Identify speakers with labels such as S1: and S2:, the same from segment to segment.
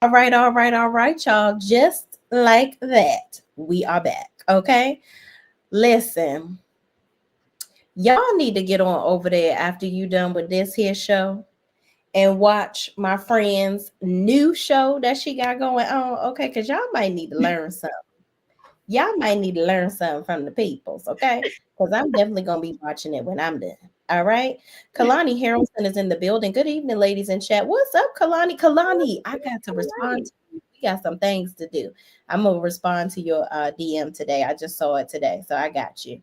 S1: All right, y'all. Just like that, we are back. Okay. Listen, y'all need to get on over there after you done with this here show and watch my friend's new show that she got going on. Okay, because y'all might need to learn something. Y'all might need to learn something from the peoples, okay? Because I'm definitely gonna be watching it when I'm done. All right. Kalani Harrelson is in the building. Good evening, ladies in chat. What's up, Kalani? Kalani, I got to respond to you. We got some things to do. I'm gonna respond to your DM today. I just saw it today, so I got you.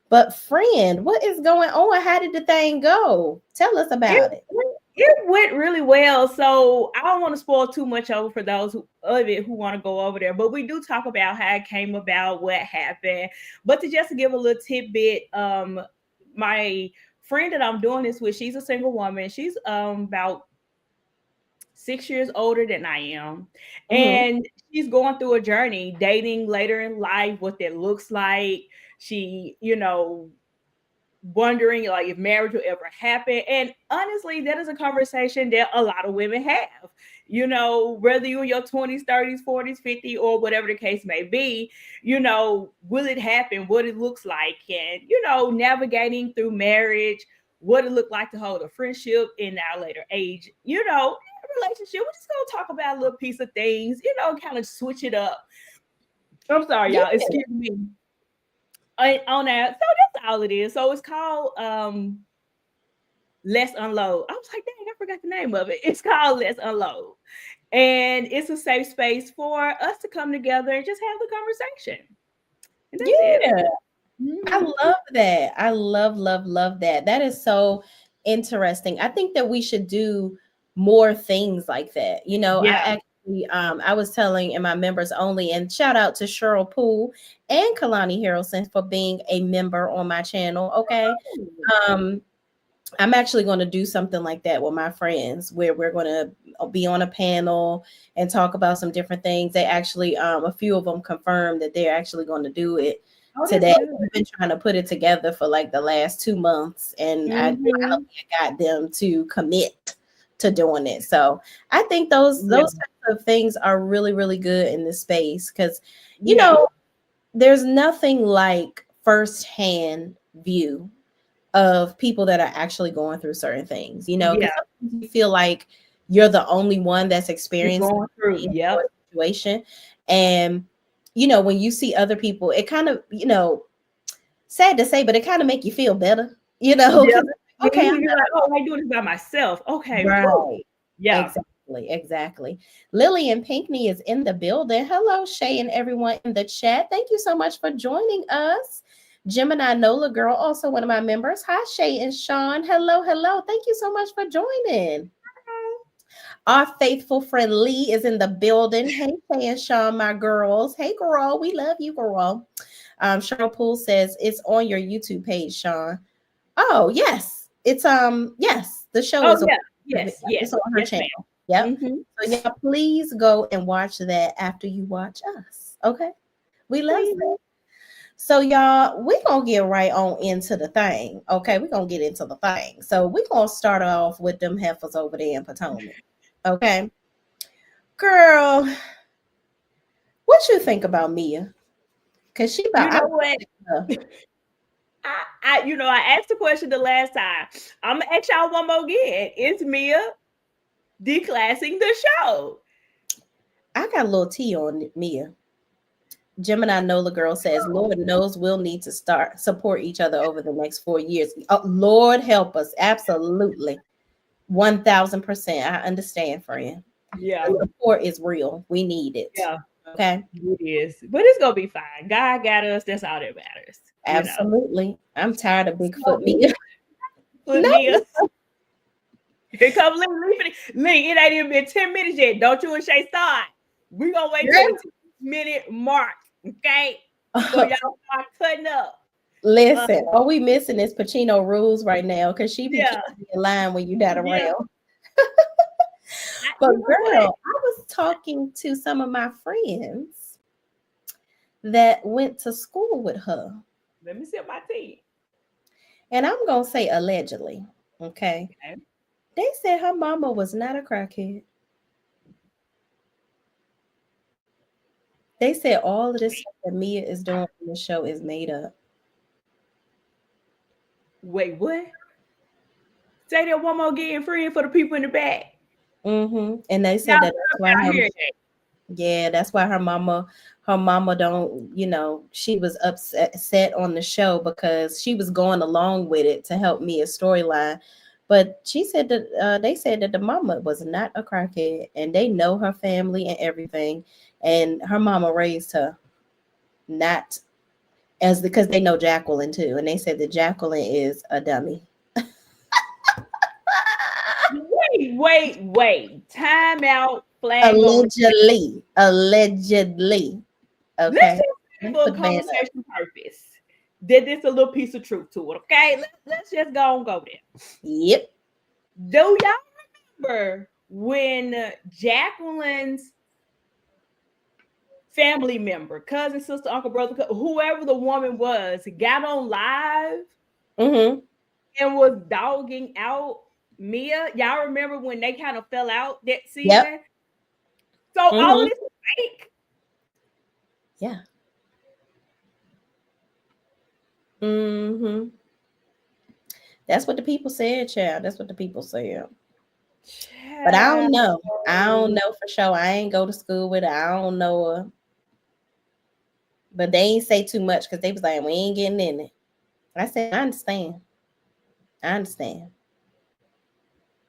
S1: But friend, what is going on? How did the thing go? Tell us about it.
S2: It went really well. So I don't want to spoil too much over for those who want to go over there. But we do talk about how it came about, what happened. But to just give a little tidbit, my friend that I'm doing this with, she's a single woman. She's about 6 years older than I am. Mm-hmm. And she's going through a journey, dating later in life, what that looks like. She, wondering like if marriage will ever happen. And honestly, that is a conversation that a lot of women have, whether you're in your 20s, 30s, 40s, 50, or whatever the case may be, will it happen, what it looks like, and, navigating through marriage, what it look like to hold a friendship in our later age, relationship. We're just going to talk about a little piece of things, kind of switch it up. I'm sorry, y'all. Excuse me. On that, so that's all it is. So it's called Let's Unload. I was like, dang, I forgot the name of it. It's called Let's Unload, and it's a safe space for us to come together and just have the conversation.
S1: And that's it. I love that. I love that. That is so interesting. I think that we should do more things like that. I was telling in my members only, and shout out to Cheryl Poole and Kalani Harrelson for being a member on my channel. Okay. I'm actually going to do something like that with my friends where we're going to be on a panel and talk about some different things. They actually, a few of them confirmed that they're actually going to do it today. We've been trying to put it together for like the last 2 months, and I got them to commit to doing it. So I think those types of things are really, really good in this space because, there's nothing like firsthand view of people that are actually going through certain things, because you feel like you're the only one that's experiencing going through a situation. And, when you see other people, it kind of, sad to say, but it kind of make you feel better,
S2: Okay, I'm like, I do this by myself. Okay,
S1: right. Yeah, exactly. Lillian Pinkney is in the building. Hello, Shay, and everyone in the chat. Thank you so much for joining us. Gemini Nola Girl, also one of my members. Hi, Shay and Sean. Hello. Thank you so much for joining. Our faithful friend Lee is in the building. Hey, Shay and Sean, my girls. Hey, girl, we love you, girl. Cheryl Poole says it's on your YouTube page, Sean. Oh, yes. It's yes, the show is it's on her channel. Yep. Mm-hmm. So yeah, please go and watch that after you watch us. Okay. We love it. So y'all, we're gonna get right on into the thing. Okay, we're gonna get into the thing. So we're gonna start off with them heifers over there in Potomac. Okay. Girl, what you think about Mia? Cause she about
S2: I asked the question the last time. I'm gonna ask y'all one more again. Is Mia declassing the show?
S1: I got a little tea on Mia. Gemini Nola girl says, Lord knows we'll need to start support each other over the next 4 years. Oh, Lord help us. Absolutely. 1000%. I understand, friend.
S2: Yeah.
S1: The support is real. We need it.
S2: Yeah.
S1: Okay.
S2: It is. But it's gonna be fine. God got us. That's all that matters.
S1: Absolutely. I'm tired of Bigfoot Mia.
S2: Put Mia. Here come Lee. Lee, it ain't even been 10 minutes yet. Don't you and Shay start. We're gonna wait till the 10-minute mark. Okay. So y'all start cutting up.
S1: Listen, all we missing is Pacino rules right now because she be keeping in line when you're not around.
S2: Yeah.
S1: But girl, I was talking to some of my friends that went to school with her.
S2: Let me sip my tea.
S1: And I'm gonna say allegedly, okay? They said her mama was not a crackhead. They said all of this stuff that Mia is doing on the show is made up.
S2: Wait, what? Say that one more again, friend, for the people in the back.
S1: And they said that's why that's why her mama don't, she was upset on the show because she was going along with it to help Mia's storyline. But she said that they said that the mama was not a crackhead and they know her family and everything. And her mama raised her not as because they know Jacqueline too. And they said that Jacqueline is a dummy.
S2: Wait. Time out.
S1: Allegedly. Okay.
S2: Let's just for conversation purpose. That there's a little piece of truth to it. Okay. Let's just go there.
S1: Yep.
S2: Do y'all remember when Jacqueline's family member, cousin, sister, uncle, brother, whoever the woman was, got on live and was dogging out Mia? Y'all remember when they kind of fell out that season?
S1: Yep.
S2: So all of this is fake.
S1: Yeah. That's what the people said, child. That's what the people said. Child. But I don't know. I don't know for sure. I ain't go to school with her. I don't know her. But they ain't say too much because they was like, we ain't getting in it. I said, I understand.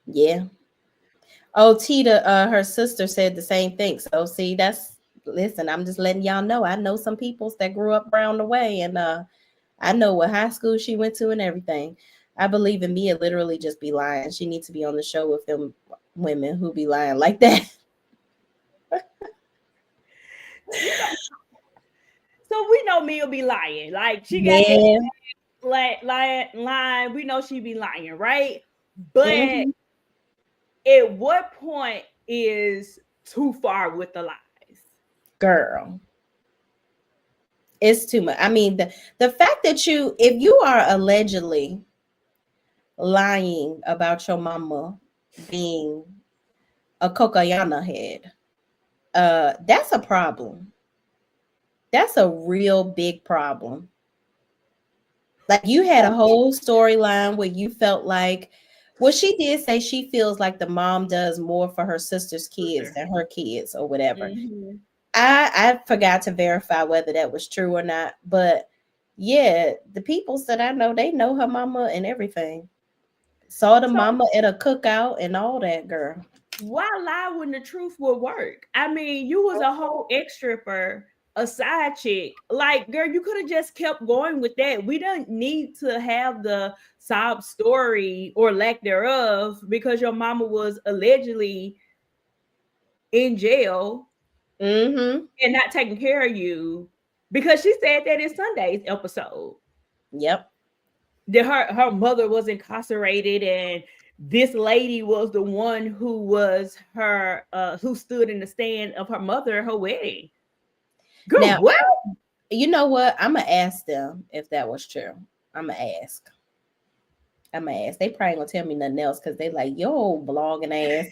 S1: Yeah. Oh, Tita, her sister said the same thing. So see, listen, I'm just letting y'all know. I know some peoples that grew up around the way, and I know what high school she went to and everything. I believe in Mia literally just be lying. She needs to be on the show with them women who be lying like that.
S2: So we know Mia be lying. Like she got that line. We know she be lying, right? But at what point is too far with the lies?
S1: Girl. It's too much. I mean, the fact that if you are allegedly lying about your mama being a cocaine head, that's a problem. That's a real big problem. Like you had a whole storyline where you felt like, well, she did say she feels like the mom does more for her sister's kids than her kids or whatever. I forgot to verify whether that was true or not, but yeah, the peoples that I know, they know her mama and everything. Saw the mama at a cookout and all that, girl.
S2: Why lie when the truth will work? I mean, you was a whole ex-stripper, a side chick. Like, girl, you could have just kept going with that. We don't need to have the sob story or lack thereof because your mama was allegedly in jail and not taking care of you, because she said that in Sunday's episode.
S1: Yep.
S2: That her mother was incarcerated and this lady was the one who was her who stood in the stand of her mother at her wedding. Girl,
S1: now,
S2: what?
S1: You know what? I'm gonna ask them if that was true. I'm gonna ask. They probably gonna tell me nothing else because they like, yo, blogging ass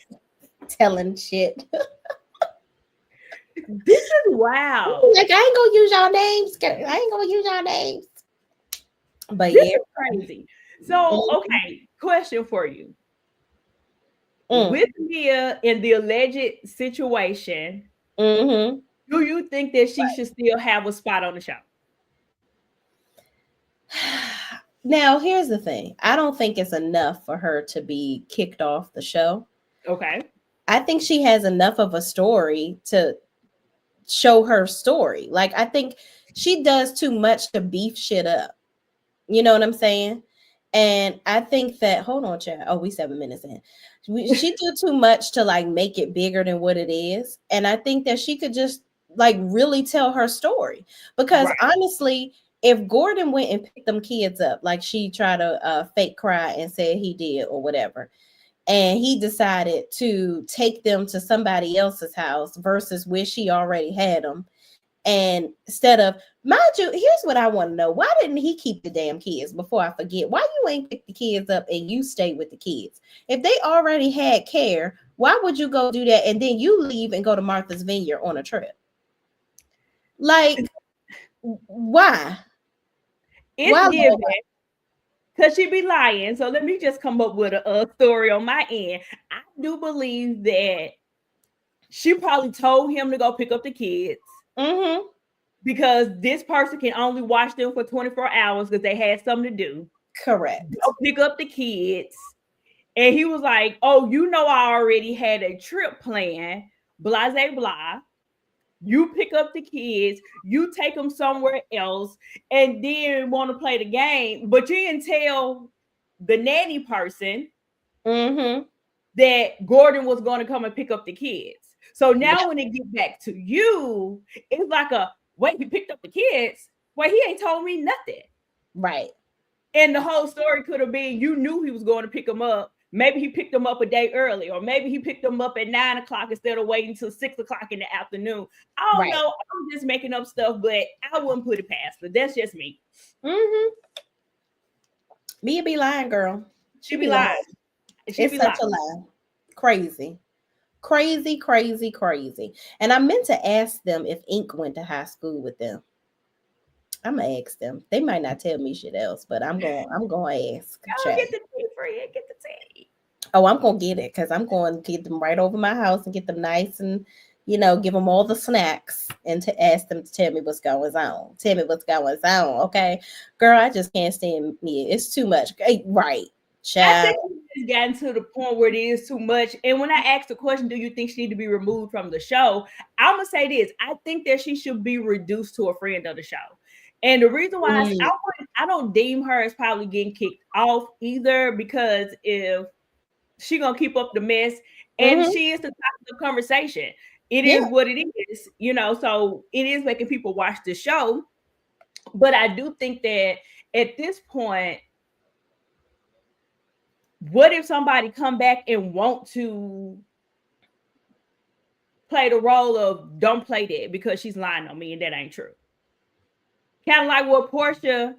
S1: telling shit.
S2: This is wow.
S1: Like, I ain't gonna use y'all names. I ain't gonna use y'all names. But
S2: This
S1: yeah.
S2: is crazy. So, okay, question for you. With Mia in the alleged situation,
S1: Mm-hmm.
S2: do you think that she should still have a spot on the show?
S1: Now, here's the thing. I don't think it's enough for her to be kicked off the show.
S2: Okay.
S1: I think she has enough of a story to show her story. Like, I think she does too much to beef shit up. You know what I'm saying? And I think that, hold on, chat. Oh, we 7 minutes in. She do too much to like make it bigger than what it is. And I think that she could just like really tell her story. Because
S2: Right.
S1: honestly, if Gordon went and picked them kids up, like she tried to fake cry and said he did or whatever, and he decided to take them to somebody else's house versus where she already had them, and instead of, mind you, here's what I want to know. Why didn't he keep the damn kids before I forget? Why you ain't pick the kids up and you stay with the kids? If they already had care, why would you go do that and then you leave and go to Martha's Vineyard on a trip? Like, why?
S2: It's
S1: Why,
S2: given
S1: Lord?
S2: because she be lying. So let me just come up with a story on my end. I do believe that she probably told him to go pick up the kids.
S1: Mm-hmm.
S2: Because this person can only watch them for 24 hours because they had something to do.
S1: Correct.
S2: Go pick up the kids. And he was like, oh, you know, I already had a trip planned, blah, blah, blah. You pick up the kids, you take them somewhere else, and then want to play the game. But you didn't tell the nanny person that Gordon was going to come and pick up the kids. So now when it get back to you, it's like a, wait, he picked up the kids? Wait, he ain't told me nothing.
S1: Right.
S2: And the whole story could have been you knew he was going to pick them up. Maybe he picked them up a day early, or maybe he picked them up at 9 o'clock instead of waiting till 6 o'clock in the afternoon. I don't know. I'm just making up stuff, but I wouldn't put it past her. That's just me.
S1: Mia be lying, girl.
S2: She be lying.
S1: It's such a lie. Crazy. Crazy, crazy, crazy. And I meant to ask them if Ink went to high school with them. I'm gonna ask them. They might not tell me shit else, but I'm going to ask.
S2: Get the tea for you. Get the tea.
S1: Oh, I'm gonna get it because I'm going to get them right over my house and get them nice and, you know, give them all the snacks and to ask them to tell me what's going on. Tell me what's going on, okay? Girl, I just can't stand me. It's too much. Right. Child.
S2: I think it's gotten to the point where it is too much. And when I asked the question, do you think she need to be removed from the show? I'm gonna say this: I think that she should be reduced to a friend of the show. And the reason why I don't deem her as probably getting kicked off either, because if she gonna keep up the mess, and she is the topic of conversation, it is what it is, you know. So it is making people watch the show. But I do think that at this point, what if somebody come back and want to play the role of don't play that because she's lying on me and that ain't true? Kind of like what Portia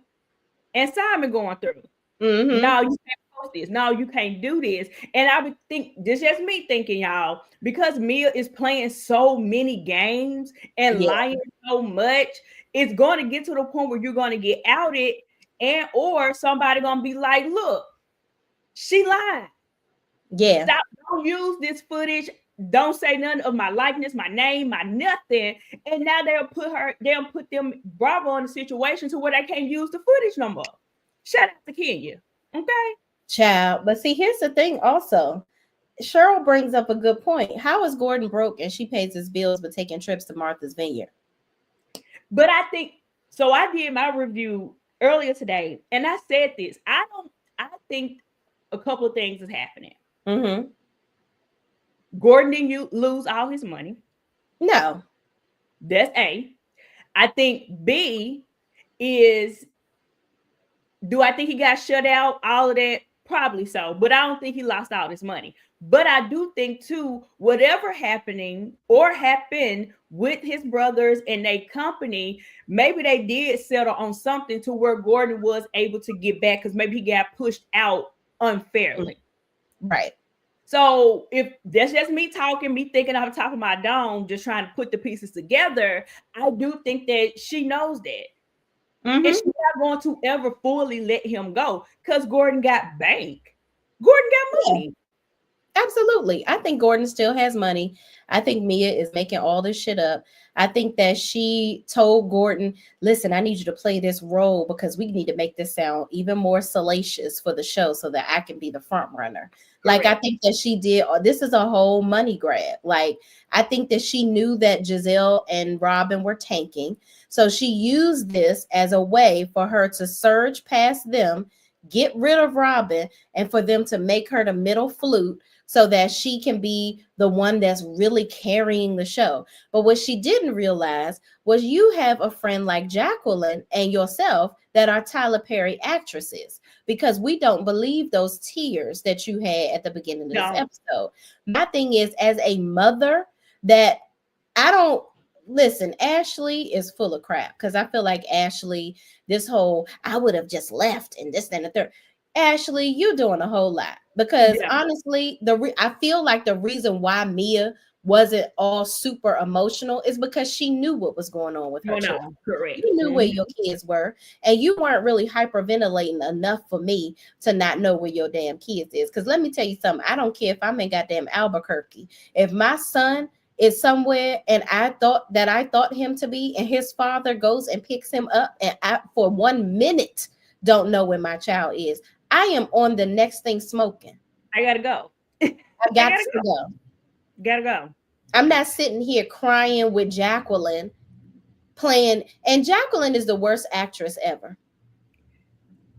S2: and Simon going through. No, you can't post this. No, you can't do this. And I would think, this is just me thinking, y'all, because Mia is playing so many games and lying so much, it's going to get to the point where you're going to get outed, and or somebody going to be like, look, she lied.
S1: Yeah.
S2: Stop, don't use this footage. Don't say none of my likeness, my name, my nothing. And now they'll put them Bravo in a situation to where they can't use the footage no more. Shout out to Kenya. Okay.
S1: Child. But see, here's the thing also. Cheryl brings up a good point. How is Gordon broke and she pays his bills but taking trips to Martha's Vineyard?
S2: But I think so. I did my review earlier today, and I said this. I think a couple of things is happening. Gordon didn't lose all his money.
S1: No.
S2: That's A. I think B is, do I think he got shut out? All of that? Probably so. But I don't think he lost all his money. But I do think too, whatever happened with his brothers and their company, maybe they did settle on something to where Gordon was able to get back because maybe he got pushed out unfairly.
S1: Right.
S2: So if that's just me talking, me thinking off the top of my dome, just trying to put the pieces together, I do think that she knows that. And she's not going to ever fully let him go because Gordon got bank. Gordon got money.
S1: Absolutely. I think Gordon still has money. I think Mia is making all this shit up. I think that she told Gordon, listen, I need you to play this role because we need to make this sound even more salacious for the show so that I can be the front runner. Like, I think that she did. This is a whole money grab. Like, I think that she knew that Gizelle and Robin were tanking. So she used this as a way for her to surge past them, get rid of Robin, and for them to make her the middle flute so that she can be the one that's really carrying the show. But what she didn't realize was you have a friend like Jacqueline and yourself that are Tyler Perry actresses, because we don't believe those tears that you had at the beginning of this episode. My thing is, as a mother, that I don't listen, Ashley is full of crap, because I feel like Ashley, this whole I would have just left and this and the third. Ashley, you're doing a whole lot, because honestly, I feel like the reason why Mia wasn't all super emotional is because she knew what was going on with her children.
S2: Correct.
S1: You knew where your kids were, and you weren't really hyperventilating enough for me to not know where your damn kids is. Because let me tell you something, I don't care if I'm in goddamn Albuquerque. If my son is somewhere and I thought him to be, and his father goes and picks him up, and I for 1 minute don't know where my child is, I am on the next thing smoking.
S2: I gotta go.
S1: I got to go.
S2: Gotta go.
S1: I'm not sitting here crying with Jacqueline playing, and Jacqueline is the worst actress ever.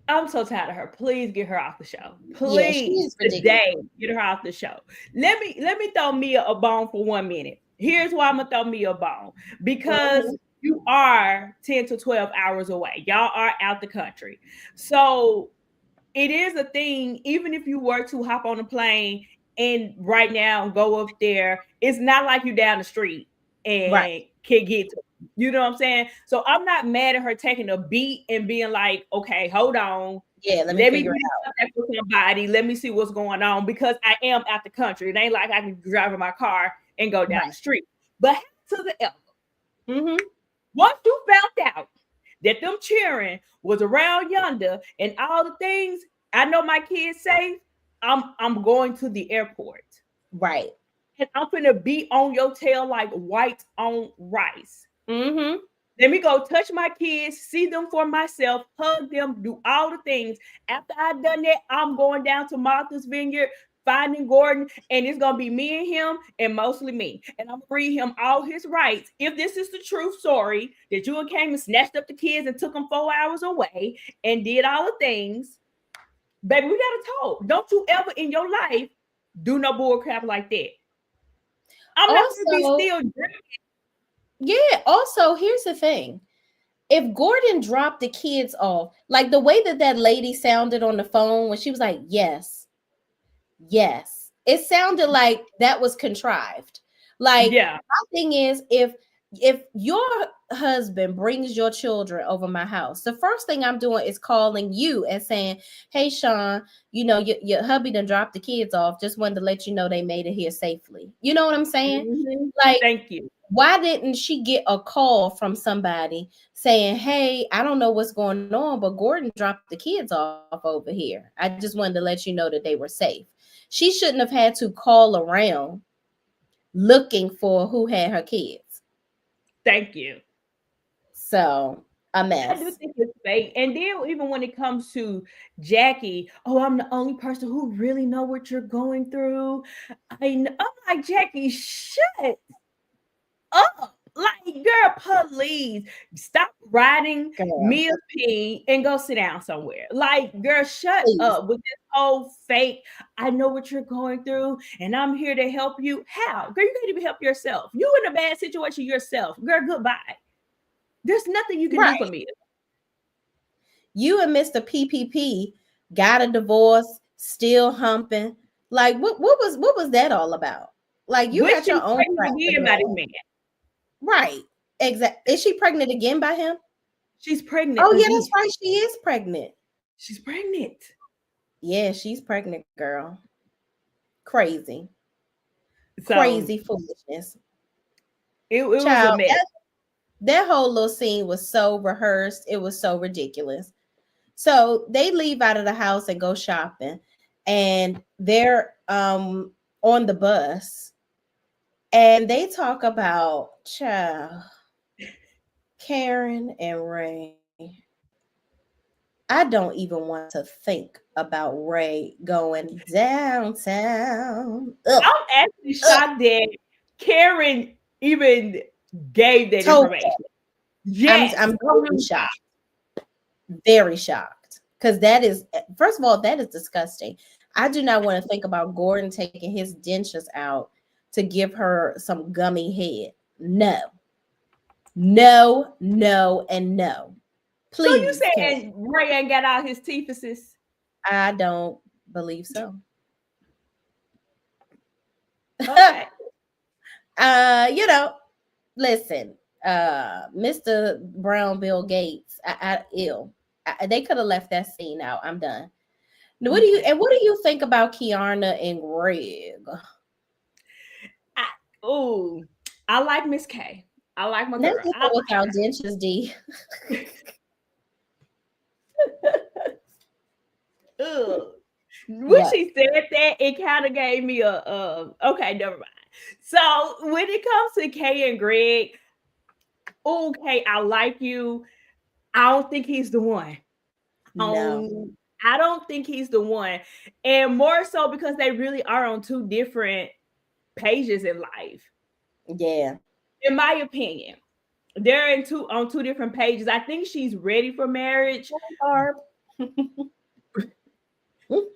S2: I'm so tired of her. Please get her off the show. Please, today, get her off the show. Let me throw Mia a bone for 1 minute. Here's why I'm gonna throw Mia a bone. Because you are 10 to 12 hours away. Y'all are out the country. So it is a thing, even if you were to hop on a plane and right now go up there, it's not like you down the street and can get to. You know what I'm saying? So I'm not mad at her taking a beat and being like, okay, hold on.
S1: Yeah, let me figure it
S2: out for somebody. Let me see what's going on, because I am out the country. It ain't like I can drive in my car and go down the street. But to the elbow. Once you found out that them cheering was around yonder and all the things, I know my kids safe, I'm going to the airport.
S1: Right.
S2: And I'm gonna be on your tail like white on rice. Let me go touch my kids, see them for myself, hug them, do all the things. After I've done that, I'm going down to Martha's Vineyard, finding Gordon, and it's gonna be me and him, and mostly me. And I'm gonna read him all his rights. If this is the true story, that you came and snatched up the kids and took them 4 hours away and did all the things, baby, we gotta talk. Don't you ever in your life do no bull crap like that. I'm not gonna be still drinking.
S1: Yeah, also, here's the thing. If Gordon dropped the kids off, like the way that lady sounded on the phone when she was like, yes, it sounded like that was contrived. Like, my thing is, if your husband brings your children over my house, the first thing I'm doing is calling you and saying, hey, Sean, you know, your hubby done dropped the kids off. Just wanted to let you know they made it here safely. You know what I'm saying? Like,
S2: thank you.
S1: Why didn't she get a call from somebody saying, hey, I don't know what's going on, but Gordon dropped the kids off over here. I just wanted to let you know that they were safe. She shouldn't have had to call around looking for who had her kids.
S2: Thank you.
S1: So, a mess.
S2: I do think it's fake. And then even when it comes to Jackie, I'm the only person who really know what you're going through. I'm like, Jackie, shut up. Like, girl, please stop riding Mia's pee and go sit down somewhere. Like, girl, shut up with this whole fake, I know what you're going through and I'm here to help you. How? Girl, you can't even help yourself. You in a bad situation yourself. Girl, goodbye. There's nothing you can do for me.
S1: You and Mr. PPP got a divorce, still humping. Like, what was that all about? Like, you got your own
S2: again by this man.
S1: Right. Exactly. Is she pregnant again by him?
S2: She's pregnant.
S1: Oh, yeah, that's right. She is pregnant.
S2: She's pregnant.
S1: Yeah, she's pregnant, girl. Crazy foolishness.
S2: It was a mess.
S1: That whole little scene was so rehearsed. It was so ridiculous. So they leave out of the house and go shopping, and they're on the bus, and they talk about child Karen and Ray. I don't even want to think about Ray going downtown. Ugh,
S2: I'm actually
S1: ugh.
S2: shocked that Karen even gave that
S1: Told
S2: information.
S1: that.
S2: Yes,
S1: I'm
S2: I'm
S1: very
S2: really
S1: shocked. Very shocked. Because that is, first of all, that is disgusting. I do not want to think about Gordon taking his dentures out to give her some gummy head. No, no, no, and no.
S2: So you
S1: Please, Karen.
S2: saying Ray ain't got all his teethuses?
S1: I don't believe so.
S2: Okay.
S1: You know, listen, Mr. Brown Bill Gates, they could have left that scene out. I'm done. What do you what do you think about Kiana and Greg?
S2: I like Miss K. I like my
S1: Not
S2: girl.
S1: even without dentures, D.
S2: When
S1: What?
S2: she said that, it kind of gave me a okay, never mind. So when it comes to Kay and Greg, okay, I like you. I don't think he's the one.
S1: No.
S2: I don't think he's the one. And more so because they really are on two different pages in life.
S1: Yeah.
S2: In my opinion, they're on two different pages. I think she's ready for marriage.
S1: Barb.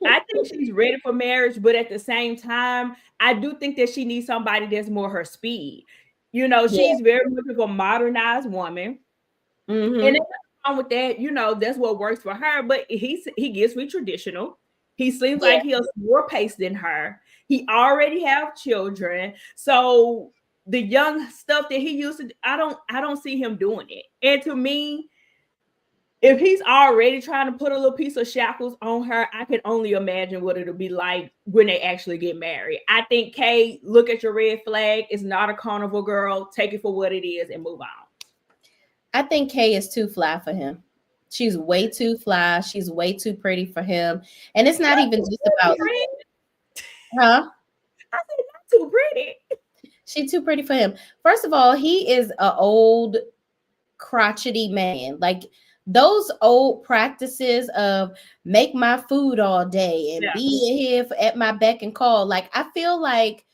S2: I think she's ready for marriage, but at the same time, I do think that she needs somebody that's more her speed. You know,
S1: Yeah.
S2: she's very much of a modernized woman. And
S1: Mm-hmm.
S2: there's nothing wrong with that. You know, that's what works for her. But he gets me traditional. He seems
S1: Yeah.
S2: like he's more paced than her. He already have children. So the young stuff that he used to, I don't see him doing it. And to me, if he's already trying to put a little piece of shackles on her, I can only imagine what it'll be like when they actually get married. I think Kay, look at your red flag. It's not a carnival girl. Take it for what it is and move on.
S1: I think Kay is too fly for him. She's way too fly. She's way too pretty for him. And it's not even just about, huh?
S2: I said not too pretty.
S1: She's too pretty for him. First of all, he is an old crotchety man. Like those old practices of make my food all day and be here at my beck and call. Like I feel like,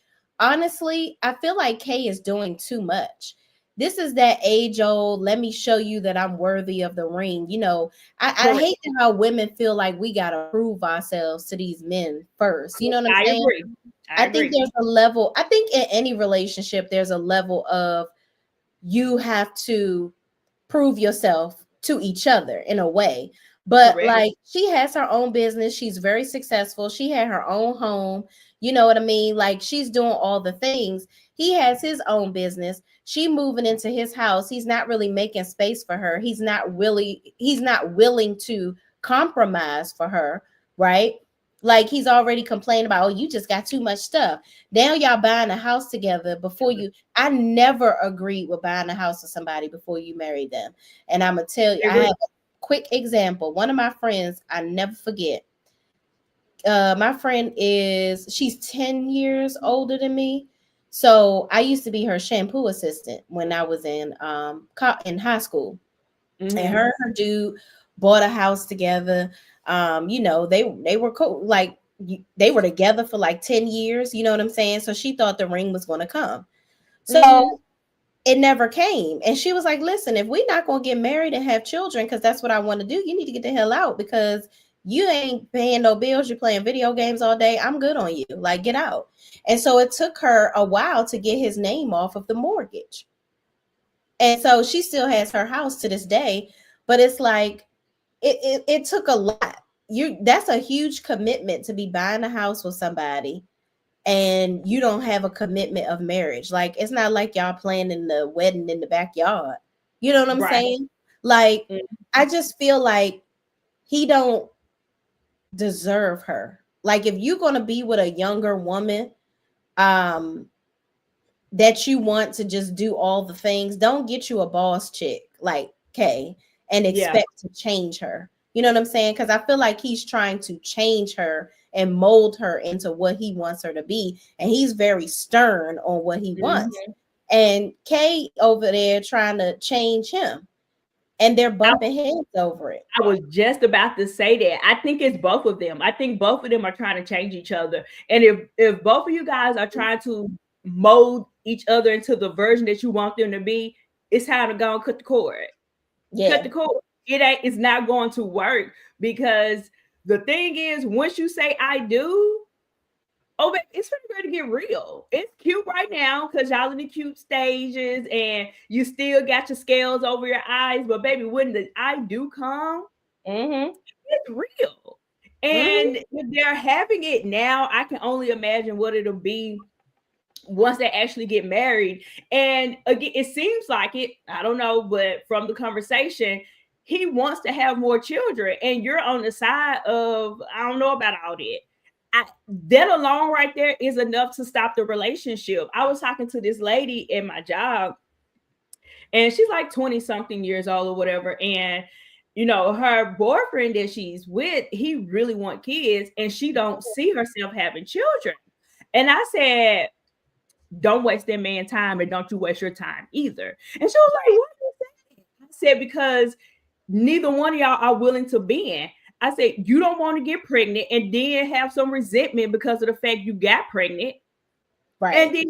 S1: honestly, I feel like Kay is doing too much. This is that age old, let me show you that I'm worthy of the ring. You know, I hate how women feel like we got to prove ourselves to these men first. You know what I'm saying?
S2: Agree. I agree.
S1: think there's a level, I think in any relationship, there's a level of you have to prove yourself to each other in a way. But
S2: Correct.
S1: like she has her own business, she's very successful, she had her own home, you know what I mean? Like she's doing all the things. He has his own business. She moving into his house. He's not really making space for her. He's not willing to compromise for her, right? Like he's already complaining about, oh, you just got too much stuff. Now y'all buying a house together before you. I never agreed with buying a house with somebody before you married them. And I'm gonna tell you, I have a quick example. One of my friends, I never forget. My friend she's 10 years older than me. So I used to be her shampoo assistant when I was in high school. Mm-hmm. And her dude bought a house together. You know, they were cool. Like they were together for like 10 years. You know what I'm saying? So she thought the ring was going to come. So it never came. And she was like, listen, if we're not going to get married and have children, because that's what I want to do, you need to get the hell out because you ain't paying no bills. You're playing video games all day. I'm good on you. Like, get out. And so it took her a while to get his name off of the mortgage. And so she still has her house to this day. But it's like, it took a lot. That's a huge commitment to be buying a house with somebody and you don't have a commitment of marriage. Like it's not like y'all planning the wedding in the backyard. You know what I'm saying? Like I just feel like he don't deserve her. Like if you're gonna be with a younger woman, that you want to just do all the things. Don't get you a boss chick like Kay and expect to change her. You know what I'm saying? Because I feel like he's trying to change her and mold her into what he wants her to be. And he's very stern on what he wants. And Kay over there trying to change him. And they're bumping heads over it.
S2: I was just about to say that. I think it's both of them. I think both of them are trying to change each other. And if both of you guys are trying to mold each other into the version that you want them to be, it's time to go and cut the cord. Cut the cord. It's not going to work, because the thing is, once you say I do, oh, baby, it's ready to get real. It's cute right now because y'all in the cute stages and you still got your scales over your eyes. But baby, when the I do come, it's real. And if they're having it now, I can only imagine what it'll be once they actually get married. And again, it seems like it, I don't know, but from the conversation, he wants to have more children. And you're on the side of, I don't know about all that. That alone right there is enough to stop the relationship. I was talking to this lady at my job, and she's like 20 something years old or whatever. And, you know, her boyfriend that she's with, he really want kids, and she don't see herself having children. And I said, don't waste that man's time, and don't you waste your time either. And she was like, what are you saying? I said, because neither one of y'all are willing to bend. I said, you don't want to get pregnant and then have some resentment because of the fact you got pregnant. Right. And then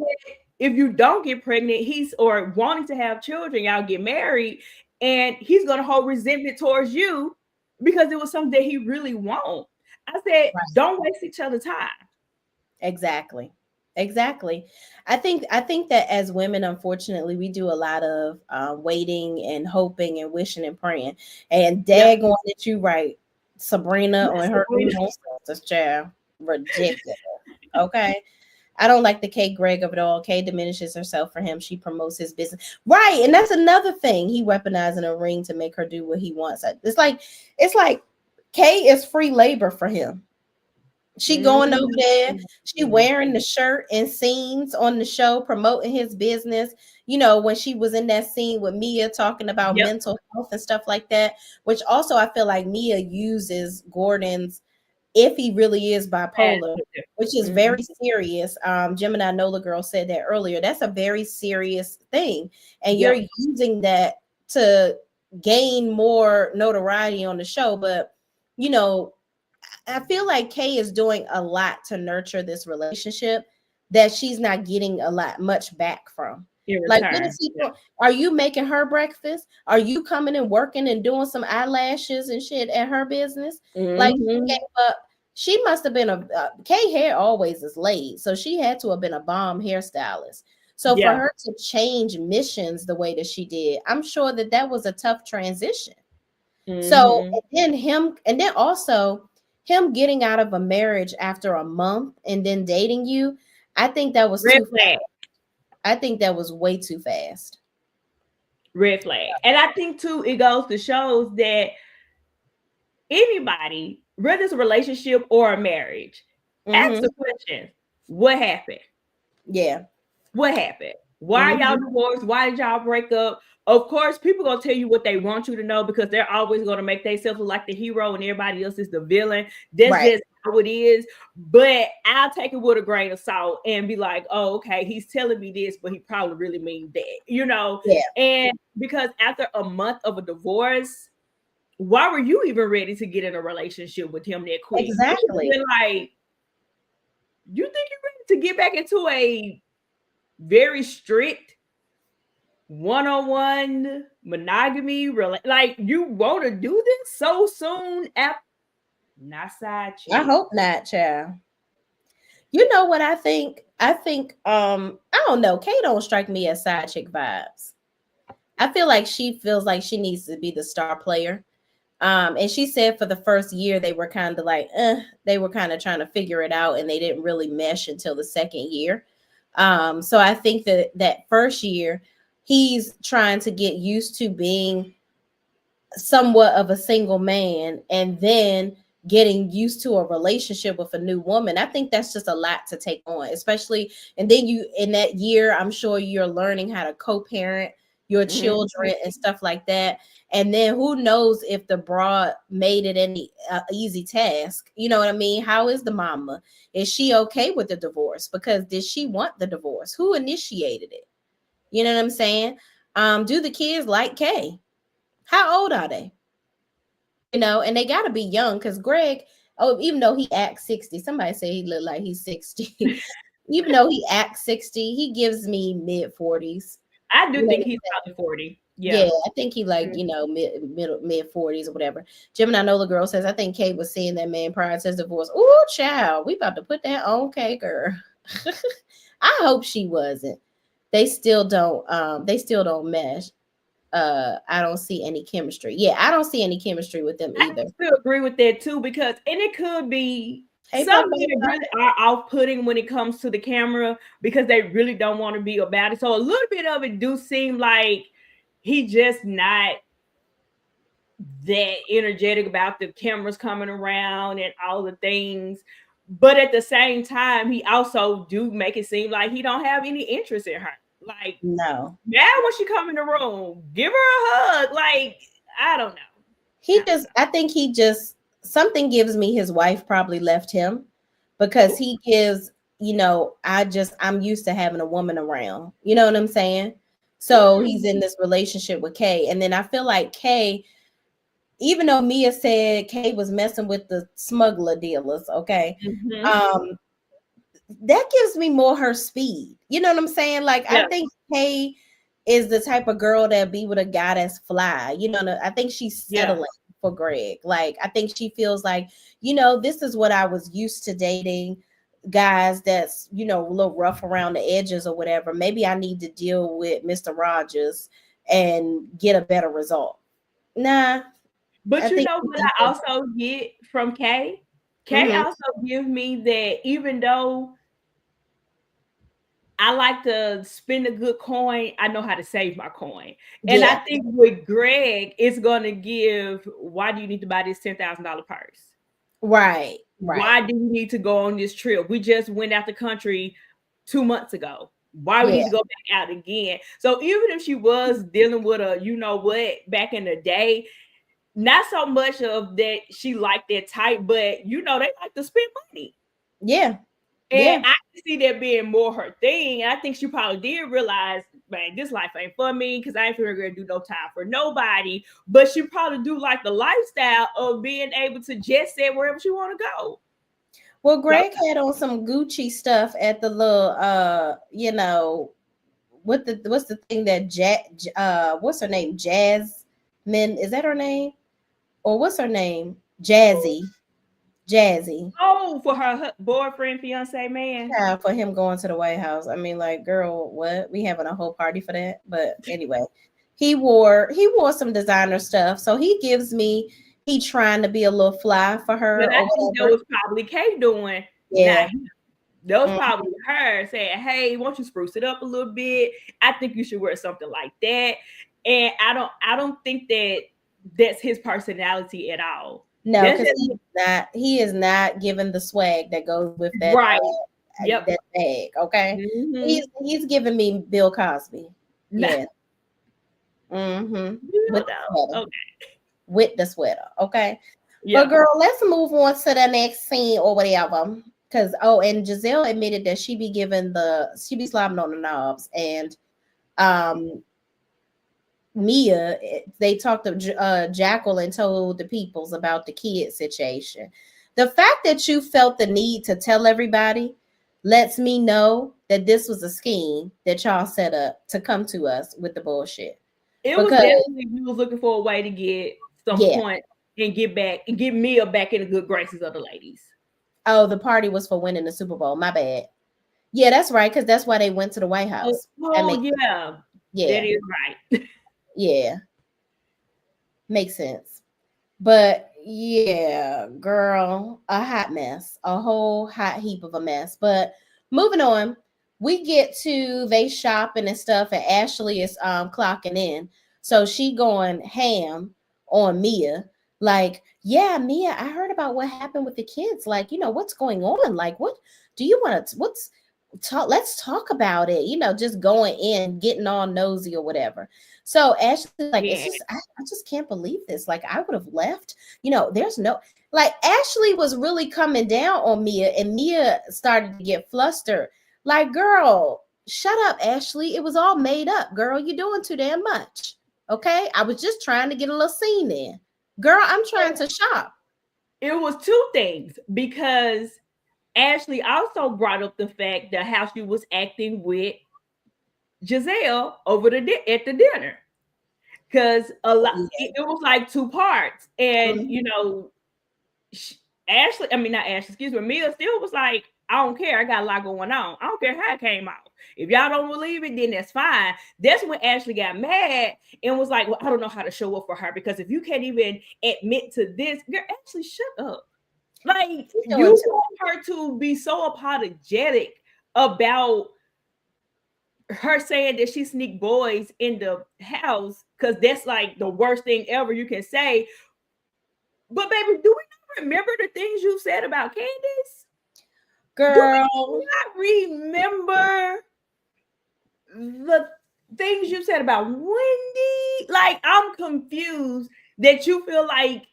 S2: if you don't get pregnant, he's or wanting to have children, y'all get married, and he's going to hold resentment towards you because it was something that he really wants. I said, don't waste each other's time.
S1: Exactly. I think that as women, unfortunately, we do a lot of waiting and hoping and wishing and praying. And daggone it, you right. Sabrina on her this child ridiculous. Okay. I don't like the Kay Greg of it all. Kay diminishes herself for him. She promotes his business. Right. And that's another thing. He weaponizing a ring to make her do what he wants. It's like Kay is free labor for him. She going over there. She wearing the shirt and scenes on the show, promoting his business. You know, when she was in that scene with Mia talking about mental health and stuff like that, which also I feel like Mia uses Gordon's, if he really is bipolar, which is very serious. Gemini Nola Girl said that earlier. That's a very serious thing. And you're using that to gain more notoriety on the show. But, you know, I feel like Kay is doing a lot to nurture this relationship that she's not getting much back from. Like, what is he doing? Are you making her breakfast? Are you coming and working and doing some eyelashes and shit at her business? Like, she must have been Kay hair always is laid, so she had to have been a bomb hairstylist. So for her to change missions the way that she did, I'm sure that was a tough transition. So and then also him getting out of a marriage after a month and then dating you, I think that was too fast. I think that was way too fast.
S2: Red flag. And I think too, it goes to shows that anybody, whether it's a relationship or a marriage, ask the question, what happened? Yeah. What happened? Why y'all divorced? Why did y'all break up? Of course, people gonna tell you what they want you to know because they're always gonna make themselves look like the hero and everybody else is the villain. That's just how it is. But I'll take it with a grain of salt and be like, oh, okay, he's telling me this, but he probably really means that, you know? Yeah. And because after a month of a divorce, why were you even ready to get in a relationship with him that quick?
S1: Exactly.
S2: Like, you think you're ready to get back into a very strict one-on-one monogamy, like you want to do this so soon after? Not side chick.
S1: I hope not, child. You know what I think? I don't know. Kay don't strike me as side chick vibes. I feel like she feels like she needs to be the star player. And she said for the first year they were kind of like, they were kind of trying to figure it out, and they didn't really mesh until the second year. So I think that first year he's trying to get used to being somewhat of a single man, and then getting used to a relationship with a new woman. I think that's just a lot to take on, especially, and then you, in that year, I'm sure you're learning how to co-parent your children and stuff like that. And then who knows if the broad made it any easy task. You know what I mean? How is the mama? Is she okay with the divorce? Because did she want the divorce? Who initiated it? You know what I'm saying? Do the kids like Kay? How old are they? You know, and they got to be young, because Greg, oh, even though he acts 60, somebody say he look like he's 60. Even though he acts 60, he gives me mid 40s.
S2: I do think he's probably 40.
S1: Yeah, I think he like, you know, mid 40s or whatever. Gemini Nola girl says, I think Kate was seeing that man prior to his divorce. Ooh, child, we about to put that on Kate, girl. I hope she wasn't. They still don't mesh. I don't see any chemistry. Yeah, I don't see any chemistry with them either.
S2: I still agree with that too, because, and it could be some men really are off-putting when it comes to the camera because they really don't want to be about it. So a little bit of it do seem like he just not that energetic about the cameras coming around and all the things. But at the same time, he also do make it seem like he don't have any interest in her. Like,
S1: no.
S2: Now when she come in the room, give her a hug. Like, I don't know.
S1: I think he just, something gives me his wife probably left him, because he gives, you know, I'm used to having a woman around. You know what I'm saying? So he's in this relationship with Kay. And then I feel like Kay, even though Mia said Kay was messing with the smuggler dealers, okay, that gives me more her speed. You know what I'm saying? Like, I think Kay is the type of girl that be with a guy that's fly. You know, I think she's settling for Greg. Like, I think she feels like, you know, this is what I was used to dating, guys that's, you know, a little rough around the edges or whatever. Maybe I need to deal with Mr. Rogers and get a better result. Nah.
S2: But you know what I also get from Kay? Kay also gives me that, even though I like to spend a good coin, I know how to save my coin. And I think with Greg, it's going to give, why do you need to buy this $10,000 purse?
S1: Right.
S2: Why do you need to go on this trip? We just went out the country 2 months ago. Why we need to go back out again? So even if she was dealing with a, you know what, back in the day, not so much of that she liked that type, but you know, they like to spend money.
S1: Yeah.
S2: And I can see that being more her thing. I think she probably did realize, man, this life ain't for me, because I ain't gonna do no time for nobody. But she probably do like the lifestyle of being able to jet set wherever she want to go.
S1: Well, Greg had on some Gucci stuff at the little you know, what's the thing that what's her name? Jasmine, is that her name? Or what's her name? Jazzy.
S2: Oh, for her boyfriend, fiance, man.
S1: Yeah, for him going to the White House. I mean, like, girl, what? We having a whole party for that? But anyway, he wore some designer stuff. So he gives me, he trying to be a little fly for her.
S2: But I think that was probably Kay doing.
S1: Yeah.
S2: That was probably her saying, hey, won't you spruce it up a little bit? I think you should wear something like that. And I don't think that that's his personality at all.
S1: No, because he is not giving the swag that goes with that, that bag. Okay. He's giving me Bill Cosby. Yeah. With the sweater. Okay. But girl, let's move on to the next scene or whatever. Because and Gizelle admitted that she be slobbing on the knobs, and Mia, they talked to Jacqueline, told the peoples about the kid situation. The fact that you felt the need to tell everybody lets me know that this was a scheme that y'all set up to come to us with the bullshit.
S2: It was definitely, you was looking for a way to get some point and get Mia back in the good graces of the ladies.
S1: Oh, the party was for winning the Super Bowl. My bad. Yeah, that's right, because that's why they went to the White House.
S2: Yeah. That is right.
S1: Yeah. Makes sense. But yeah, girl, a hot mess. A whole hot heap of a mess. But moving on, we get to they shopping and stuff, and Ashley is clocking in. So she going ham on Mia. Like, yeah, Mia, I heard about what happened with the kids. Like, what's going on? Like, what do you want to, let's talk about it, just going in, getting all nosy or whatever. So Ashley's like, it's just, I just can't believe this. Like, I would have left, there's no, like, Ashley was really coming down on Mia, and Mia started to get flustered. Like, girl, shut up, Ashley. It was all made up, girl. You're doing too damn much. Okay. I was just trying to get a little scene in. Girl, I'm trying to shop.
S2: It was two things, because Ashley also brought up the fact that how she was acting with Gizelle at the dinner, because it was like two parts, and Ashley, I mean not Ashley, excuse me, Mia still was like, I don't care, I got a lot going on. I don't care how it came out. If y'all don't believe it, then that's fine. That's when Ashley got mad and was like, well, I don't know how to show up for her, because if you can't even admit to this, girl, Ashley, shut up. Like, you want her to be so apologetic about her saying that she sneaked boys in the house, because that's like the worst thing ever you can say. But baby, do we not remember the things you said about Candace?
S1: Girl,
S2: do we not remember the things you said about Wendy? Like, I'm confused that you feel like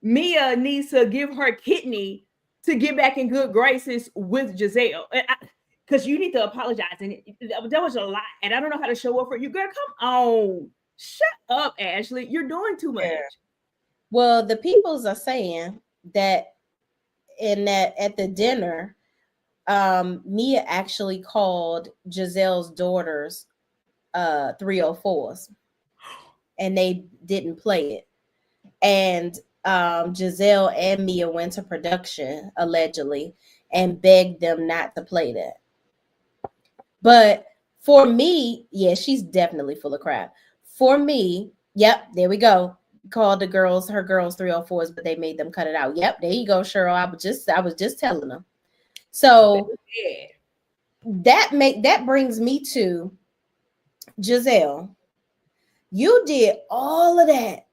S2: Mia needs to give her kidney to get back in good graces with Gizelle. Because you need to apologize. And that was a lot. And I don't know how to show up for you. Girl, come on. Shut up, Ashley. You're doing too much. Yeah.
S1: Well, the peoples are saying that at the dinner, Mia actually called Gizelle's daughters 304s, and they didn't play it. And Gizelle and Mia went to production, allegedly, and begged them not to play that. But for me, yeah, she's definitely full of crap. For me, yep, there we go. Called her girls 304s, but they made them cut it out. Yep, there you go, Cheryl. I was just telling them. So that brings me to Gizelle. You did all of that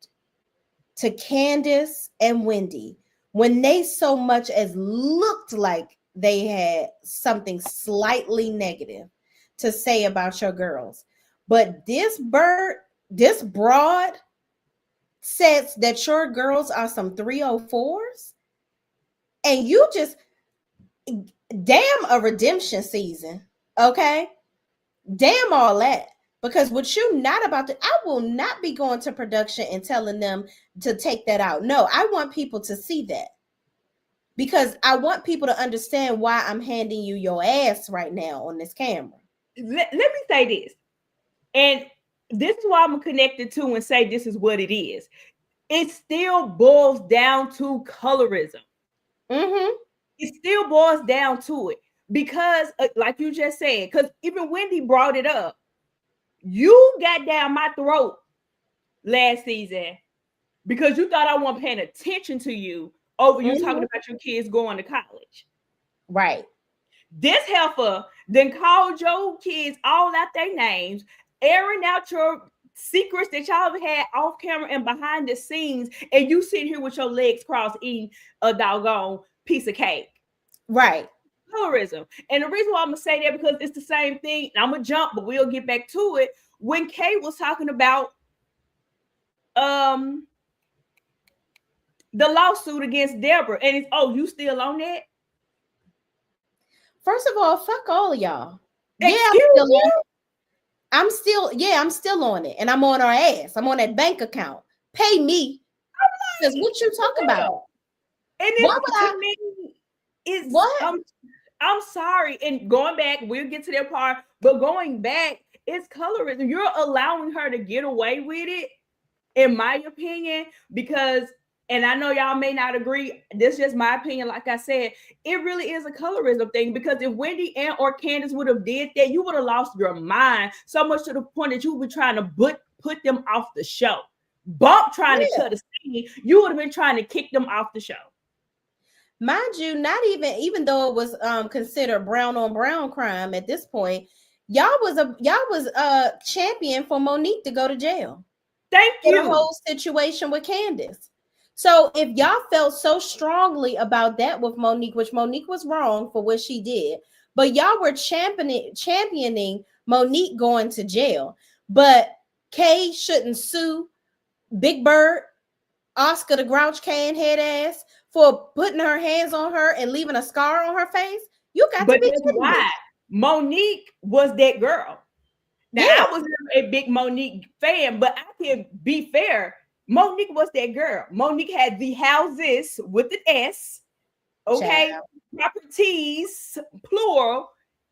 S1: to Candace and Wendy when they so much as looked like they had something slightly negative to say about your girls. But this broad says that your girls are some 304s, and you just, damn a redemption season, okay? Damn all that. Because what you not about to, I will not be going to production and telling them to take that out. No, I want people to see that. Because I want people to understand why I'm handing you your ass right now on this camera.
S2: Let me say this. And this is why I'm connected to and say this is what it is. It still boils down to colorism.
S1: Mm-hmm.
S2: It still boils down to it. Because, like you just said, because even Wendy brought it up. You got down my throat last season because you thought I wasn't paying attention to you over you talking about your kids going to college.
S1: Right.
S2: This heifer then called your kids all out their names, airing out your secrets that y'all had off camera and behind the scenes, and you sitting here with your legs crossed eating a doggone piece of cake.
S1: Right.
S2: Colorism. And the reason why I'm gonna say that, because it's the same thing. I'm gonna jump, but we'll get back to it. When Kay was talking about the lawsuit against Deborah, and it's, oh, you still on that?
S1: First of all, fuck all of y'all. I'm still on it, and I'm on our ass. I'm on that bank account. Pay me. Because what you talking about?
S2: And it's what? I'm sorry. And going back, we'll get to that part, but going back, it's colorism. You're allowing her to get away with it, in my opinion, because, and I know y'all may not agree, this is just my opinion, like I said, it really is a colorism thing, because if Wendy and or Candace would have did that, you would have lost your mind so much to the point that you would be trying to put them off the show. Bump trying to cut a scene, you would have been trying to kick them off the show.
S1: Mind you, not even though it was considered brown on brown crime at this point, y'all was a champion for Monique to go to jail.
S2: Thank you.
S1: The whole situation with Candace. So if y'all felt so strongly about that with Monique, which Monique was wrong for what she did, but y'all were championing Monique going to jail. But Kay shouldn't sue Big Bird, Oscar the Grouch can head ass, for putting her hands on her and leaving a scar on her face. You got to
S2: But
S1: be
S2: that's
S1: kidding
S2: why
S1: me.
S2: Monique was that girl. Now,
S1: Yeah.
S2: I was never a big Monique fan, but I can be fair. Monique was that girl. Monique had the houses with an S, okay?
S1: Child.
S2: Properties, plural,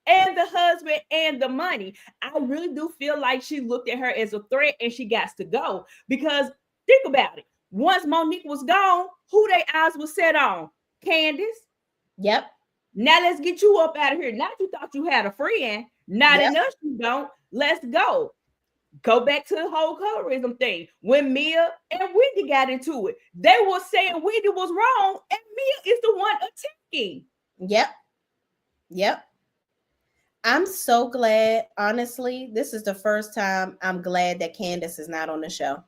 S2: and the husband and the money. I really do feel like she looked at her as a threat and she got to go. Because think about it. Once Monique was gone, who their eyes was set on? Candace.
S1: Yep.
S2: Now let's get you up out of here. Now you thought you had a friend. Not
S1: Yep.
S2: enough you don't. Let's go. Go back to the whole colorism thing. When Mia and Wendy got into it, they were saying Wendy was wrong and Mia is the one attacking.
S1: Yep. Yep. I'm so glad, honestly, this is the first time I'm glad that Candace is not on the show.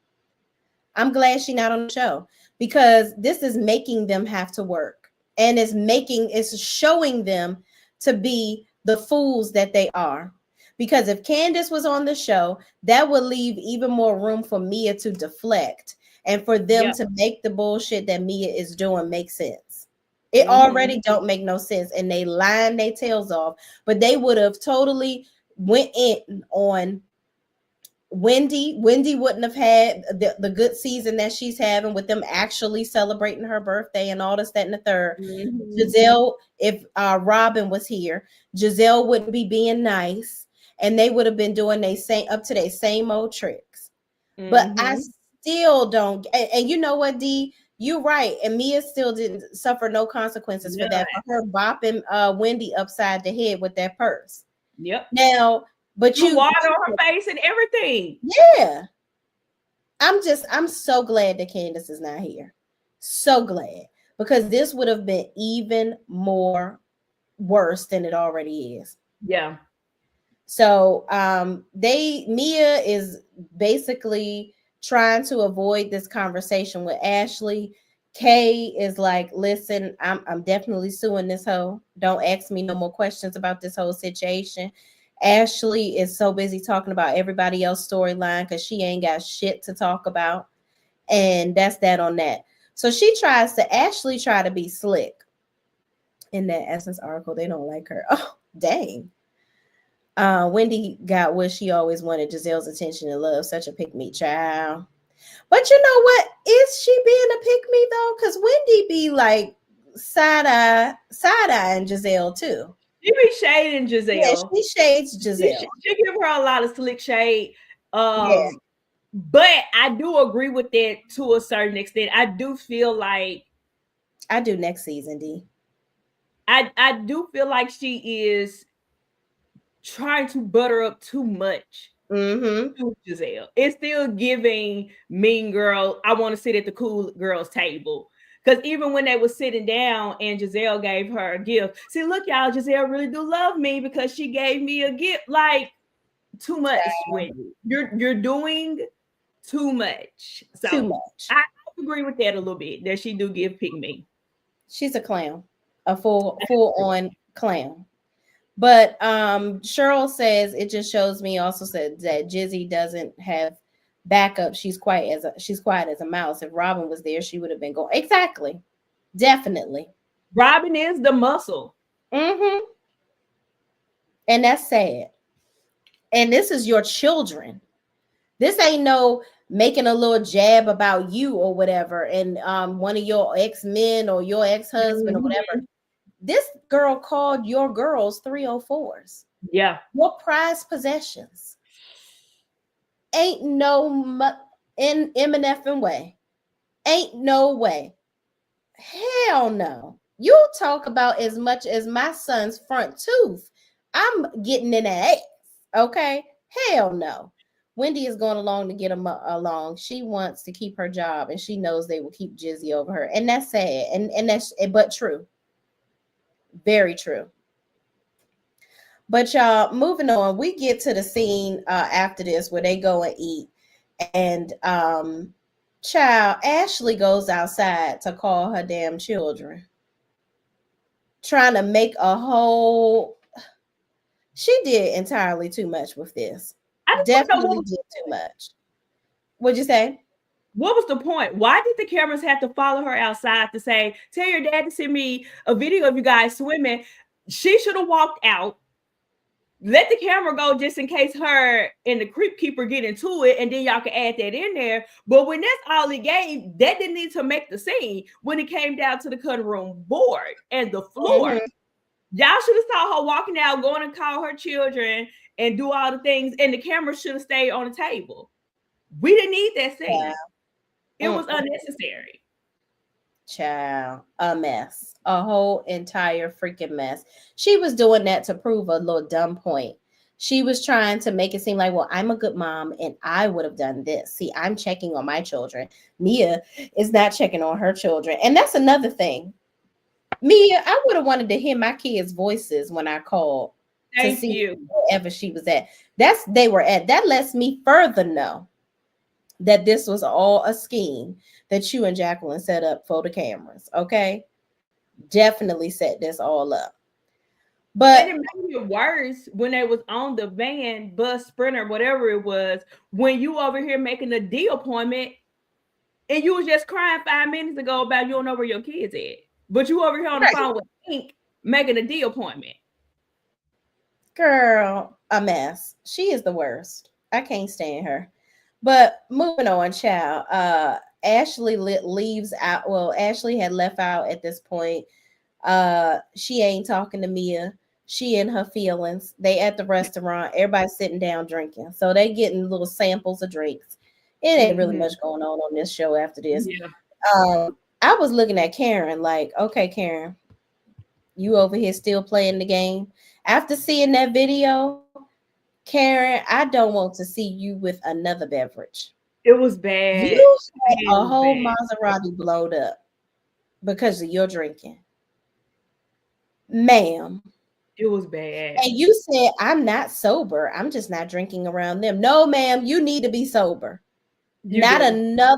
S1: I'm glad she's not on the show because this is making them have to work, and it's showing them to be the fools that they are. Because if Candace was on the show, that would leave even more room for Mia to deflect and for them to make the bullshit that Mia is doing make sense. It already don't make no sense, and they line their tails off. But they would have totally went in on Wendy. Wendy wouldn't have had the good season that she's having with them actually celebrating her birthday and all this, that, and the third. Gizelle, if Robin was here, Gizelle wouldn't be being nice, and they would have been doing their same old tricks. But I still don't. And you know what, D? You're right. And Mia still didn't suffer no consequences for that, for her bopping Wendy upside the head with that purse.
S2: Yep.
S1: Now, but
S2: you water on her face and everything.
S1: Yeah. I'm so glad that Candace is not here. So glad. Because this would have been even more worse than it already is.
S2: Yeah.
S1: So Mia is basically trying to avoid this conversation with Ashley. Kay is like, listen, I'm definitely suing this hoe. Don't ask me no more questions about this whole situation. Ashley is so busy talking about everybody else's storyline because she ain't got shit to talk about. And that's that on that. So Ashley try to be slick. In that Essence article, they don't like her. Oh, dang. Wendy got what she always wanted, Gizelle's attention and love, such a pick-me child. But you know what? Is she being a pick-me though? Because Wendy be like side-eyeing Gizelle too.
S2: She be shading Gizelle.
S1: Yeah, she shades Gizelle.
S2: She give her a lot of slick shade. But I do agree with that to a certain extent. I do feel like
S1: I do next season, D.
S2: I do feel like she is trying to butter up too much to Gizelle. It's still giving Mean Girl, I want to sit at the cool girls table. Because even when they were sitting down and Gizelle gave her a gift, see, look, y'all, Gizelle really do love me because she gave me a gift. Like, too much, Wendy. You're doing too much. So
S1: too much.
S2: I agree with that a little bit, that she do give pick me.
S1: She's a clown, a full on clown. But Cheryl says it just shows me, also said that Jizzy doesn't have backup. She's quiet as a mouse. If Robin was there, she would have been going. Exactly. Definitely.
S2: Robin is the muscle.
S1: And that's sad. And this is your children. This ain't no making a little jab about you or whatever, and one of your ex-men or your ex-husband or whatever. This girl called your girls 304s.
S2: Yeah.
S1: Your prized possessions. Ain't no in M&F way. Ain't no way. Hell no. You talk about as much as my son's front tooth. I'm getting in that ass. Okay? Hell no. Wendy is going along to get him along. She wants to keep her job, and she knows they will keep Jizzy over her. And that's sad. And that's but true. Very true. But y'all, moving on, we get to the scene after this where they go and eat, and Child, Ashley goes outside to call her damn children, trying to make a whole. She did entirely too much with this.
S2: I just want to know
S1: Definitely did too much. What'd you say?
S2: what was the point? Why did the cameras have to follow her outside to say, tell your dad to send me a video of you guys swimming? She should have walked out, let the camera go just in case her and the creep keeper get into it, and then y'all can add that in there. But when that's all it gave, that didn't need to make the scene when it came down to the cutting room board and the floor. Mm-hmm. Y'all should have saw her walking out, going to call her children and do all the things, and the camera should have stayed on the table. We didn't need that scene. Yeah. It was unnecessary.
S1: Child, a mess. A whole entire freaking mess. She was doing that to prove a little dumb point. She was trying to make it seem like, well, I'm a good mom and I would have done this. See, I'm checking on my children. Mia is not checking on her children. And that's another thing. Mia, I would have wanted to hear my kids' voices when I called to see wherever she was at. They were at. That lets me further know that this was all a scheme that you and Jacqueline set up for the cameras. Okay, definitely set this all up. But
S2: and it made it worse when they was on the van, bus, sprinter, whatever it was, when you over here making a D appointment and you was just crying 5 minutes ago about you don't know where your kids at. But you over here on the phone with Pink making a D appointment.
S1: Girl, a mess. She is the worst. I can't stand her. But moving on, child. Ashley leaves out. Well, Ashley had left out at this point. She ain't talking to Mia. She in her feelings. They at the restaurant. Everybody's sitting down drinking. So they getting little samples of drinks. It ain't really much going on this show after this. Yeah. I was looking at Karen like, okay, Karen, you over here still playing the game. After seeing that video, Karen, I don't want to see you with another beverage.
S2: It was bad.
S1: You had a whole Maserati blowed up because of your drinking. Ma'am.
S2: It was bad.
S1: And you said, I'm not sober. I'm just not drinking around them. No, ma'am, you need to be sober. Not another.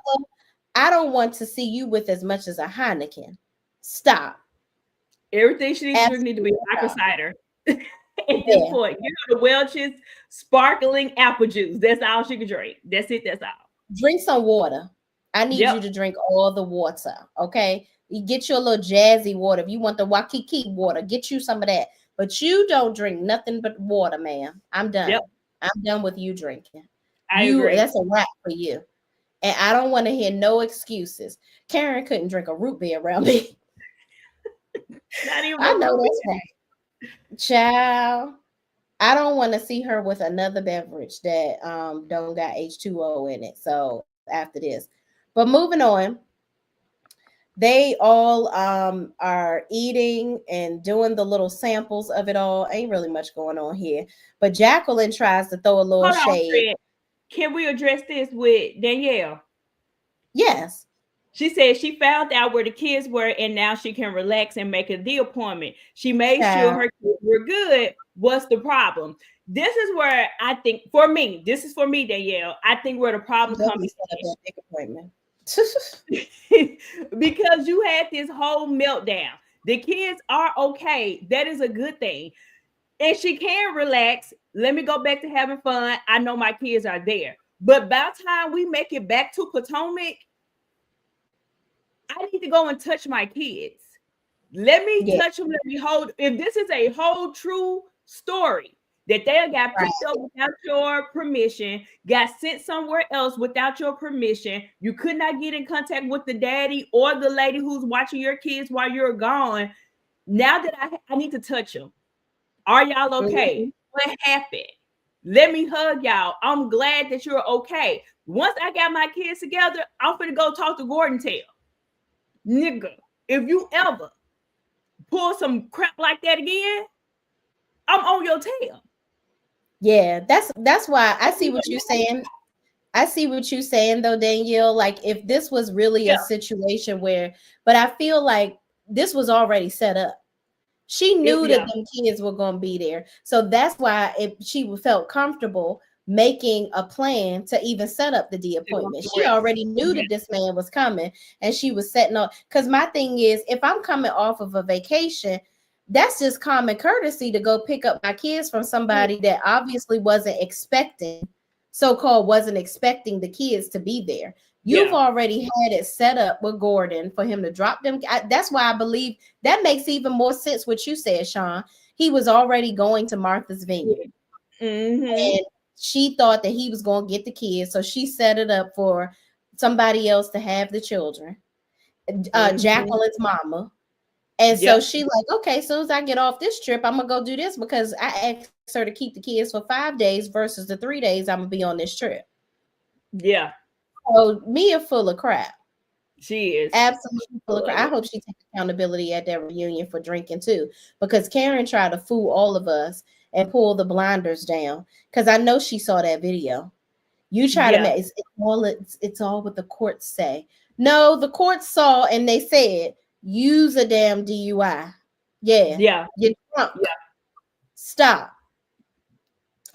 S1: I don't want to see you with as much as a Heineken. Stop.
S2: Everything she needs to drink need to be apple cider. At this point, give her the Welch's sparkling apple juice. That's all she can drink. That's it. That's all.
S1: Drink some water. I need you to drink all the water. Okay. You get you a little jazzy water. If you want the Waikiki water, get you some of that. But you don't drink nothing but water, ma'am. I'm done. Yep. I'm done with you drinking.
S2: I agree.
S1: That's a wrap for you. And I don't want to hear no excuses. Karen couldn't drink a root beer around me.
S2: Not even
S1: I know that's right. Child, I don't want to see her with another beverage that don't got H2O in it. So after this. But moving on. They all are eating and doing the little samples of it all. Ain't really much going on here. But Jacqueline tries to throw a little shade.
S2: Can we address this with Danielle?
S1: Yes.
S2: She said she found out where the kids were and now she can relax and make a D appointment. She made sure her kids were good. What's the from? This is where I think, for me, Danielle, I think where the problem comes in. Because you had this whole meltdown. The kids are okay. That is a good thing. And she can relax. Let me go back to having fun. I know my kids are there. But by the time we make it back to Potomac, I need to go and touch my kids. Let me touch them. Let me hold. If this is a whole true story that they got picked up without your permission, got sent somewhere else without your permission, you could not get in contact with the daddy or the lady who's watching your kids while you're gone. Now that I need to touch them. Are y'all okay? Mm-hmm. What happened? Let me hug y'all. I'm glad that you're okay. Once I got my kids together, I'm finna go talk to Gordon Tail. Nigga, if you ever pull some crap like that again, I'm on your tail.
S1: Yeah, that's why I see what you're saying. I see what you're saying though, Danielle. Like if this was really a situation where, but I feel like this was already set up. She knew that them kids were going to be there. So that's why she felt comfortable making a plan to even set up the D appointment. She already knew that this man was coming, and she was setting up. Because my thing is, if I'm coming off of a vacation, that's just common courtesy to go pick up my kids from somebody that obviously wasn't expecting, so-called wasn't expecting the kids to be there. You've already had it set up with Gordon for him to drop them. That's why I believe that makes even more sense what you said, Sean. He was already going to Martha's Vineyard. And she thought that he was going to get the kids. So she set it up for somebody else to have the children. Jacqueline's mama. And so she like, okay, as soon as I get off this trip, I'm going to go do this because I asked her to keep the kids for 5 days versus the 3 days I'm going to be on this trip.
S2: Yeah.
S1: So Mia full of crap.
S2: She is
S1: absolutely full of crap. I hope she takes accountability at that reunion for drinking too, because Karen tried to fool all of us and pull the blinders down. Because I know she saw that video. You try to make it's all what the courts say. No, the courts saw and they said use a damn DUI. Yeah. You're drunk. Yeah. Stop.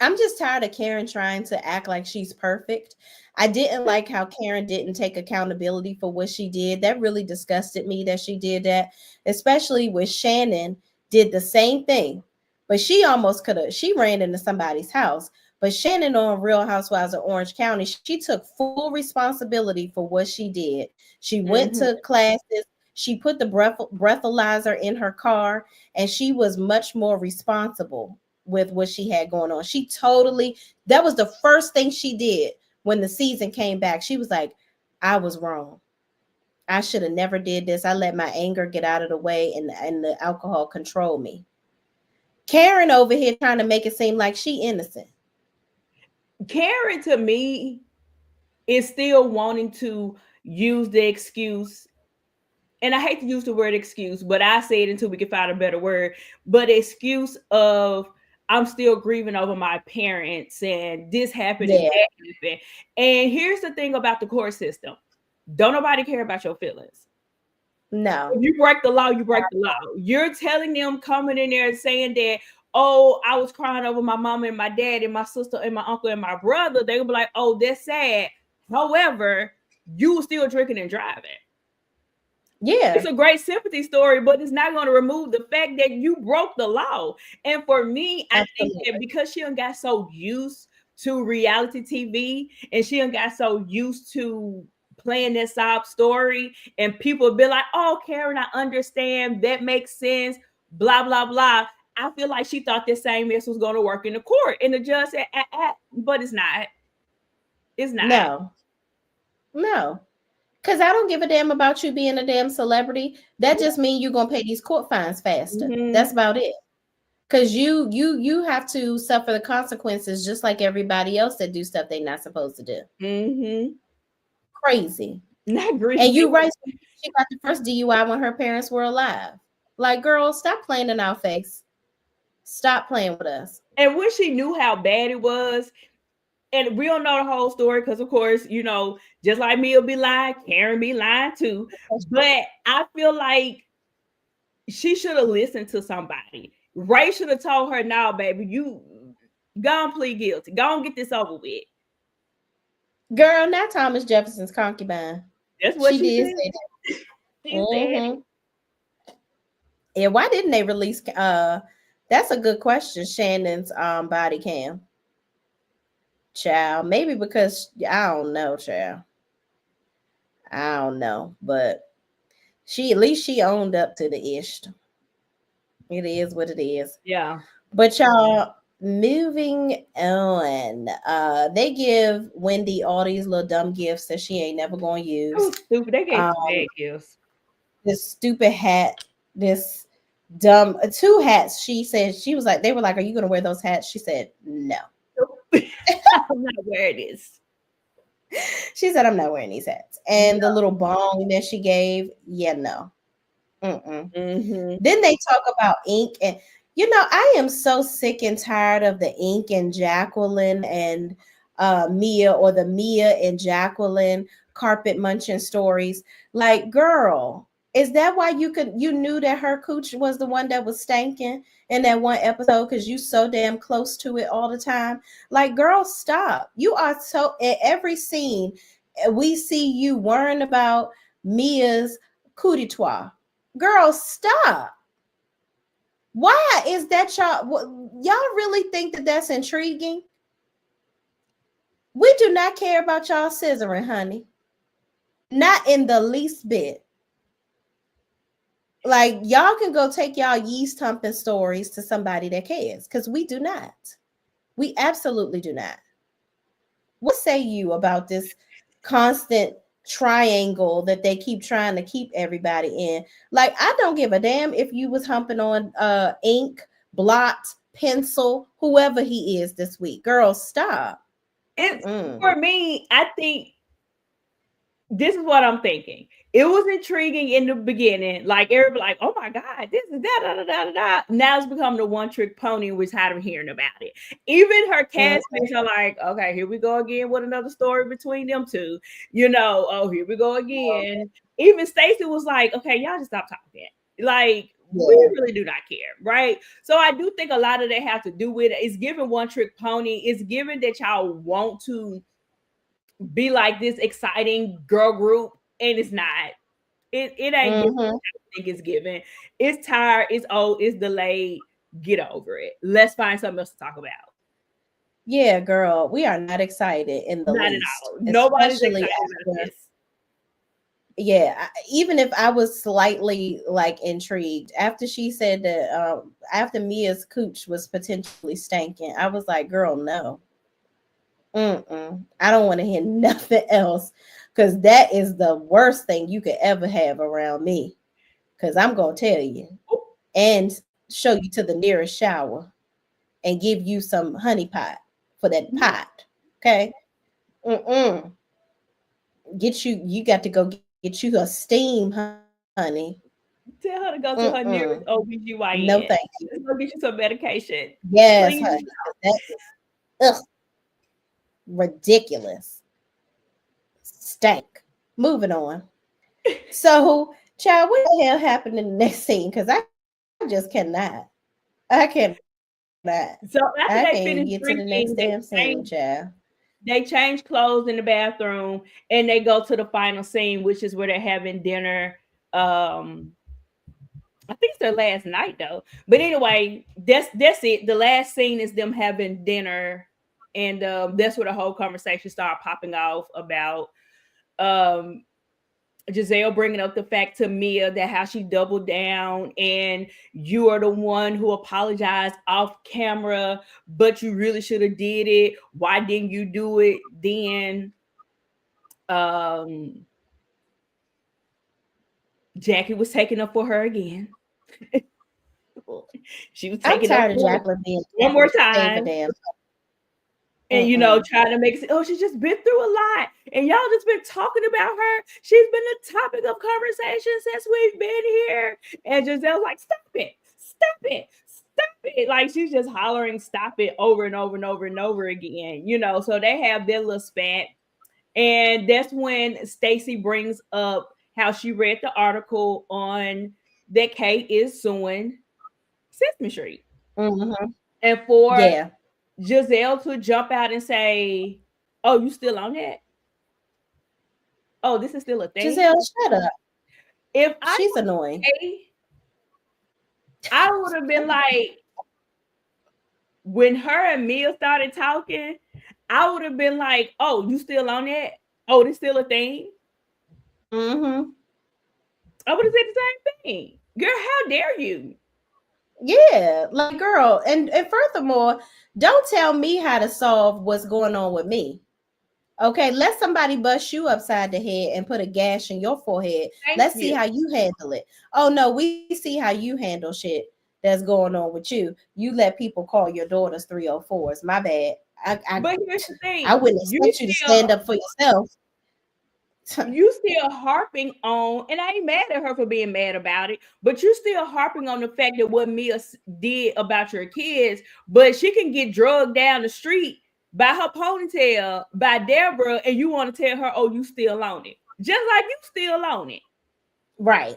S1: I'm just tired of Karen trying to act like she's perfect. I didn't like how Karen didn't take accountability for what she did. That really disgusted me that she did that, especially with Shannon did the same thing. But she almost could have, she ran into somebody's house. But Shannon on Real Housewives of Orange County, she took full responsibility for what she did. She went to classes. She put the breathalyzer in her car, and she was much more responsible with what she had going on. She totally, that was the first thing she did when the season came back. She was like, I was wrong. I should have never did this. I let my anger get out of the way and the alcohol control me. Karen over here trying to make it seem like she innocent.
S2: Karen, to me, is still wanting to use the excuse, and I hate to use the word excuse, but I say it until we can find a better word, but excuse of I'm still grieving over my parents and this happened and that happened. And here's the thing about the court system. Don't nobody care about your feelings.
S1: No.
S2: If you break the law, you break the law. You're telling them coming in there and saying that, oh, I was crying over my mom and my dad and my sister and my uncle and my brother. They would be like, oh, that's sad. However, you were still drinking and driving.
S1: Yeah.
S2: It's a great sympathy story, but it's not going to remove the fact that you broke the law. And for me, I think that because she done got so used to reality TV and she done got so used to playing this sob story, and people be like, oh, Karen, I understand. That makes sense. Blah, blah, blah. I feel like she thought the same mess was going to work in the court. And the judge said, but it's not. It's not.
S1: No. Because I don't give a damn about you being a damn celebrity. That just means you're going to pay these court fines faster. That's about it. Because you have to suffer the consequences just like everybody else that do stuff they're not supposed to do. Crazy.
S2: Not great.
S1: And you right, she got the first DUI when her parents were alive. Like, girl, stop playing in our face. Stop playing with us.
S2: And when she knew how bad it was, and we don't know the whole story because, of course, you know, just like me will be lying, Karen be lying too. But I feel like she should have listened to somebody. Ray should have told her, "No, baby, you go and plead guilty. Go and get this over with."
S1: Girl, not Thomas Jefferson's concubine.
S2: That's what she
S1: did
S2: said.
S1: say that. She said. Yeah, why didn't they release? That's a good question. Shannon's body cam. Child, maybe because I don't know, child. I don't know, but at least she owned up to the ish. It is what it is.
S2: Yeah.
S1: But y'all, moving on. They give Wendy all these little dumb gifts that she ain't never gonna use.
S2: Oh, stupid. They gave bad gifts.
S1: This stupid hat, this dumb 2 hats. She said, she was like, they were like, are you gonna wear those hats? She said, no.
S2: I'm not wearing this.
S1: She said, I'm not wearing these hats. And the little bong that she gave, no. Then they talk about ink. And, you know, I am so sick and tired of the ink and Jacqueline and Mia, or the Mia and Jacqueline carpet munching stories. Like, girl, Is that why you knew that her cooch was the one that was stanking in that one episode because you so damn close to it all the time? Like, girl, stop. You are so in every scene we see you worrying about Mia's couture. Girl, stop. Why is that y'all really think that that's intriguing? We do not care about y'all scissoring, honey. Not in the least bit. Like, y'all can go take y'all yeast humping stories to somebody that cares, because we do not. We absolutely do not. What say you about this constant triangle that they keep trying to keep everybody in? Like, I don't give a damn if you was humping on ink, blot, pencil, whoever he is this week. Girl, stop.
S2: For me, I think this is what I'm thinking. It was intriguing in the beginning, like everybody, like, oh my god, this is da. Now it's become the one trick pony, and we're tired of hearing about it. Even her castmates are like, okay, here we go again with another story between them two. Oh, here we go again. Even Stacey was like, okay, y'all just stop talking. Like, we really do not care, right? So I do think a lot of that has to do with it. It's given one trick pony. It's given that y'all want to be like this exciting girl group, and it's not. It ain't given what I think it's given. It's tired, it's old, it's delayed. Get over it. Let's find something else to talk about.
S1: Yeah, girl, we are not excited in the
S2: not
S1: least.
S2: At all. Nobody's excited about this.
S1: Yeah, even if I was slightly like intrigued after she said that after Mia's cooch was potentially stanking, I was like, girl, no. I don't want to hear nothing else, because that is the worst thing you could ever have around me, because I'm going to tell you and show you to the nearest shower and give you some honey pot for that pot. Okay. You got to go get you a steam, honey.
S2: Tell her to go to her nearest OBGYN.
S1: No, thank you.
S2: Let's go get you some medication.
S1: Yes, honey. That is ridiculous. Stank. Moving on. So, child, what the hell happened in the next scene? Because I just cannot. I cannot.
S2: So after
S1: I
S2: they
S1: can't
S2: finish
S1: get to the
S2: drinking,
S1: next damn scene, child.
S2: They change clothes in the bathroom and they go to the final scene, which is where they're having dinner. I think it's their last night though. But anyway, that's it. The last scene is them having dinner, and that's where the whole conversation started popping off about Gizelle bringing up the fact to Mia that how she doubled down, and you are the one who apologized off camera, but you really should have did it. Why didn't you do it then? Jackie was taking up for her again. She was taking
S1: I'm tired
S2: up
S1: of Jacqueline being
S2: one more time. And trying to make it, oh, she's just been through a lot, and y'all just been talking about her. She's been the topic of conversation since we've been here. And Giselle's like, stop it. Like, she's just hollering, stop it, over and over and over and over again. So they have their little spat. And that's when Stacey brings up how she read the article on that Kate is suing Sesame Street. And for Gizelle to jump out and say, oh, you still on that? Oh, this is still a thing?
S1: Gizelle, shut up.
S2: If
S1: she's annoying.
S2: I would have been like, when her and Mia started talking, I would have been like, oh, you still on that? Oh, this still a thing? I would have said the same thing. Girl, how dare you?
S1: Yeah, like, girl, and furthermore, don't tell me how to solve what's going on with me. Okay, let somebody bust you upside the head and put a gash in your forehead. Let's see how you handle it. Oh no, we see how you handle shit that's going on with you. You let people call your daughters 304s. My bad.
S2: But here's the thing.
S1: I wouldn't expect you to stand up for yourself.
S2: You still harping on, and I ain't mad at her for being mad about it, but you still harping on the fact that what Mia did about your kids, but she can get drugged down the street by her ponytail by Deborah, and you want to tell her, oh, you still on it, just like you still on it.
S1: Right.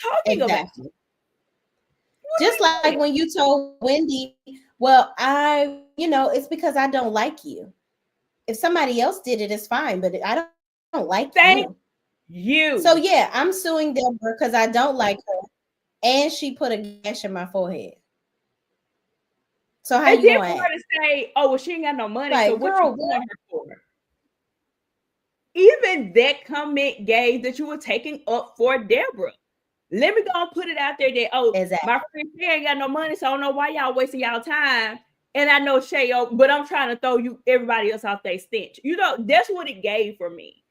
S2: Talking about.
S1: Exactly. Just like when you told Wendy, well, it's because I don't like you. If somebody else did it, it's fine, but I don't like you.
S2: Thank
S1: So
S2: you.
S1: yeah, I'm suing Deborah because I don't like her, and she put a gash in my forehead. So how
S2: And
S1: you
S2: then
S1: gonna
S2: for her
S1: act?
S2: to say, "Oh, well, she ain't got no money, so
S1: Like,
S2: what you
S1: girl,
S2: suing
S1: what?
S2: her for?" Even that comment gave that you were taking up for Deborah. Let me go and put it out there that, oh,
S1: Exactly.
S2: my friend she ain't got no money, so I don't know why y'all wasting y'all time. And I know Shay, but I'm trying to throw you everybody else off their stench. That's what it gave for me.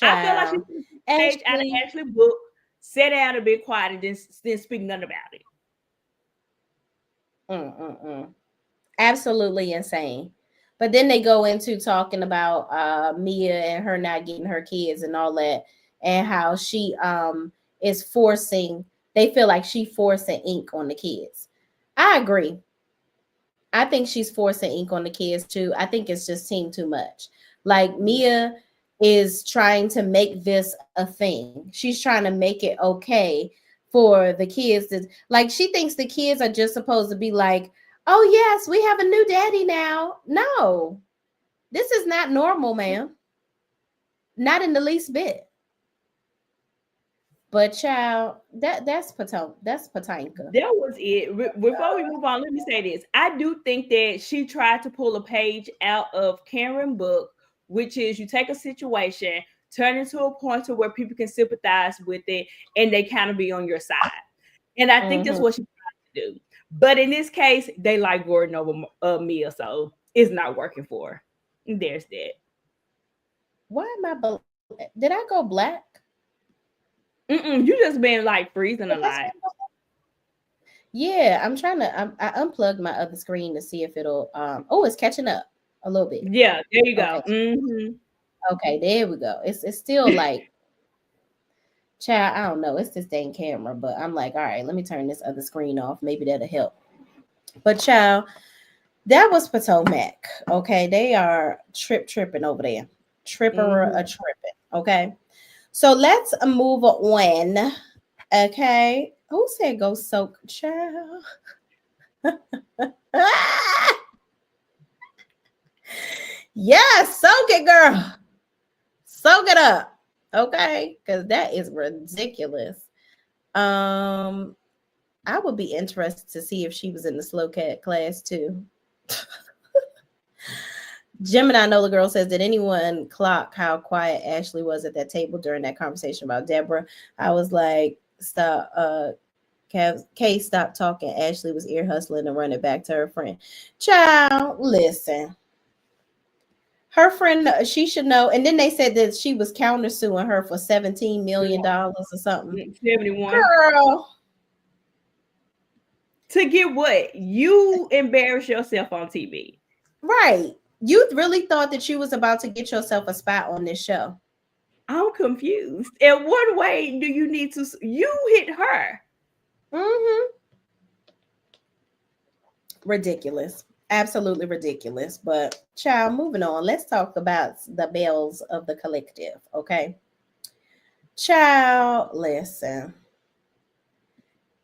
S2: I feel like she
S1: Child.
S2: took the page out of
S1: Ashley.
S2: Ashley's book, sat down and be quiet, and then speak nothing about it.
S1: Absolutely insane. But then they go into talking about Mia and her not getting her kids and all that, and how she is forcing. They feel like she forcing ink on the kids. I agree. I think she's forcing ink on the kids too. I think it's just seemed too much. Like Mia is trying to make this a thing. She's trying to make it okay for the kids to, like, she thinks the kids are just supposed to be like, "Oh yes, we have a new daddy now." No. This is not normal, ma'am. Not in the least bit. But child, that's Patanka.
S2: That was it. Before we move on, let me say this. I do think that she tried to pull a page out of Karen's book, which is you take a situation, turn it to a point to where people can sympathize with it, and they kind of be on your side. And I think that's what she tried to do. But in this case, they like Gordon over Mia, so it's not working for her. And there's that.
S1: Why am I did I go black?
S2: You just been like freezing a lot.
S1: Yeah, I'm trying to. I unplugged my other screen to see if it'll. Oh, it's catching up a little bit.
S2: Yeah, there you go.
S1: Okay, okay, there we go. It's still like, child. I don't know. It's this dang camera, but I'm like, all right, let me turn this other screen off. Maybe that'll help. But child, that was Potomac. Okay, they are tripping over there. Tripper a tripping. Okay, so let's move on. Okay, who said go soak, child? Yes, soak it, girl. Soak it up. Okay, because that is ridiculous. Um, I would be interested to see if she was in the slow cat class too. Gemini Nola Girl says, did anyone clock how quiet Ashley was at that table during that conversation about Deborah? I was like, stop, Kay, stop talking. Ashley was ear hustling and running back to her friend. Child, listen. Her friend, she should know. And then they said that she was countersuing her for $17 million or something.
S2: 71.
S1: Girl.
S2: To get what? You embarrass yourself on TV.
S1: Right. You really thought that you was about to get yourself a spot on this show.
S2: I'm confused. In what way do you need to? You hit her.
S1: Ridiculous. Absolutely ridiculous. But child, moving on. Let's talk about the Belles of the collective. Okay. Child, listen.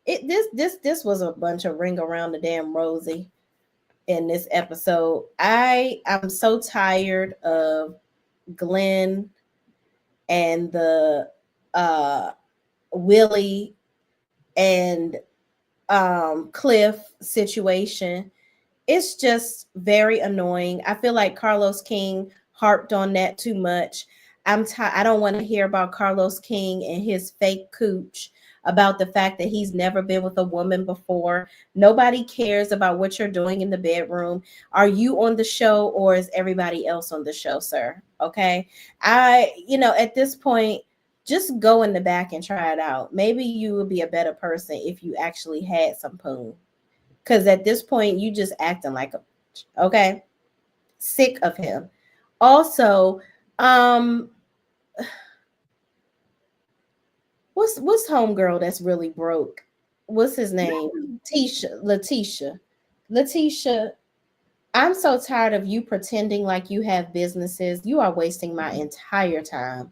S1: This was a bunch of ring around the damn rosy in this episode. I'm so tired of Glenn and the Willie and Cliff situation. It's just very annoying. I feel like Carlos King harped on that too much. I don't want to hear about Carlos King and his fake cooch, about the fact that he's never been with a woman before. Nobody cares about what you're doing in the bedroom. Are you on the show or is everybody else on the show, sir? Okay. At this point, just go in the back and try it out. Maybe you would be a better person if you actually had some poon. Because at this point, you just acting like a, okay? Sick of him. Also, what's homegirl that's really broke? What's his name? Letitia. I'm so tired of you pretending like you have businesses. You are wasting my entire time.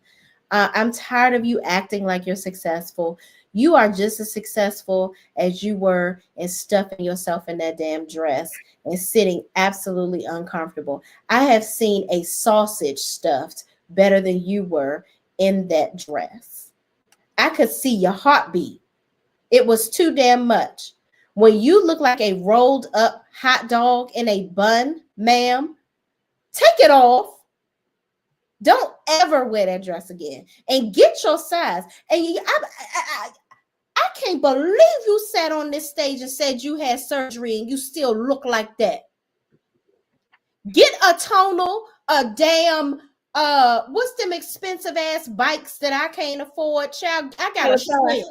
S1: I'm tired of you acting like you're successful. You are just as successful as you were in stuffing yourself in that damn dress and sitting absolutely uncomfortable. I have seen a sausage stuffed better than you were in that dress. I could see your heartbeat. It was too damn much. When you look like a rolled up hot dog in a bun, ma'am, take it off. Don't ever wear that dress again and get your size. And I can't believe you sat on this stage and said you had surgery and you still look like that. Get a tonal, a damn, what's them expensive ass bikes that I can't afford? Child, I got a Schwinn.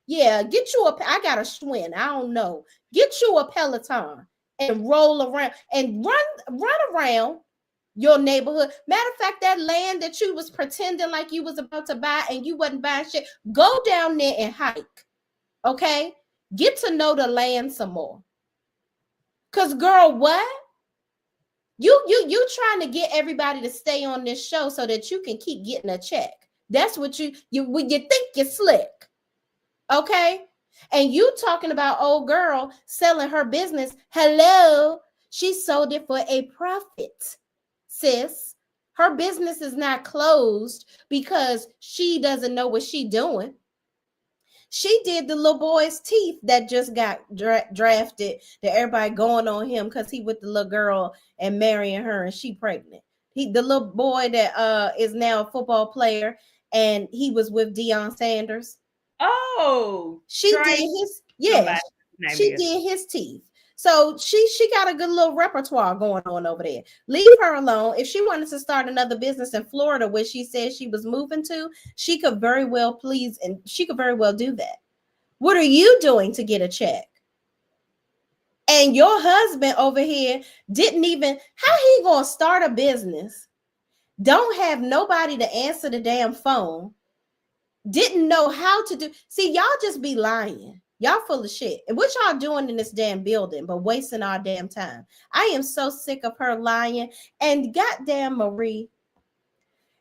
S1: Yeah, get you I got a Schwinn. I don't know. Get you a Peloton and roll around and run around your neighborhood. Matter of fact, that land that you was pretending like you was about to buy and you wasn't buying shit, go down there and hike. Okay? Get to know the land some more. Cause girl, what? You trying to get everybody to stay on this show so that you can keep getting a check. That's what you think you're slick. Okay? And you talking about old girl selling her business. Hello, she sold it for a profit, sis. Her business is not closed because she doesn't know what she doing. She did the little boy's teeth that just got drafted, that everybody going on him because he with the little girl and marrying her and she pregnant. The little boy that is now a football player and he was with Deion Sanders.
S2: Oh,
S1: she did his, yeah, she did his teeth. So she got a good little repertoire going on over there. Leave her alone. If she wanted to start another business in Florida where she said she was moving to, she could very well please, and she could very well do that. What are you doing to get a check? And your husband over here didn't even, how he gonna start a business? Don't have nobody to answer the damn phone. Didn't know how to do. See, y'all just be lying. Y'all full of shit. And what y'all doing in this damn building, but wasting our damn time. I am so sick of her lying. And goddamn Marie,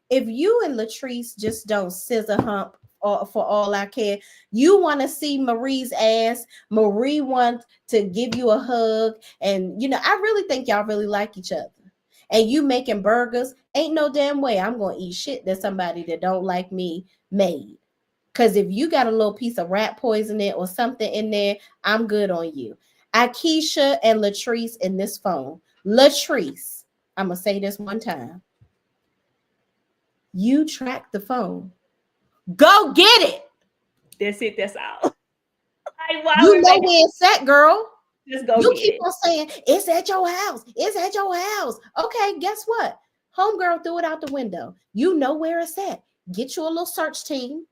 S1: if you and Latrice just don't scissor hump for all I care, you want to see Marie's ass. Marie wants to give you a hug. And, you know, I really think y'all really like each other. And you making burgers, ain't no damn way I'm going to eat shit that somebody that don't like me made. Because if you got a little piece of rat poison or something in there, I'm good on you. Akeisha and Latrice in this phone. Latrice, I'm going to say this one time. You track the phone. Go get it.
S2: That's it. That's all.
S1: You know where it's at, girl.
S2: Just go.
S1: You keep on saying, it's at your house. It's at your house. Okay, guess what? Homegirl threw it out the window. You know where it's at. Get you a little search team.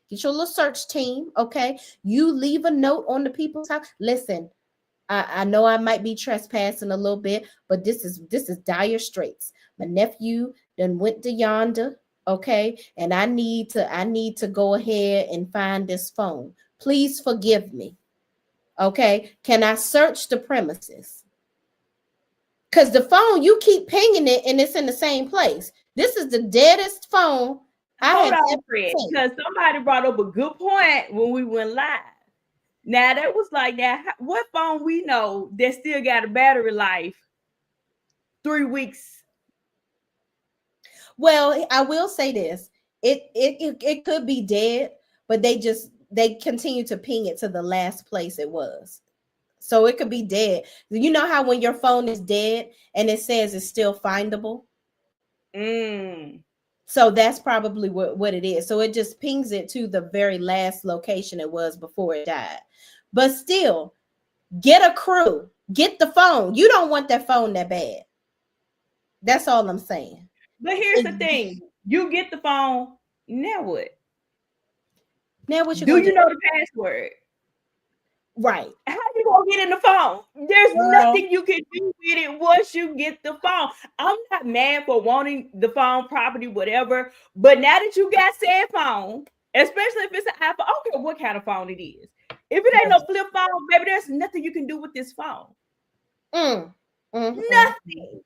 S1: Get your little search team, okay? You leave a note on the people's house. Listen, I know I might be trespassing a little bit, but this is dire straits. My nephew done went to yonder, okay? And I need to go ahead and find this phone. Please forgive me, okay? Can I search the premises? Because the phone, you keep pinging it and it's in the same place. This is the deadest phone
S2: Hold on, Fred, because somebody brought up a good point when we went live. Now that was like that. What phone we know that still got a battery life 3 weeks?
S1: Well, I will say this: it could be dead, but they continue to ping it to the last place it was. So it could be dead. You know how when your phone is dead and it says it's still findable? So that's probably what it is. So it just pings it to the very last location it was before it died. But still, get a crew. Get the phone. You don't want that phone that bad. That's all I'm saying.
S2: But here's the thing. You get the phone, now what?
S1: Now what you
S2: do? You know the password?
S1: Right.
S2: How you gonna get in the phone? There's nothing you can do with it once you get the phone. I'm not mad for wanting the phone, property, whatever. But now that you got said phone, especially if it's an iPhone, I don't care what kind of phone it is. If it ain't no flip phone, baby, there's nothing you can do with this phone. Nothing.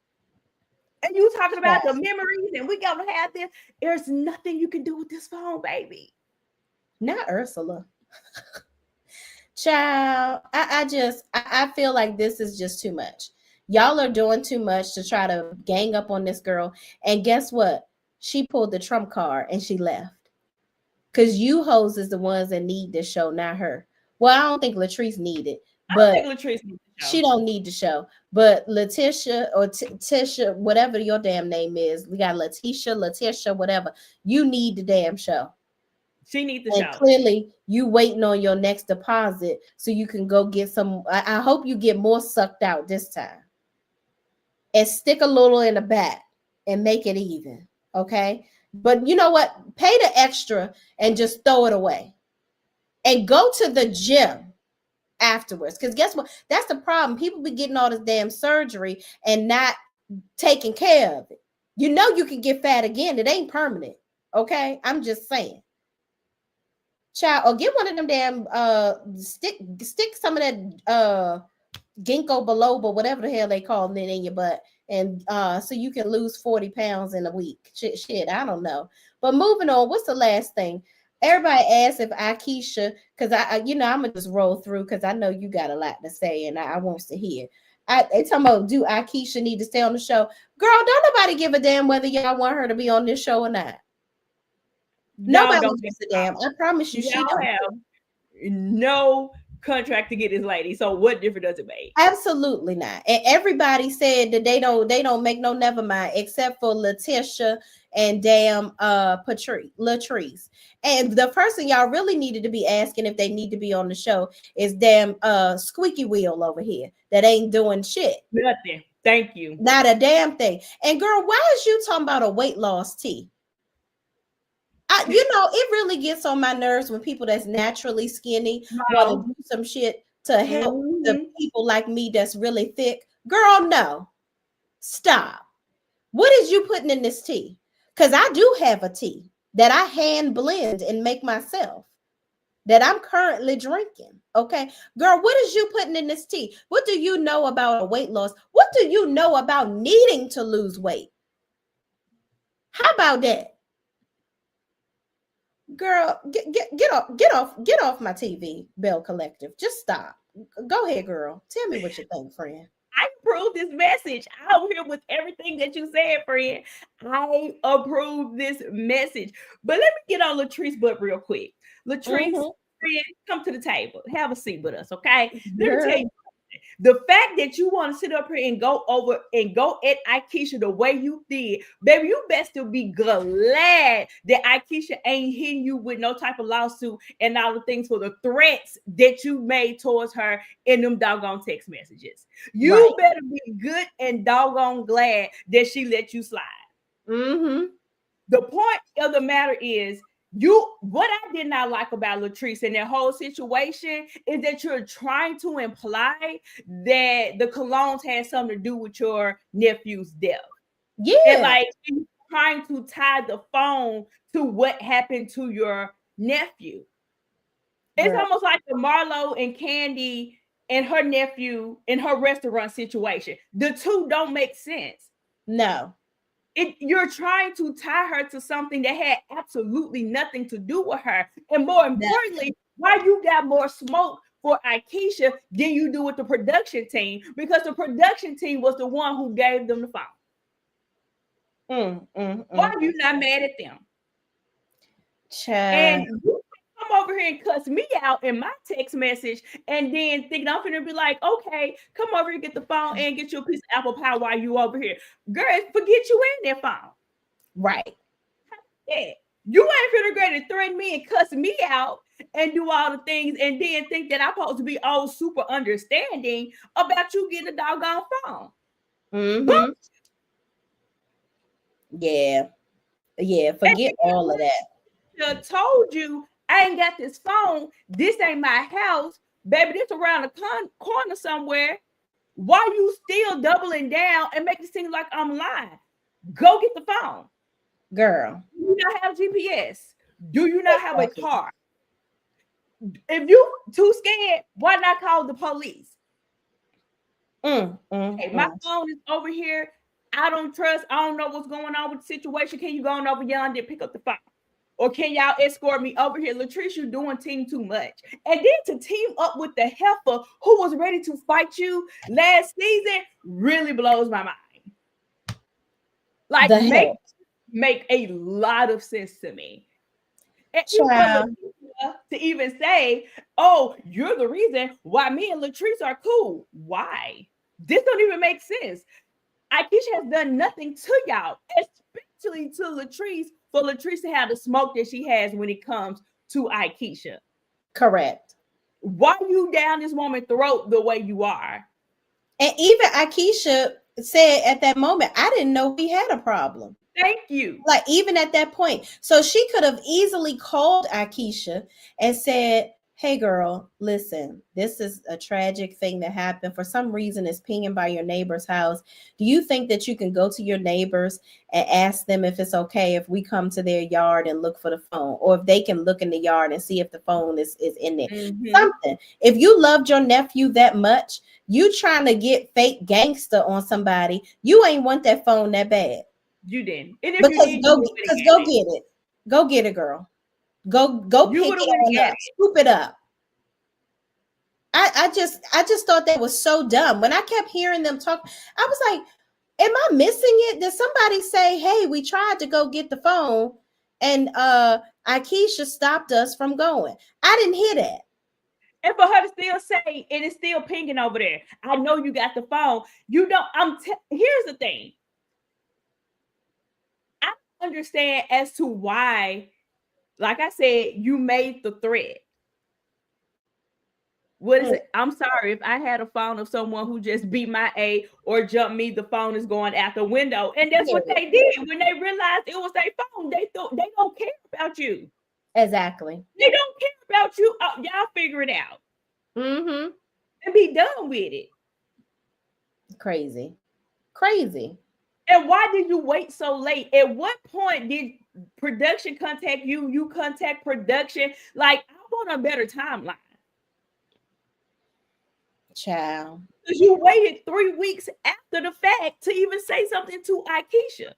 S2: And you talking about the memories and we gonna have this. There's nothing you can do with this phone, baby.
S1: Not Ursula. Child, I feel like this is just too much. Y'all are doing too much to try to gang up on this girl. And guess what? She pulled the trump card and she left. Because you hoes is the ones that need this show, not her. Well, I don't think Latrice needed, but she don't need the show. But Letitia or Tisha, whatever your damn name is, we got Letitia, whatever. You need the damn show.
S2: She needs the show.
S1: Clearly, you waiting on your next deposit so you can go get some. I hope you get more sucked out this time. And stick a little in the back and make it even. Okay. But you know what? Pay the extra and just throw it away. And go to the gym afterwards. Because guess what? That's the problem. People be getting all this damn surgery and not taking care of it. You know you can get fat again. It ain't permanent. Okay? I'm just saying. Child, or get one of them damn stick some of that ginkgo biloba, whatever the hell they call it in your butt. And so you can lose 40 pounds in a week. Shit, I don't know. But moving on, what's the last thing? Everybody asks if Akeisha, because I'm gonna just roll through because I know you got a lot to say and I want to hear. They talking about, do Akeisha need to stay on the show? Girl, don't nobody give a damn whether y'all want her to be on this show or not. Nobody gives a damn. I promise you, she don't
S2: have no contract to get this lady. So what difference does it make?
S1: Absolutely not. And everybody said that they don't make no never mind except for Letitia and damn Latrice. And the person y'all really needed to be asking if they need to be on the show is damn Squeaky Wheel over here that ain't doing shit.
S2: Nothing. Thank you.
S1: Not a damn thing. And girl, why is you talking about a weight loss tea? It really gets on my nerves when people that's naturally skinny want to do some shit to help the people like me that's really thick. Girl, no. Stop. What is you putting in this tea? Because I do have a tea that I hand blend and make myself that I'm currently drinking. Okay. Girl, what is you putting in this tea? What do you know about a weight loss? What do you know about needing to lose weight? How about that? Girl, get off my TV, Belle Collective. Just stop. Go ahead, girl. Tell me what you think, friend.
S2: I approve this message. I agree with everything that you said, friend. I approve this message. But let me get on Latrice butt real quick. Latrice, friend, come to the table. Have a seat with us, okay? Let me tell you. The fact that you want to sit up here and go over and go at Akeisha the way you did, baby, you best still be glad that Akeisha ain't hitting you with no type of lawsuit and all the things for the threats that you made towards her in them doggone text messages. You better be good and doggone glad that she let you slide. The point of the matter is, what I did not like about Latrice and that whole situation is that you're trying to imply that the colognes had something to do with your nephew's death. Yeah. And like you're trying to tie the phone to what happened to your nephew. It's almost like the Marlo and Candy and her nephew in her restaurant situation. The two don't make sense.
S1: No.
S2: You're trying to tie her to something that had absolutely nothing to do with her. And more importantly, why you got more smoke for Akeisha than you do with the production team? Because the production team was the one who gave them the phone. Why are you not mad at them? And you come over here and cuss me out in my text message and then think I'm going to be like, okay, come over here, get the phone and get you a piece of apple pie while you over here. Girl, forget you in that phone.
S1: Right.
S2: Yeah. You ain't finna to threaten me and cuss me out and do all the things and then think that I'm supposed to be all super understanding about you getting a doggone phone.
S1: Yeah. Yeah, forget all of that.
S2: I told you I ain't got this phone. This ain't my house. Baby, this around the corner somewhere. Why you still doubling down and make it seem like I'm lying? Go get the phone.
S1: Girl.
S2: Do you not have GPS? Do you not have a car? If you too scared, why not call the police? My phone is over here. I don't trust. I don't know what's going on with the situation. Can you go on over yonder and pick up the phone? Or can y'all escort me over here? Latrice, you doing team too much. And then to team up with the heifer who was ready to fight you last season really blows my mind. Like, make a lot of sense to me. And to even say, oh, you're the reason why me and Latrice are cool. Why? This don't even make sense. Aikisha has done nothing to y'all, especially to Latrice, for Latrice to have the smoke that she has when it comes to Aikisha.
S1: Correct.
S2: Why you down this woman's throat the way you are?
S1: And even Aikisha said at that moment, I didn't know we had a problem.
S2: Thank you.
S1: Like, even at that point. So she could have easily called Aikisha and said, hey girl, listen, this is a tragic thing that happened. For some reason, it's pinging by your neighbor's house. Do you think that you can go to your neighbors and ask them if it's okay if we come to their yard and look for the phone, or if they can look in the yard and see if the phone is in there? Something. If you loved your nephew that much, you trying to get fake gangster on somebody, you ain't want that phone that bad.
S2: You didn't. And if
S1: because
S2: you did,
S1: go get it. Go get it, girl. Go pick it on up. Scoop it up. I just thought that was so dumb. When I kept hearing them talk, I was like, am I missing it? Did somebody say, hey, we tried to go get the phone and Aikisha stopped us from going? I didn't hear that.
S2: And for her to still say it is still pinging over there, I know you got the phone. You don't. Here's the thing. I understand as to why, like I said, you made the threat. What is it? I'm sorry if I had a phone of someone who just beat my A or jumped me, the phone is going out the window. And that's what they did. When they realized it was their phone, they thought they don't care about you.
S1: Exactly.
S2: They don't care about you. Y'all figure it out. And be done with it.
S1: Crazy.
S2: And why did you wait so late? At what point did production contact you? You contact production? Like, I want a better timeline.
S1: Child.
S2: Because you waited 3 weeks after the fact to even say something to Aikisha.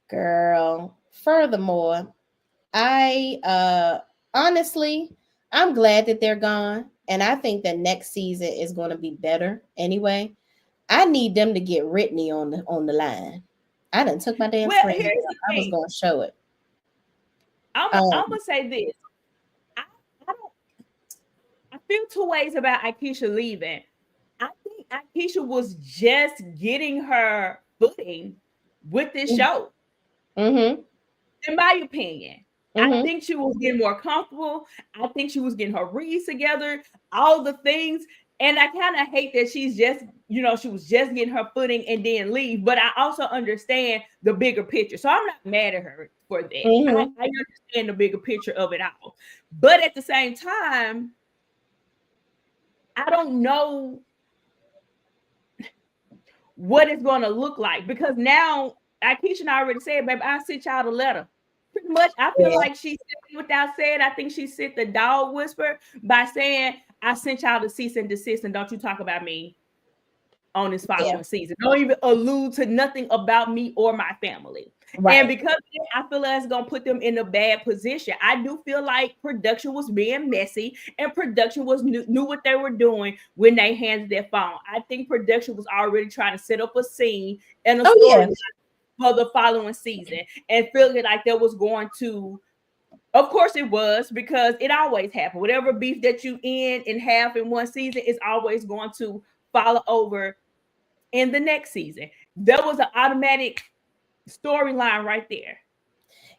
S1: Girl. Furthermore, I honestly, I'm glad that they're gone. And I think that next season is going to be better anyway. I need them to get Whitney on the line. I done took my damn screen. I was going to show it.
S2: I'm going to say this. I feel two ways about Aikisha leaving. I think Aikisha was just getting her footing with this show. In my opinion. I think she was getting more comfortable. I think she was getting her reads together, all the things. And I kind of hate that she's just, she was just getting her footing and then leave. But I also understand the bigger picture. So I'm not mad at her for that. I understand the bigger picture of it all. But at the same time, I don't know what it's going to look like. Because now, Aikisha already said, baby, I sent y'all the letter. Pretty much, I feel like she said without saying. I think she sent the dog whisper by saying, I sent y'all the cease and desist, and don't you talk about me on this following season. Don't even allude to nothing about me or my family. Right. And because of that, I feel like it's going to put them in a bad position. I do feel like production was being messy, and production knew what they were doing when they handed their phone. I think production was already trying to set up a scene and a story for the following season, and feeling like there was going to, of course it was, because it always happened. Whatever beef that you end in half in one season is always going to follow over in the next season. There was an automatic storyline right there.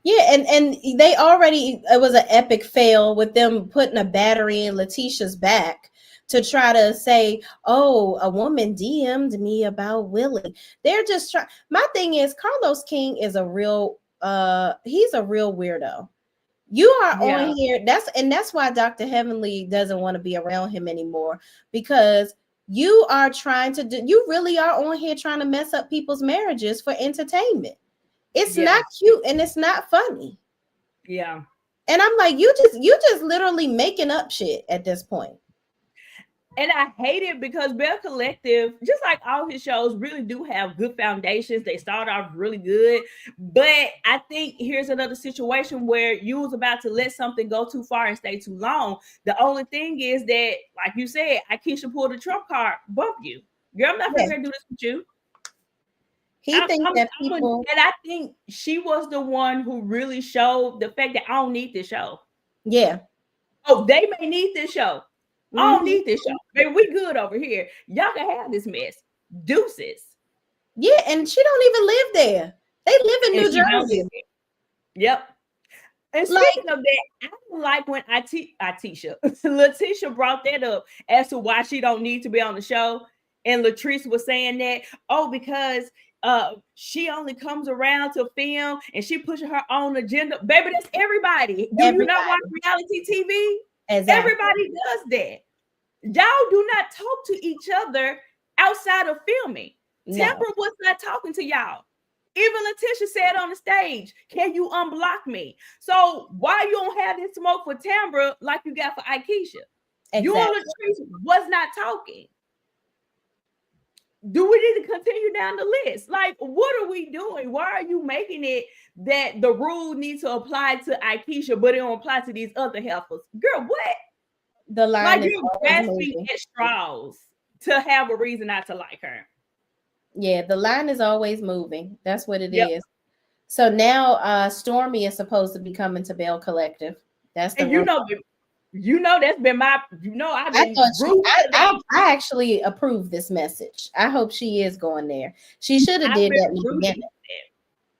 S1: Yeah, and they already, it was an epic fail with them putting a battery in Letitia's back to try to say, oh, a woman DM'd me about Willie. They're just trying. My thing is, Carlos King is a real, he's a real weirdo. You are on here. That's why Dr. Heavenly doesn't want to be around him anymore, because you are trying to do, you really are on here trying to mess up people's marriages for entertainment. It's not cute and it's not funny.
S2: Yeah.
S1: And I'm like, you just literally making up shit at this point.
S2: And I hate it because Belle Collective, just like all his shows, really do have good foundations. They start off really good. But I think here's another situation where you was about to let something go too far and stay too long. The only thing is that, like you said, Akeisha pulled the trump card, bump you. Girl, I'm not going to do this with you.
S1: He thinks that people...
S2: And I think she was the one who really showed the fact that I don't need this show.
S1: Yeah.
S2: Oh, they may need this show. I don't need this show. Baby, we good over here. Y'all can have this mess. Deuces.
S1: Yeah, and she don't even live there. They live in New Jersey.
S2: Yep. And speaking of that, I don't like when Letitia brought that up as to why she don't need to be on the show. And Latrice was saying that, because she only comes around to film and she pushing her own agenda. Baby, that's everybody. Do you not watch reality TV? Exactly. Everybody does that. Y'all do not talk to each other outside of filming. No. Tamra was not talking to y'all. Even Letitia said on the stage, "Can you unblock me?" So why you don't have this smoke for Tamra like you got for Akeisha? Exactly. You and Latrice was not talking. Do we need to continue down the list? Like, what are we doing? Why are you making it that the rule needs to apply to Akeisha, but it don't apply to these other heifers? Girl, what?
S1: The line
S2: like you're grasping at straws to have a reason not to like her.
S1: Yeah, the line is always moving. That's what it is. So now Stormy is supposed to be coming to Belle Collective. That's the
S2: that's been my
S1: I actually approve this message. I hope she is going there. She should have did that in the beginning.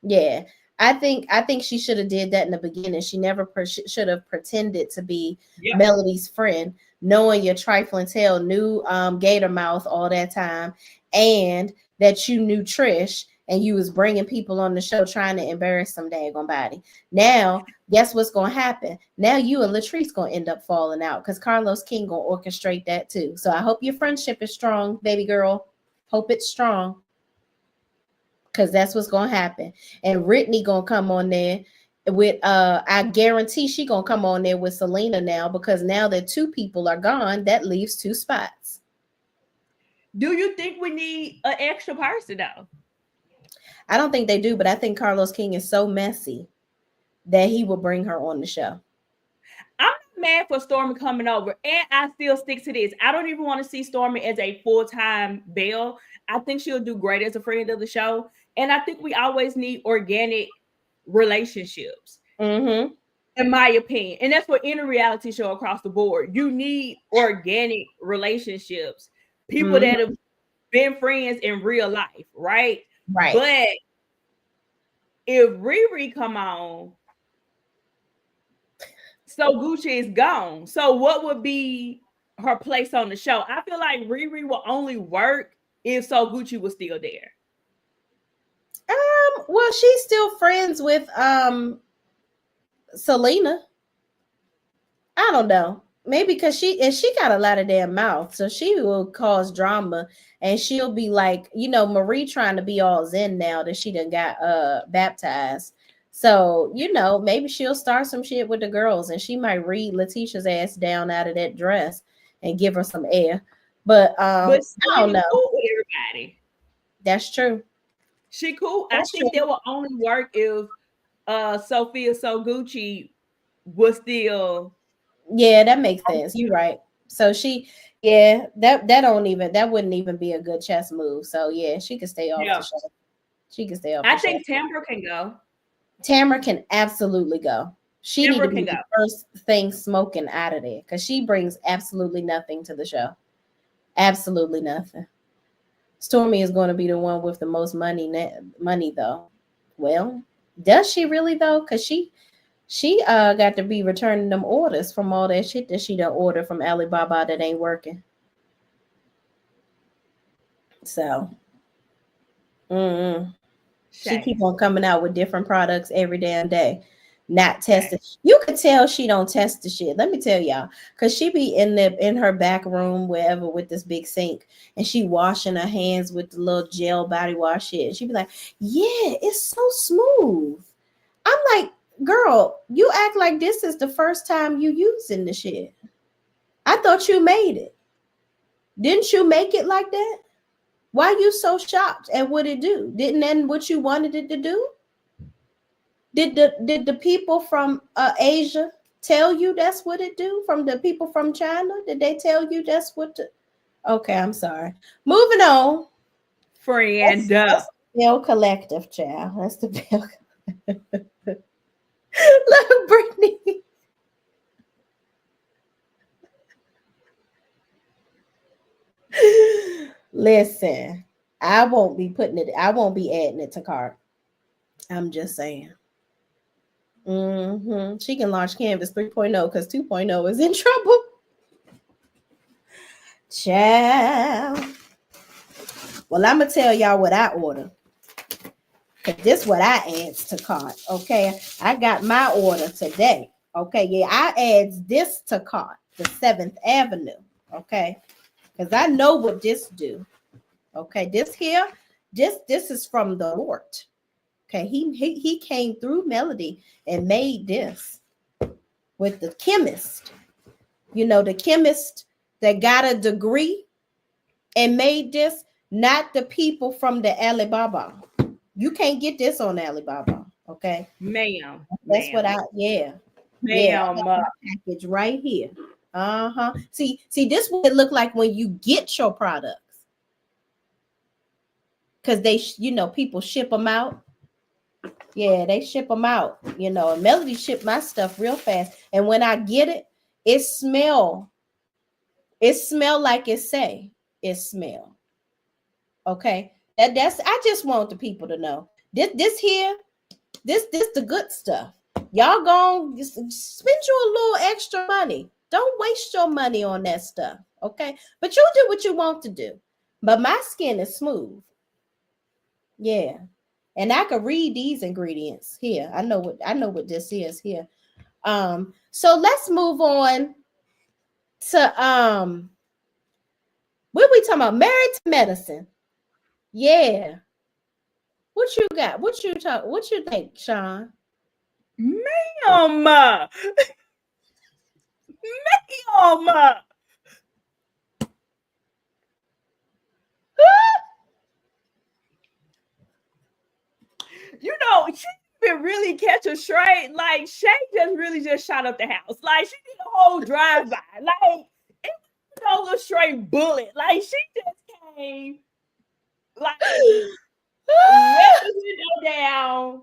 S1: Yeah. I think she should have did that in the beginning. She never should have pretended to be Melody's friend, knowing your trifling tail, knew Gator Mouth all that time, and that you knew Trish and you was bringing people on the show trying to embarrass some daggone body. Now, guess what's going to happen? Now you and Latrice going to end up falling out because Carlos King going to orchestrate that too. So I hope your friendship is strong, baby girl. Hope it's strong. Because that's what's going to happen. And Brittany going to come on there with, I guarantee she going to come on there with Selena now, because now that two people are gone, that leaves two spots.
S2: Do you think we need an extra person though?
S1: I don't think they do, but I think Carlos King is so messy that he will bring her on the show.
S2: I'm mad for Stormy coming over, and I still stick to this. I don't even want to see Stormy as a full-time Belle. I think she'll do great as a friend of the show, and I think we always need organic relationships, in my opinion. And that's what any reality show across the board. You need organic relationships, people that have been friends in real life, right?
S1: Right.
S2: But if Riri come on, So Gucci is gone. So what would be her place on the show? I feel like Riri will only work if So Gucci was still there.
S1: Well, she's still friends with Selena. I don't know. Maybe because she got a lot of damn mouth, so she will cause drama, and she'll be like, Marie trying to be all zen now that she done got baptized. So, maybe she'll start some shit with the girls, and she might read Letitia's ass down out of that dress and give her some air. But I don't know.
S2: Cool with everybody.
S1: That's true.
S2: She cool. That's I think true. That will only work if Sophia So Gucci was still.
S1: Yeah, that makes sense. You're right. So that wouldn't even be a good chess move. So yeah, she could stay off the show. She can stay off.
S2: I think Tamra can go.
S1: Tamra can absolutely go. She needs to be the first thing smoking out of there because she brings absolutely nothing to the show. Absolutely nothing. Stormy is going to be the one with the most money though. Well, does she really though? Because she got to be returning them orders from all that shit that she done ordered from Alibaba that ain't working. So, she keep on coming out with different products every damn day, not tested. You could tell she don't test the shit. Let me tell y'all, because she be in her back room wherever with this big sink, and she washing her hands with the little gel body wash shit. And she be like, "Yeah, it's so smooth." I'm like, girl, you act like this is the first time you using the shit. I thought you made it. Didn't you make it like that? Why are you so shocked at what it do? Didn't that what you wanted it to do? Did the people from Asia tell you that's what it do? From the people from China, did they tell you that's what? Okay, I'm sorry. Moving on.
S2: Friend.
S1: That's the Belle Collective, child. That's the Belle. Look, Brittany. Listen, I won't be adding it to cart. I'm just saying. She can launch Canvas 3.0 because 2.0 is in trouble. Child. Well, I'm gonna tell y'all what I ordered. This is what I adds to cart. Okay, I got my order today. Okay, yeah, I adds this to cart, the 7th Avenue. Okay, because I know what this do. Okay, this here, this is from the Lord. Okay, he came through Melody and made this with the chemist. You know, the chemist that got a degree and made this, not the people from the Alibaba. You can't get this on Alibaba, okay?
S2: Ma'am.
S1: That's what yeah.
S2: Ma'am.
S1: Yeah, package right here. See, this what it look like when you get your products. Because they, people ship them out. Yeah, they ship them out, and Melody shipped my stuff real fast. And when I get it, it smell like it say it smell. Okay. That's I just want the people to know. This the good stuff. Y'all gonna spend you a little extra money. Don't waste your money on that stuff. Okay. But you do what you want to do. But my skin is smooth. Yeah. And I could read these ingredients here. I know what this is here. So let's move on to what we talking about? Married to Medicine. Yeah. What you got? What you think, Sean?
S2: Ma'am. Ma'am. She didn't really catch a straight. Like, Shay just shot up the house. Like, she did a whole drive-by. Like, it was a straight bullet. Like, she just came, like, let the window down.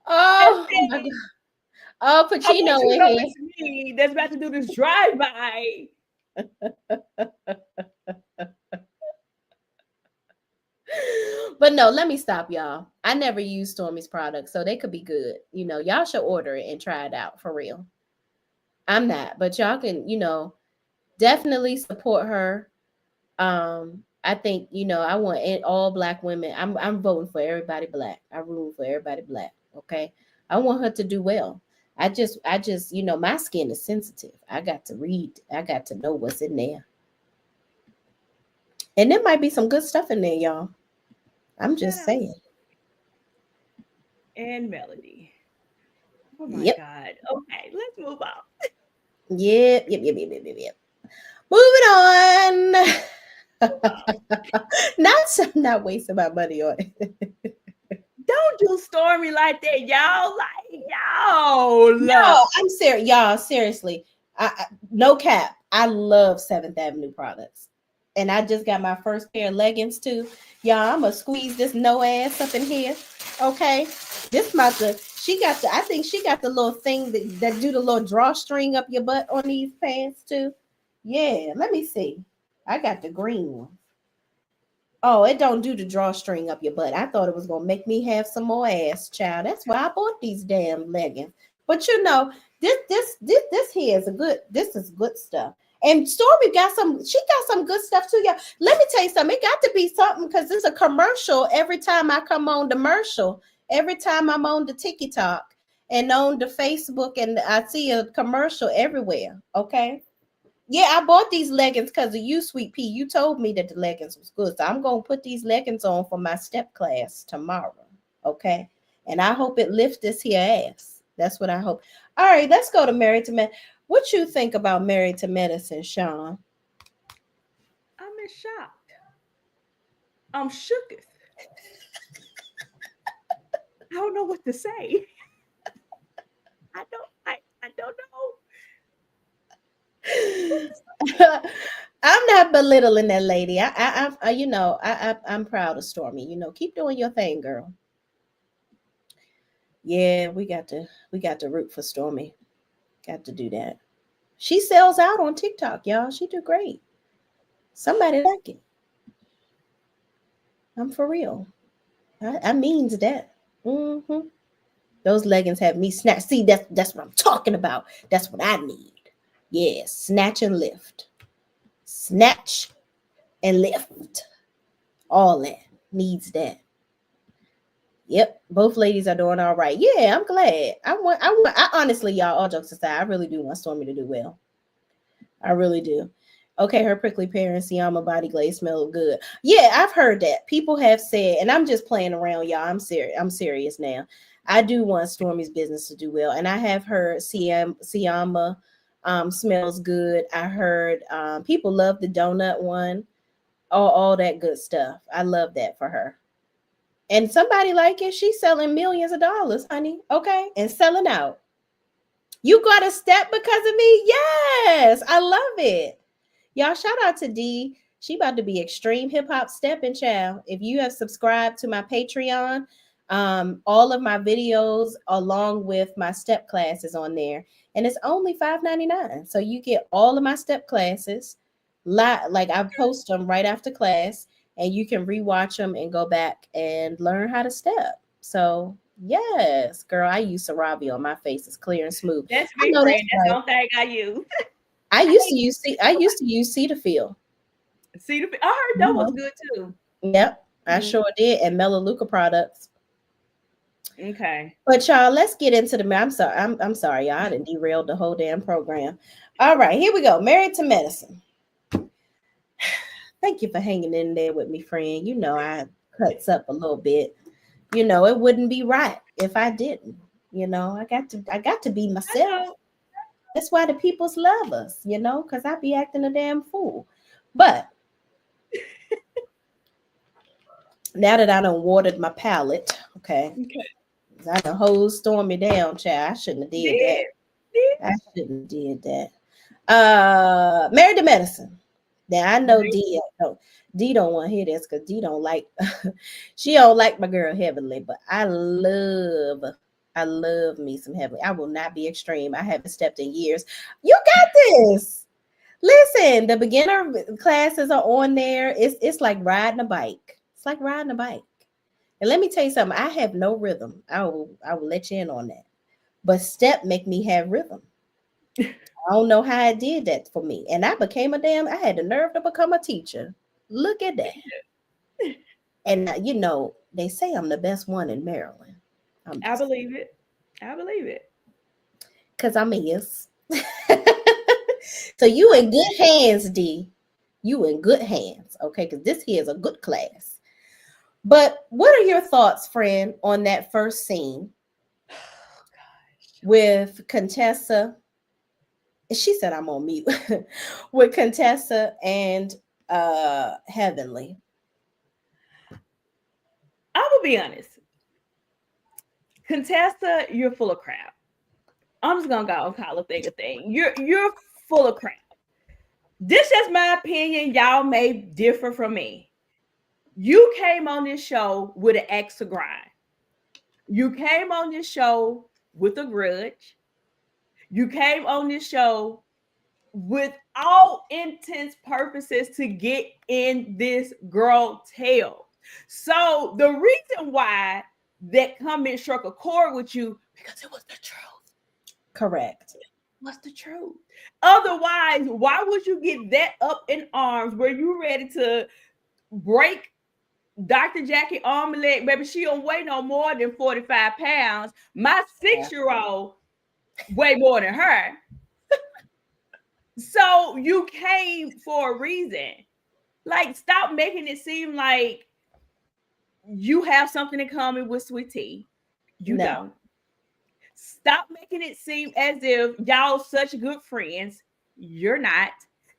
S1: Oh, my God. Oh, Pacino in
S2: here. That's about to do this drive-by.
S1: But no, let me stop y'all. I never use Stormy's products, so they could be good. Y'all should order it and try it out for real. I'm not, but y'all can, definitely support her. I think, I want all Black women. I'm voting for everybody Black. I'm rooting for everybody Black. Okay. I want her to do well. I just, my skin is sensitive. I got to read. I got to know what's in there. And there might be some good stuff in there, y'all. I'm just saying.
S2: And Melody. Oh my God. Okay, let's move on.
S1: Yep. Moving on. Not wasting my money on it.
S2: Don't do Stormy like that, y'all. Like, y'all.
S1: No, I'm serious, y'all. Seriously, no cap. I love 7th Avenue products, and I just got my first pair of leggings too. Y'all, I'm gonna squeeze this no ass up in here. Okay, this about the. I think she got the little thing that do the little drawstring up your butt on these pants too. Yeah, let me see. I got the green one. Oh, it don't do the drawstring up your butt. I thought it was gonna make me have some more ass, child. That's why I bought these damn leggings. But this here is this is good stuff. And Stormy got some good stuff too, y'all. Let me tell you something. It got to be something because it's a commercial every time I come on the commercial. Every time I'm on the TikTok and on the Facebook, and I see a commercial everywhere. Okay. Yeah, I bought these leggings because of you, Sweet Pea. You told me that the leggings was good. So I'm going to put these leggings on for my step class tomorrow. Okay. And I hope it lifts this here ass. That's what I hope. All right, let's go to Married to Men. What you think about Married to Medicine, Sean?
S2: I'm in shock. I'm shooketh. I don't know what to say. I don't
S1: I'm not belittling that lady. I'm proud of Stormy. Keep doing your thing, girl. Yeah, we got to root for Stormy. Got to do that. She sells out on TikTok, y'all. She do great. Somebody like it. I'm for real. I means that. hmm Those leggings have me snatch. See, that's what I'm talking about. That's what I need. Yeah, snatch and lift. Snatch and lift. All that needs that. Yep, both ladies are doing all right. Yeah, I'm glad. I honestly, y'all, all jokes aside, I really do want Stormy to do well. I really do. Okay, her prickly pear and Siama body glaze smell good. Yeah, I've heard that. People have said, and I'm just playing around, y'all. I'm serious. I'm serious now. I do want Stormy's business to do well, and I have heard Siama smells good. I heard people love the donut one. All that good stuff. I love that for her. And somebody like it, she's selling millions of dollars, honey. Okay, and selling out. You got a step because of me? Yes, I love it. Y'all, shout out to D. She about to be extreme hip hop stepping child. If you have subscribed to my Patreon, all of my videos along with my step classes on there, and it's only $5.99. So you get all of my step classes. Like I post them right after class, and you can rewatch them and go back and learn how to step. So yes, girl, I use CeraVe on my face. It's clear and smooth.
S2: That's
S1: I
S2: me,
S1: know
S2: friend.
S1: that's
S2: That's the
S1: right.
S2: only thing I use.
S1: I used to use Cetaphil.
S2: See, I heard that was good too.
S1: Yep, I
S2: Mm,
S1: sure did. And Melaleuca products.
S2: okay.
S1: But y'all, let's get into the. I'm sorry. I'm sorry, y'all. I done derailed the whole damn program. All right, here we go. Married to Medicine. Thank you for hanging in there with me, friend. I cuts up a little bit. It wouldn't be right if I didn't. I got to be
S2: I
S1: myself.
S2: know.
S1: That's why the peoples love us, because I be acting a damn fool. But now that I done watered my palate, okay,
S2: Okay.
S1: I done hose Stormy down, child. I shouldn't have did that.
S2: Did. Did.
S1: I shouldn't have did that. Married to Medicine. Now I know D don't want to hear this because D don't like she don't like my girl Heavenly, but I love me some Heavenly. I will not be extreme. I haven't stepped in years. You got this. Listen, the beginner classes are on there. It's like riding a bike. It's like riding a bike. And let me tell you something. I have no rhythm. I will let you in on that. But step make me have rhythm. I don't know how it did that for me. And I had the nerve to become a teacher. Look at that. And they say I'm the best one in Maryland. I'm
S2: I
S1: just
S2: believe it. I believe it.
S1: because I'm is. So you in good hands, D. You in good hands, okay? Because this here is a good class. But what are your thoughts, friend, on that first scene with Contessa? She said I'm on mute with Contessa and Heavenly.
S2: I'm gonna be honest. Contessa, you're full of crap. I'm just gonna go and call a thing a thing. You're full of crap. This is my opinion. Y'all may differ from me. You came on this show with an axe to grind. You came on this show with a grudge. You came on this show with all intents purposes to get in this girl tail. So the reason why that comment struck a chord with you because it was the truth.
S1: Correct.
S2: What's the truth? Otherwise, why would you get that up in arms where you ready to break Dr. Jackie arm and leg? Baby, she don't weigh no more than 45 pounds. My 6-year-old weigh more than her. So you came for a reason. Like, stop making it seem like you have something in common with Sweet Tea. You
S1: No.
S2: don't. Stop making it seem as if y'all such good friends. You're not.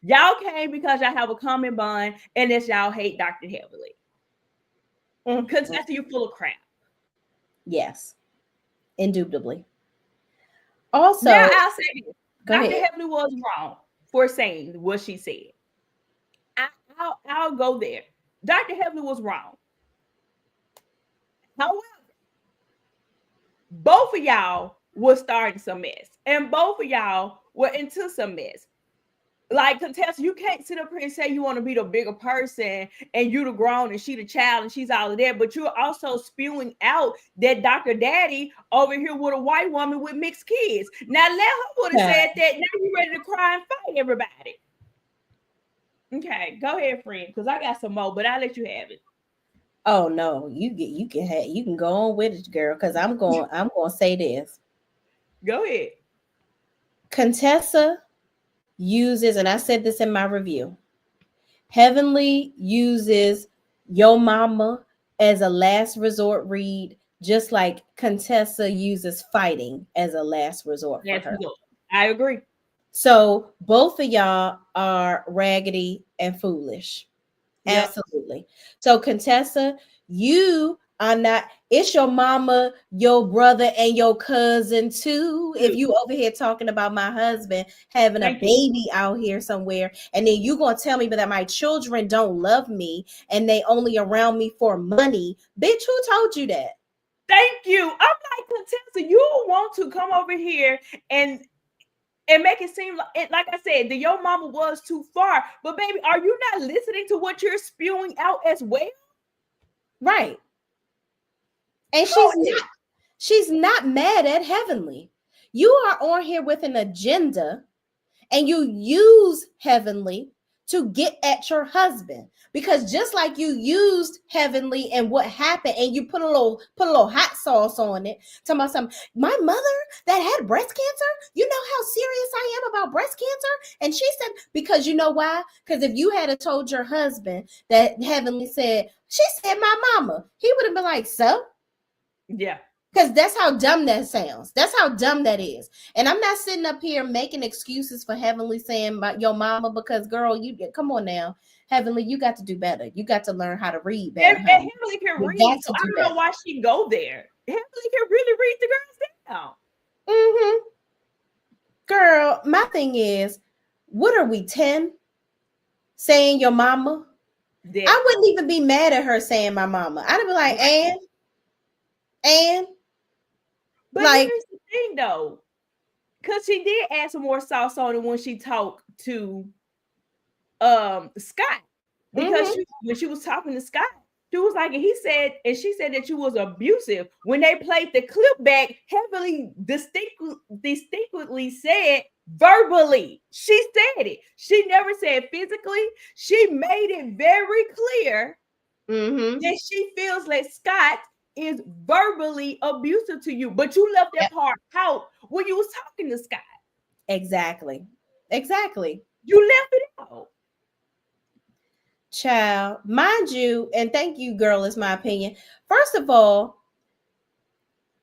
S2: Y'all came because y'all have a common bond, and it's y'all hate Dr. Heavenly. Because that's you full of crap.
S1: Yes, indubitably. Also,
S2: now I'll say this: Dr.
S1: ahead.
S2: Heavenly was wrong for saying what she said. I'll go there. Dr. Heavenly was wrong. However, both of y'all were starting some mess, and both of y'all were into some mess. Like, Contessa, you can't sit up here and say you want to be the bigger person and you the grown and she the child and she's all of that, but you're also spewing out that Dr. Daddy over here with a white woman with mixed kids. Now, let her would have said that. Now you ready to cry and fight everybody. Okay, go ahead, friend, because I got some more, but I'll let you have it.
S1: Oh no, you can go on with it, girl, because I'm going to say this.
S2: Go ahead.
S1: Contessa uses, and I said this in my review, Heavenly uses Yo Mama as a last resort read, just like Contessa uses fighting as a last resort for her.
S2: I agree.
S1: So both of y'all are raggedy and foolish. Yep. Absolutely. So Contessa, you are not, it's your mama, your brother, and your cousin too. If you over here talking about my husband having a baby out here somewhere, and then you gonna tell me that my children don't love me and they only around me for money. Bitch, who told you that?
S2: Thank you. I'm like, Contessa, you want to come over here and make it seem like I said, the Yo Mama was too far. But baby, are you not listening to what you're spewing out as well?
S1: Right. And she's not mad at Heavenly. You are on here with an agenda and you use Heavenly to get at your husband, because just like you used Heavenly and what happened, and you put a little hot sauce on it, talking about something, my mother that had breast cancer, you know how serious I am about breast cancer? And she said, because you know why? Because if you had told your husband that Heavenly said, she said my mama, he would have been like, so?
S2: Yeah.
S1: Because that's how dumb that sounds. That's how dumb that is. And I'm not sitting up here making excuses for Heavenly saying about your mama, because girl, you come on now. Heavenly, you got to do better. You got to learn how to read better.
S2: And Heavenly can read, so I don't know why she go there. Heavenly can really read the girls down.
S1: Mm-hmm. Girl, my thing is, what are we, 10? Saying your mama? Yeah. I wouldn't even be mad at her saying my mama. I'd be like, and
S2: but like, here's the thing though, because she did add some more sauce on it when she talked to Scott, because when she was talking to Scott, she was like, and she said that you was abusive. When they played the clip back, Heavenly distinctly said verbally. She said it. She never said physically. She made it very clear that she feels like Scott is verbally abusive to you, but you left that part out when you was talking to Scott.
S1: Exactly.
S2: You left it out.
S1: Child, mind you, and thank you, girl, is my opinion. First of all,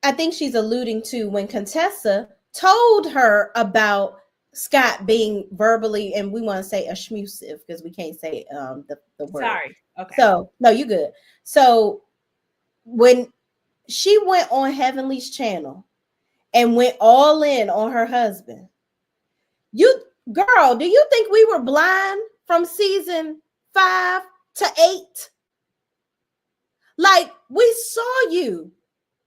S1: I think she's alluding to when Contessa told her about Scott being verbally, and we want to say abusive because we can't say the word.
S2: Sorry. Okay.
S1: So no, you good. So when she went on Heavenly's channel and went all in on her husband, girl, do you think we were blind from season 5 to 8? Like, we saw you.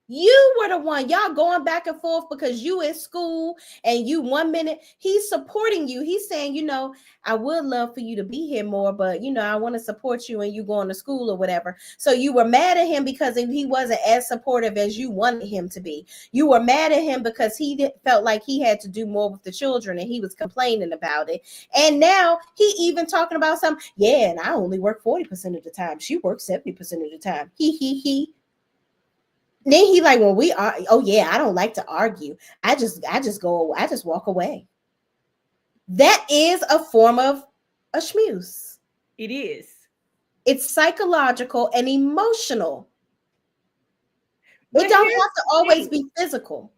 S1: You were the one, y'all going back and forth because you in school, and you 1 minute he's supporting you. He's saying, you know, I would love for you to be here more, but you know, I want to support you and you going to school or whatever. So you were mad at him because he wasn't as supportive as you wanted him to be. You were mad at him because he felt like he had to do more with the children and he was complaining about it. And now he even talking about something, yeah, and I only work 40% of the time. She works 70% of the time. He. Then he like, well, we are. Oh yeah, I don't like to argue. I just walk away. That is a form of a schmooze.
S2: It is.
S1: It's psychological and emotional. It don't have to always be physical.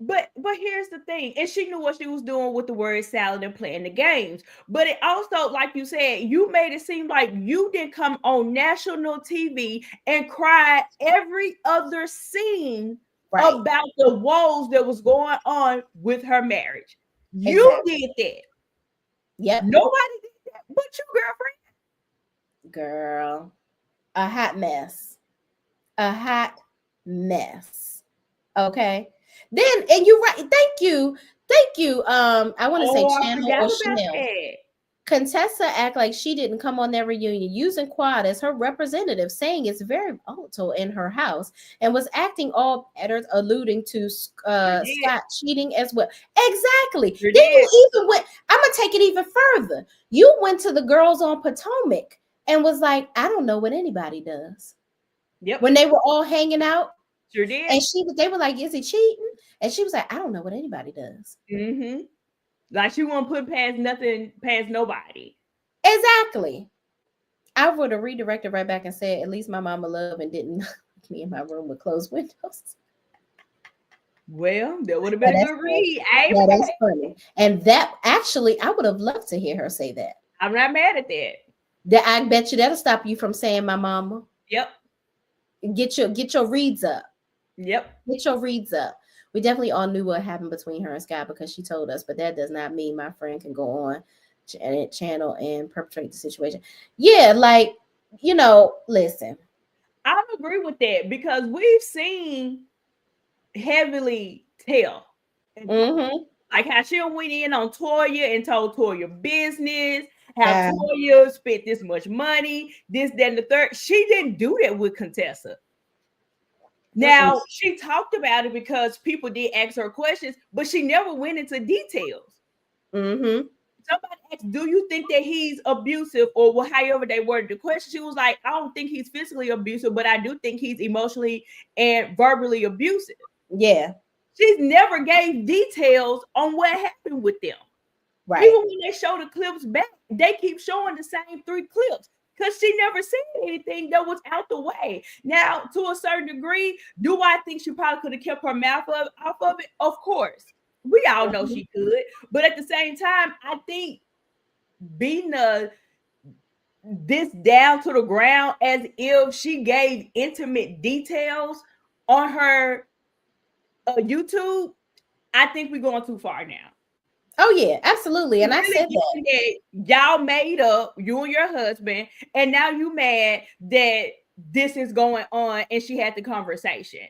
S2: But here's the thing, and she knew what she was doing with the word salad and playing the games. But it also, like you said, you made it seem like you didn't come on national TV and cry every other scene about the woes that was going on with her marriage. You did that.
S1: Yep.
S2: Nobody did that but you, girlfriend.
S1: Girl, a hot mess. A hot mess. Okay. Then, and you're right. Thank you. I want to say Channel or Chanel. Contessa act like she didn't come on their reunion, using Quad as her representative, saying it's very volatile in her house, and was acting all better, alluding to Scott cheating as well. Exactly. Then you even went, I'm going to take it even further. You went to the girls on Potomac and was like, I don't know what anybody does.
S2: Yep.
S1: When they were all hanging out.
S2: Sure did.
S1: And they were like, is he cheating? And she was like, I don't know what anybody does.
S2: Mm-hmm. Like she won't put past nobody.
S1: Exactly. I would have redirected right back and said, at least my mama loved and didn't lock me in my room with closed windows.
S2: Well, that would have been a good read.
S1: That is funny. And that actually, I would have loved to hear her say that.
S2: I'm not mad at that.
S1: I bet you that'll stop you from saying my mama.
S2: Yep.
S1: Get your reads up.
S2: Yep.
S1: Get your reads up. We definitely all knew what happened between her and Scott because she told us, but that does not mean my friend can go on channel and perpetrate the situation. Yeah, like, listen.
S2: I agree with that because we've seen Heavenly tell.
S1: Mm-hmm.
S2: Like how she went in on Toya and told Toya business, how Toya spent this much money, this, that, and the third. She didn't do that with Contessa. Now, she talked about it because people did ask her questions, but she never went into details.
S1: Mm-hmm.
S2: Somebody asked, do you think that he's abusive, or however they worded the question? She was like, I don't think he's physically abusive, but I do think he's emotionally and verbally abusive.
S1: Yeah.
S2: She's never gave details on what happened with them.
S1: Right.
S2: Even when they show the clips back, they keep showing the same 3 clips. Because she never said anything that was out the way. Now, to a certain degree, do I think she probably could have kept her mouth off of it? Of course. We all know she could. But at the same time, I think beating this down to the ground as if she gave intimate details on her YouTube, I think we're going too far now.
S1: Oh yeah, absolutely. And I said that
S2: y'all made up, you and your husband, and now you mad that this is going on and she had the conversation.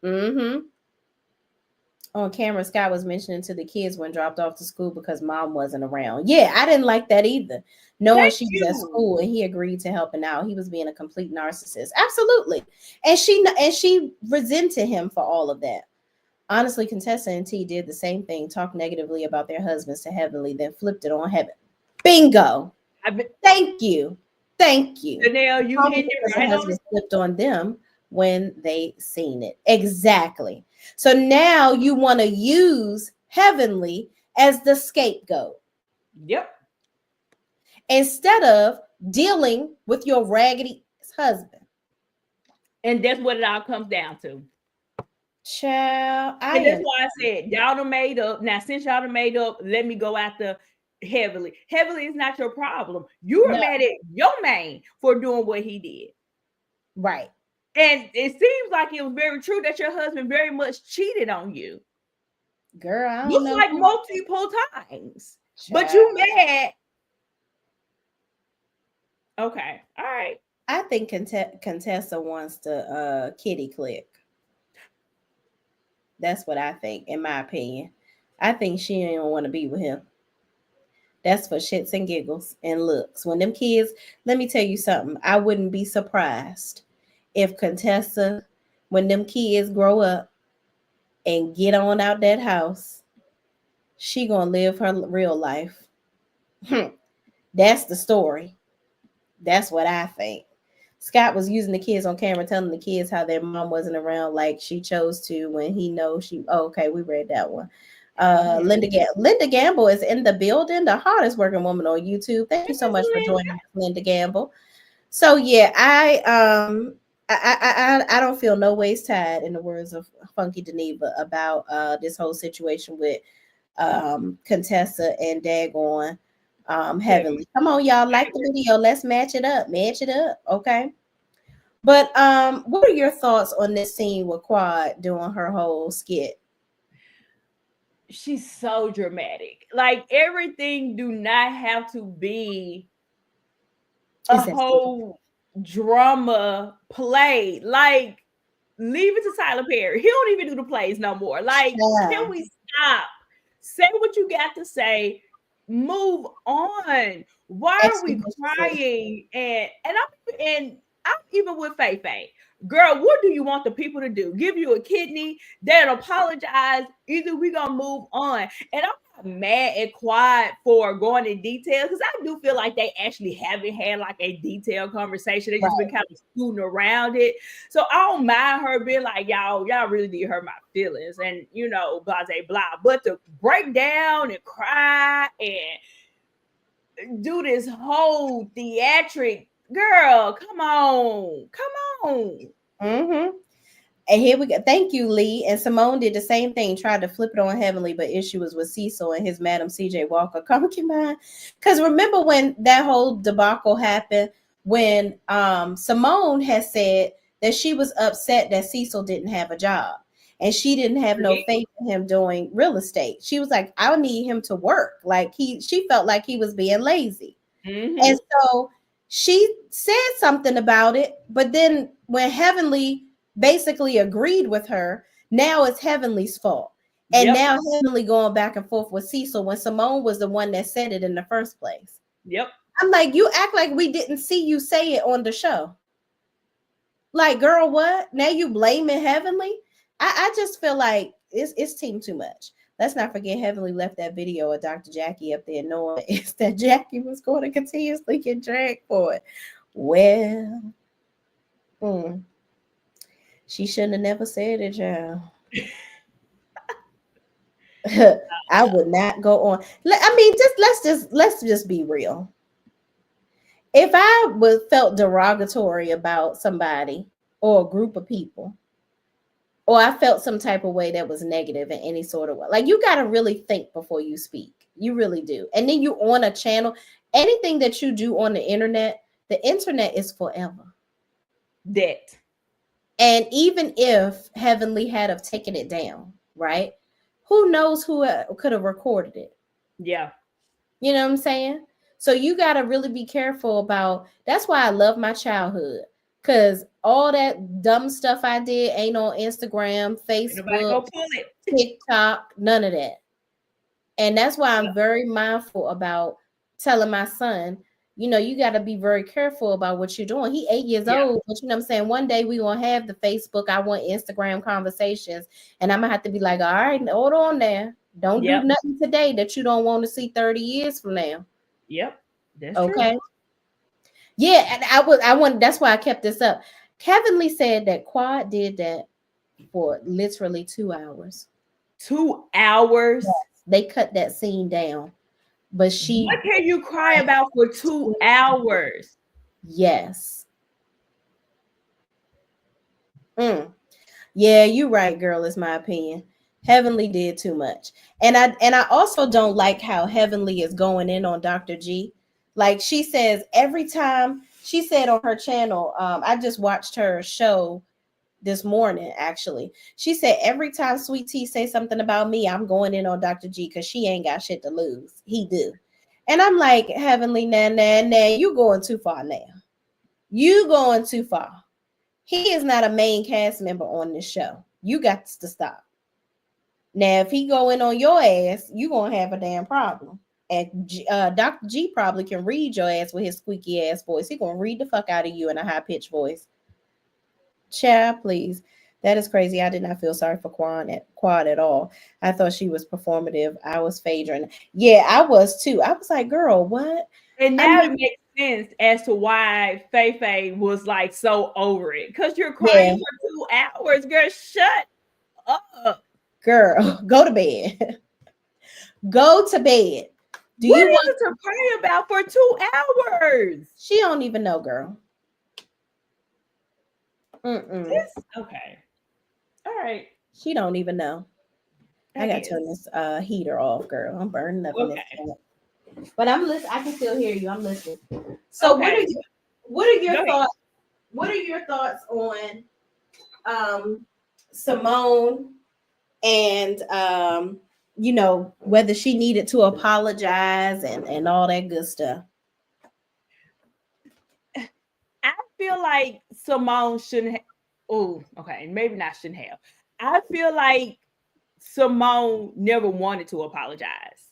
S1: Mm-hmm. On camera, Scott was mentioning to the kids when dropped off to school because mom wasn't around. Yeah, I didn't like that either. Knowing she was at school and he agreed to helping out. He was being a complete narcissist. Absolutely. And she resented him for all of that. Honestly, Contessa and T did the same thing, talked negatively about their husbands to Heavenly, then flipped it on Heaven. Bingo. Thank you.
S2: Janelle, you hit it right on.
S1: Flipped on them when they seen it. Exactly. So now you want to use Heavenly as the scapegoat.
S2: Yep.
S1: Instead of dealing with your raggedy husband.
S2: And that's what it all comes down to.
S1: Child,
S2: and that's why I said y'all done made up. Now, since y'all done made up, let me go after Heavenly. Heavenly is not your problem. You were mad at your man for doing what he did.
S1: Right.
S2: And it seems like it was very true that your husband very much cheated on you.
S1: Girl, I don't know.
S2: Like multiple times. Child. But you mad. Okay. All right.
S1: I think Contessa wants to kitty click. That's what I think, in my opinion. I think she don't want to be with him. That's for shits and giggles and looks. When them kids, let me tell you something. I wouldn't be surprised if Contessa, when them kids grow up and get on out that house, she gonna live her real life. That's the story. That's what I think. Scott was using the kids on camera, telling the kids how their mom wasn't around like she chose to when he knows she. Oh, okay, we read that one. Linda Gamble is in the building, the hardest working woman on YouTube. Thank you so much for joining us, Linda Gamble. So yeah, I I don't feel no ways tied, in the words of Funky Geneva, about this whole situation with Contessa and Daggone Heavenly. Come on, y'all, like the video. Let's match it up. Match it up. Okay. But what are your thoughts on this scene with Quad doing her whole skit?
S2: She's so dramatic. Like, everything do not have to be a whole drama play. Like, leave it to Tyler Perry. He don't even do the plays no more. Like, can we stop? Say what you got to say. Move on. Why are we crying? I'm even with Faye. Girl, what do you want the people to do? Give you a kidney, then apologize. Either we gonna move on. And I'm not mad at Quad for going in detail, because I do feel like they actually haven't had like a detailed conversation. They just been kind of scooting around it. So I don't mind her being like, y'all really did hurt my feelings, and blah blah blah. But to break down and cry and do this whole theatric, girl, come on.
S1: Mm-hmm. And here we go. Thank you, Lee. And Simone did the same thing, tried to flip it on Heavenly, but issue was with Cecil and his Madam CJ Walker concubine. Because remember when that whole debacle happened, when Simone had said that she was upset that Cecil didn't have a job and she didn't have no faith in him doing real estate. She was like, I need him to work. Like she felt like he was being lazy. Mm-hmm. And so she said something about it, but then when Heavenly basically agreed with her, now it's Heavenly's fault. And now Heavenly going back and forth with Cecil when Simone was the one that said it in the first place.
S2: Yep.
S1: I'm like, you act like we didn't see you say it on the show. Like, girl, what? Now you blaming Heavenly? I just feel like it's team too much. Let's not forget Heavenly left that video of Dr. Jackie up there knowing that Jackie was going to continuously get dragged for it. Well, she shouldn't have never said it, child. I would not go on. I mean, let's just be real. If I felt derogatory about somebody or a group of people, or I felt some type of way that was negative in any sort of way, like, you got to really think before you speak. You really do. And then you on a channel, anything that you do on the internet is forever.
S2: That.
S1: And even if Heavenly had have taken it down, right? Who knows who could have recorded it?
S2: Yeah.
S1: You know what I'm saying? So you got to really be careful about, that's why I love my childhood. Because all that dumb stuff I did ain't on Instagram, Facebook, TikTok, none of that. And that's why I'm very mindful about telling my son, you got to be very careful about what you're doing. He 8 years old, but you know what I'm saying? One day we won't have the Facebook, I want Instagram conversations. And I'm going to have to be like, all right, hold on there. Don't do nothing today that you don't want to see 30 years from now.
S2: Yep. That's
S1: okay.
S2: True.
S1: Yeah, and I want. That's why I kept this up. Heavenly said that Quad did that for literally 2 hours.
S2: 2 hours?
S1: Yes, they cut that scene down. But she.
S2: What can you cry about for 2 hours?
S1: Yes. Yeah, you're right, girl, is my opinion. Heavenly did too much. And I also don't like how Heavenly is going in on Dr. G. Like, she says every time, she said on her channel, I just watched her show this morning, actually. She said every time Sweet Tea say something about me, I'm going in on Dr. G because she ain't got shit to lose. He do. And I'm like, Heavenly, nah, you going too far now. You going too far. He is not a main cast member on this show. You got to stop. Now, if he go in on your ass, you going to have a damn problem. And Dr. G probably can read your ass with his squeaky ass voice. He gonna read the fuck out of you in a high pitched voice. Child, please. That is crazy. I did not feel sorry for Quad at all. I thought she was performative. I was Phaedra. Yeah, I was too. I was like, girl, what?
S2: And now it makes sense as to why Faye was like so over it. Because you're crying for 2 hours. Girl, shut up.
S1: Girl, go to bed. Go to bed.
S2: What is it to cry about for 2 hours?
S1: She don't even know, girl.
S2: Okay. All right.
S1: She don't even know. I gotta turn this heater off, girl. I'm burning up in this tent. But I'm listening. I can still hear you. I'm listening. So what are your thoughts? What are your thoughts on Simone and whether she needed to apologize and all that good stuff?
S2: I feel like Simone shouldn't maybe not shouldn't have. I feel like Simone never wanted to apologize.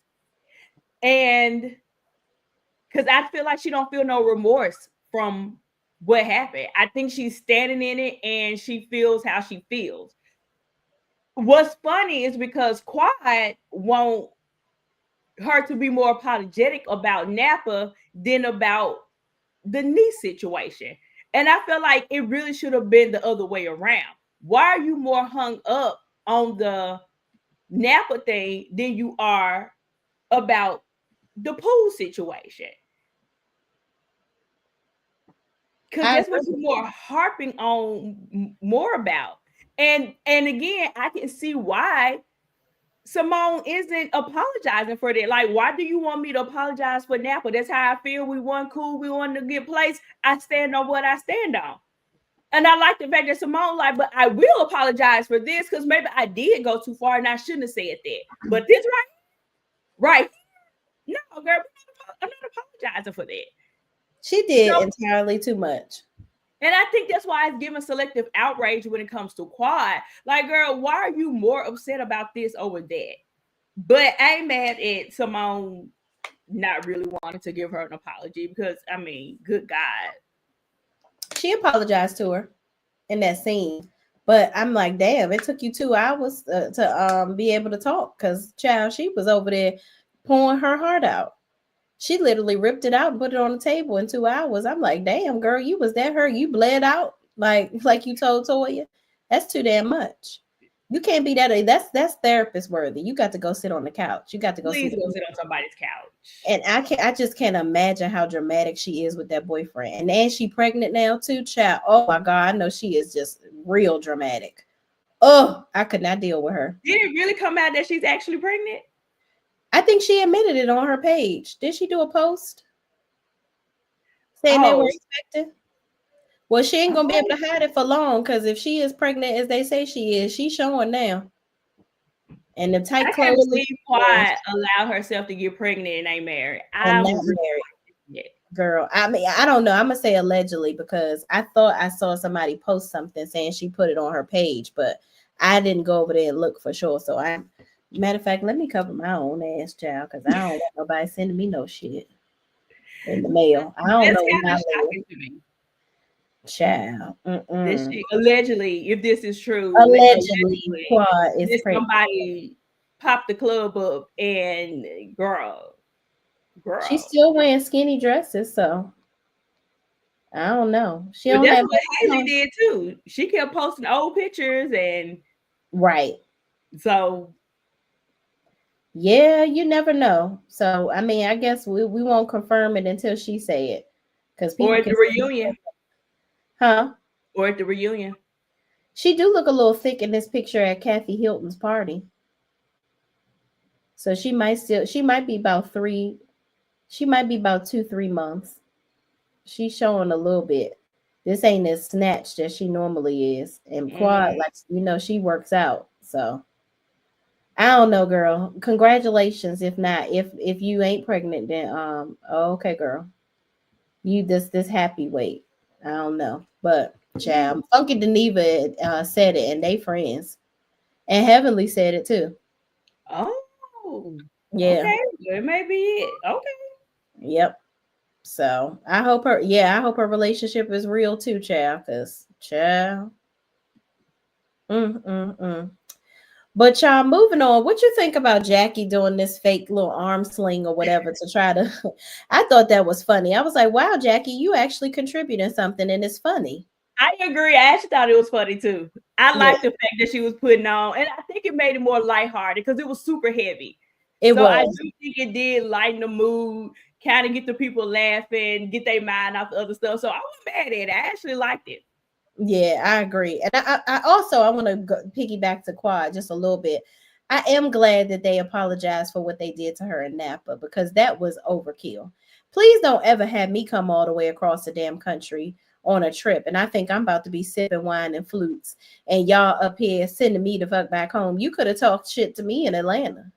S2: And because I feel like she don't feel no remorse from what happened. I think she's standing in it and she feels how she feels. What's funny is because Quad want her to be more apologetic about Napa than about the knee situation. And I feel like it really should have been the other way around. Why are you more hung up on the Napa thing than you are about the pool situation? Because that's what you're more harping on more about. And again, I can see why Simone isn't apologizing for that. Like, why do you want me to apologize for Napa? That's how I feel. We won cool. We won a good place. I stand on what I stand on. And I like the fact that Simone like, but I will apologize for this because maybe I did go too far and I shouldn't have said that. But this right? No, girl, I'm not apologizing for that.
S1: She did entirely too much.
S2: And I think that's why it's giving selective outrage when it comes to Quad. Like, girl, why are you more upset about this over that? But I ain't mad at Simone not really wanting to give her an apology because, I mean, good God.
S1: She apologized to her in that scene. But I'm like, damn, it took you 2 hours to be able to talk because, child, she was over there pouring her heart out. She literally ripped it out and put it on the table in 2 hours. I'm like, damn, girl, you was that hurt. You bled out like you told Toya. That's too damn much. You can't be that. That's therapist worthy. You got to go sit on the couch. You got to go
S2: sit on somebody's couch.
S1: And I just can't imagine how dramatic she is with that boyfriend. And she pregnant now too, child. Oh my God, I know she is just real dramatic. Oh, I could not deal with her.
S2: Did it really come out that she's actually pregnant?
S1: I think she admitted it on her page. Did she do a post saying they were expecting? Well, she ain't gonna be able to hide it for long because if she is pregnant as they say she is, she's showing now. And the tight clothes.
S2: I can't believe Quiet allow herself to get pregnant and ain't married. I'm not
S1: married. Girl, I mean, I don't know. I'm gonna say allegedly because I thought I saw somebody post something saying she put it on her page, but I didn't go over there and look for sure. So matter of fact, let me cover my own ass, child, because I don't want nobody sending me no shit in the mail. I don't know. Child.
S2: Allegedly, if this is true,
S1: allegedly Quad is
S2: somebody popped the club up and girl.
S1: She's still wearing skinny dresses, so I don't know.
S2: That's what Haley did too. She kept posting old pictures and
S1: right.
S2: So
S1: yeah, you never know. So I mean, I guess we won't confirm it until she say it. Because
S2: or at the reunion.
S1: Huh?
S2: Or at the reunion.
S1: She do look a little thick in this picture at Kathy Hilton's party. So she might be about 2-3 months. She's showing a little bit. This ain't as snatched as she normally is. And Quad, she works out. So I don't know, girl. Congratulations. If not, if you ain't pregnant, then okay, girl. You this happy weight. I don't know. But child, Funky Deneva said it, and they friends. And Heavenly said it too.
S2: Oh,
S1: yeah.
S2: Okay, it may be it. Okay.
S1: Yep. So I hope her relationship is real too, child. Cause child. But y'all, moving on. What you think about Jackie doing this fake little arm sling or whatever to try to? I thought that was funny. I was like, wow, Jackie, you actually contributing something, and it's funny.
S2: I agree. I actually thought it was funny too. I like the fact that she was putting on, and I think it made it more lighthearted because it was super heavy. I do think it did lighten the mood, kind of get the people laughing, get their mind off the other stuff. So I wasn't mad at it. I actually liked it.
S1: Yeah, I agree. And I also I want to piggyback to Quad just a little bit. I am glad that they apologized for what they did to her in Napa because that was overkill. Please don't ever have me come all the way across the damn country on a trip. And I think I'm about to be sipping wine and flutes and y'all up here sending me the fuck back home. You could have talked shit to me in Atlanta.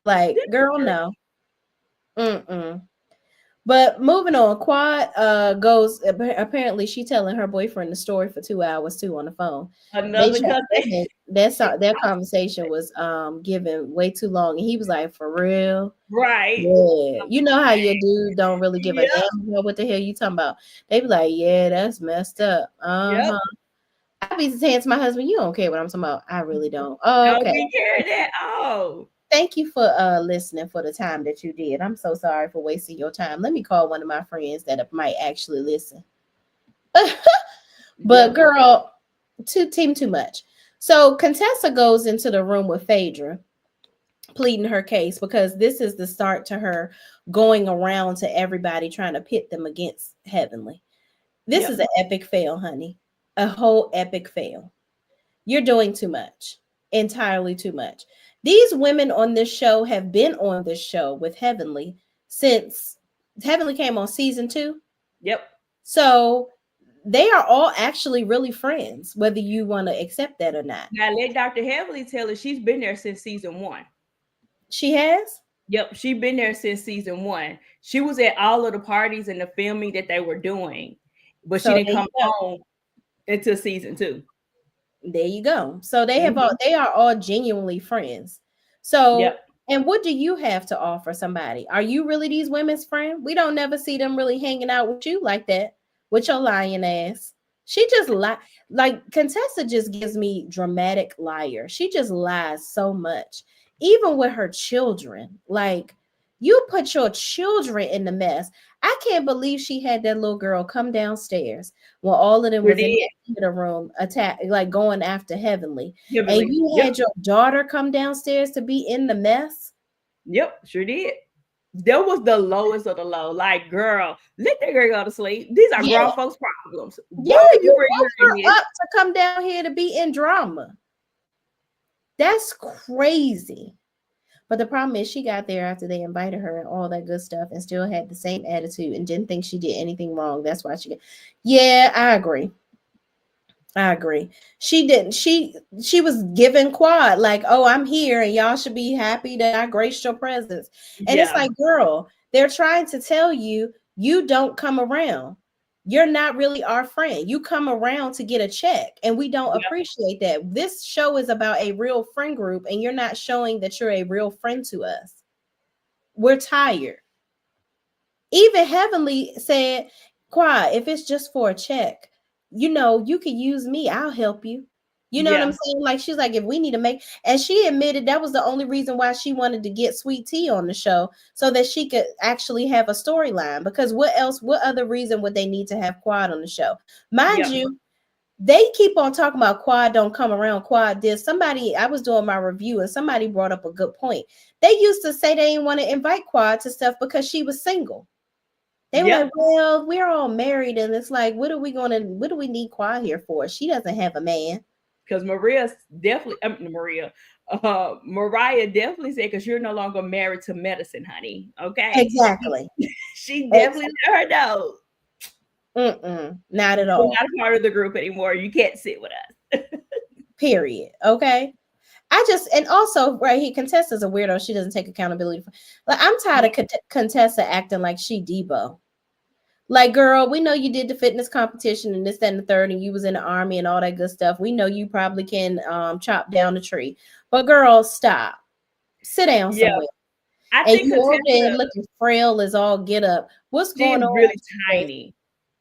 S1: Like, girl, no. Mm-mm. But moving on, Quad goes apparently she telling her boyfriend the story for 2 hours too on the phone. They
S2: Another
S1: tried
S2: cousin.
S1: their conversation was given way too long, and he was like, "For real,
S2: Right.
S1: yeah." You know how your dude don't really give a
S2: Yep.
S1: damn about what the hell you talking about. They be like, "Yeah, that's messed up."
S2: Yep.
S1: I be saying to my husband, "You don't care what I'm talking about." I really don't. Oh,
S2: Don't
S1: okay.
S2: be carrying that. Oh.
S1: Thank you for listening for the time that you did. I'm so sorry for wasting your time. Let me call one of my friends that might actually listen. But
S2: Yep.
S1: girl, too much. So Contessa goes into the room with Phaedra, pleading her case because this is the start to her going around to everybody trying to pit them against Heavenly. This is
S2: Yep.
S1: an epic fail, honey. A whole epic fail. You're doing too much. Entirely too much. These women on this show have been on this show with Heavenly since Heavenly came on season 2.
S2: Yep.
S1: So they are all actually really friends, whether you want to accept that or not.
S2: Now let Dr. Heavenly tell us she's been there since season 1.
S1: She has?
S2: Yep, she been there since season 1. She was at all of the parties and the filming that they were doing, but she
S1: So
S2: didn't
S1: there you
S2: come
S1: go.
S2: home until season 2.
S1: There you go. So
S2: Mhm.
S1: they are all genuinely friends. So,
S2: Yep.
S1: and what do you have to offer somebody? Are you really these women's friend? We don't never see them really hanging out with you like that with your lying ass. She just like Contessa just gives me dramatic liar. She just lies so much, even with her children. Like you put your children in the mess. I can't believe she had that little girl come downstairs when all of them
S2: Sure
S1: was in
S2: did.
S1: the theater room attack like going after Heavenly. And
S2: Heavenly.
S1: you
S2: Yep.
S1: had your daughter come downstairs to be in the mess.
S2: Yep. Sure did. That was the lowest of the low. Like, girl, let that girl go to sleep. These are
S1: Yeah.
S2: grown folks' problems.
S1: Yeah,
S2: Why are you
S1: you
S2: bringing
S1: woke
S2: her in
S1: her
S2: this?
S1: up to come down here to be in drama. That's crazy. But the problem is she got there after they invited her and all that good stuff and still had the same attitude and didn't think she did anything wrong. That's why she got. Yeah, I agree. I agree. She didn't. She was giving Quad like, "Oh, I'm here, and y'all should be happy that I graced your presence." And it's
S2: Yeah.
S1: like, girl, they're trying to tell you you don't come around. You're not really our friend. You come around to get a check, and we don't
S2: Yep.
S1: appreciate that. This show is about a real friend group, and you're not showing that you're a real friend to us. We're tired. Even Heavenly said, Quiet, if it's just for a check, you could use me. I'll help you. You know what I'm
S2: Yeah.
S1: saying? Like she's like, if we need to make, and she admitted that was the only reason why she wanted to get Sweet Tea on the show so that she could actually have a storyline. Because what other reason would they need to have Quad on the show? Mind
S2: Yep.
S1: you, they keep on talking about Quad don't come around. Quad this. Somebody, I was doing my review and somebody brought up a good point. They used to say they didn't want to invite Quad to stuff because she was single. They were
S2: Yep.
S1: like, well, we're all married, and it's like, what do we need Quad here for? She doesn't have a man.
S2: Because Maria's definitely, Mariah definitely said, because you're no longer married to medicine, honey. Okay.
S1: Exactly.
S2: She definitely
S1: Exactly.
S2: let her know.
S1: Not at
S2: You're
S1: all.
S2: not a part of the group anymore. You can't sit with us.
S1: Period. Okay. I just and also right here, Contessa's a weirdo. She doesn't take accountability for. Like I'm tired of Contessa acting like she Debo. Like, girl, we know you did the fitness competition and this, that, and the third, and you was in the army and all that good stuff. We know you probably can chop down a tree. But girl, stop. Sit down
S2: Yeah.
S1: somewhere.
S2: I
S1: And
S2: think
S1: you over there
S2: Contessa,
S1: looking frail as all get up. What's
S2: she
S1: going
S2: is
S1: on?
S2: really tiny.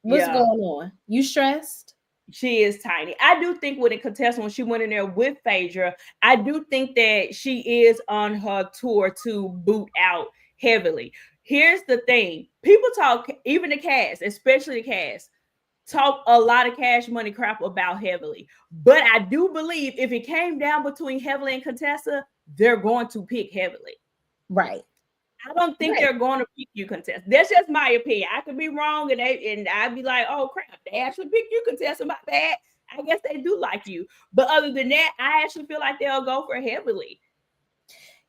S1: What's
S2: Yeah.
S1: going on? You stressed?
S2: She is tiny. I do think when Contessa, when she went in there with Phaedra, I do think that she is on her tour to boot out Heavily. Here's the thing. People talk, even the cast, especially the cast, talk a lot of Cash Money crap about Heavily. But I do believe if it came down between Heavily and Contessa, they're going to pick Heavily.
S1: Right.
S2: I don't think they're going to pick you, Contessa. That's just my opinion. I could be wrong, and I'd be like, oh crap, they actually pick you, Contessa. My bad. I guess they do like you. But other than that, I actually feel like they'll go for Heavenly.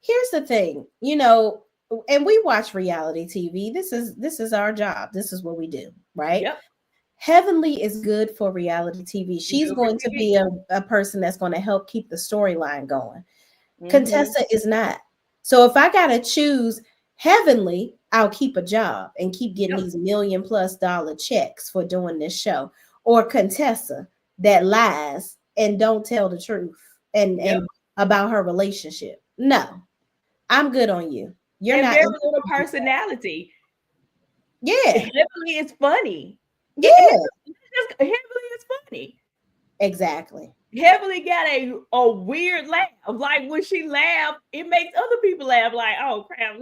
S1: Here's the thing, you know, and we watch reality TV. This is our job. This is what we do, right?
S2: Yep.
S1: Heavenly is good for reality TV. She's going to be a person that's going to help keep the storyline going. Contessa is not. So if I got to choose Heavenly, I'll keep a job and keep getting these $1 million+ checks for doing this show. Or Contessa that lies and don't tell the truth and about her relationship. No, I'm good on you. You're
S2: and
S1: not
S2: very little personality.
S1: Yeah.
S2: Heavenly is funny.
S1: Yeah.
S2: Heavenly is funny.
S1: Exactly.
S2: Heavenly got a weird laugh. Like when she laughed, it makes other people laugh. Like, oh crap.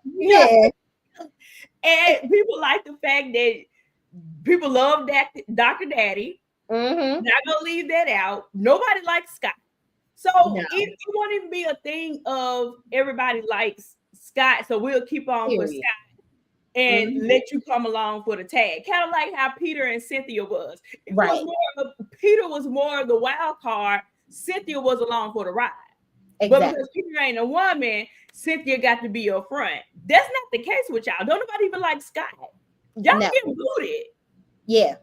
S1: Yeah.
S2: And people like the fact that people love Dr. Daddy.
S1: Mm-hmm.
S2: Not gonna leave that out. Nobody likes Scott. So it won't even be a thing of everybody likes Scott. So we'll keep on for Scott and let you come along for the tag. Kind of like how Peter and Cynthia was. Peter was more of the wild card. Cynthia was along for the ride. Exactly. But because Peter ain't a woman, Cynthia got to be your friend. That's not the case with y'all. Don't nobody even like Scott. Y'all get booted.
S1: Yeah.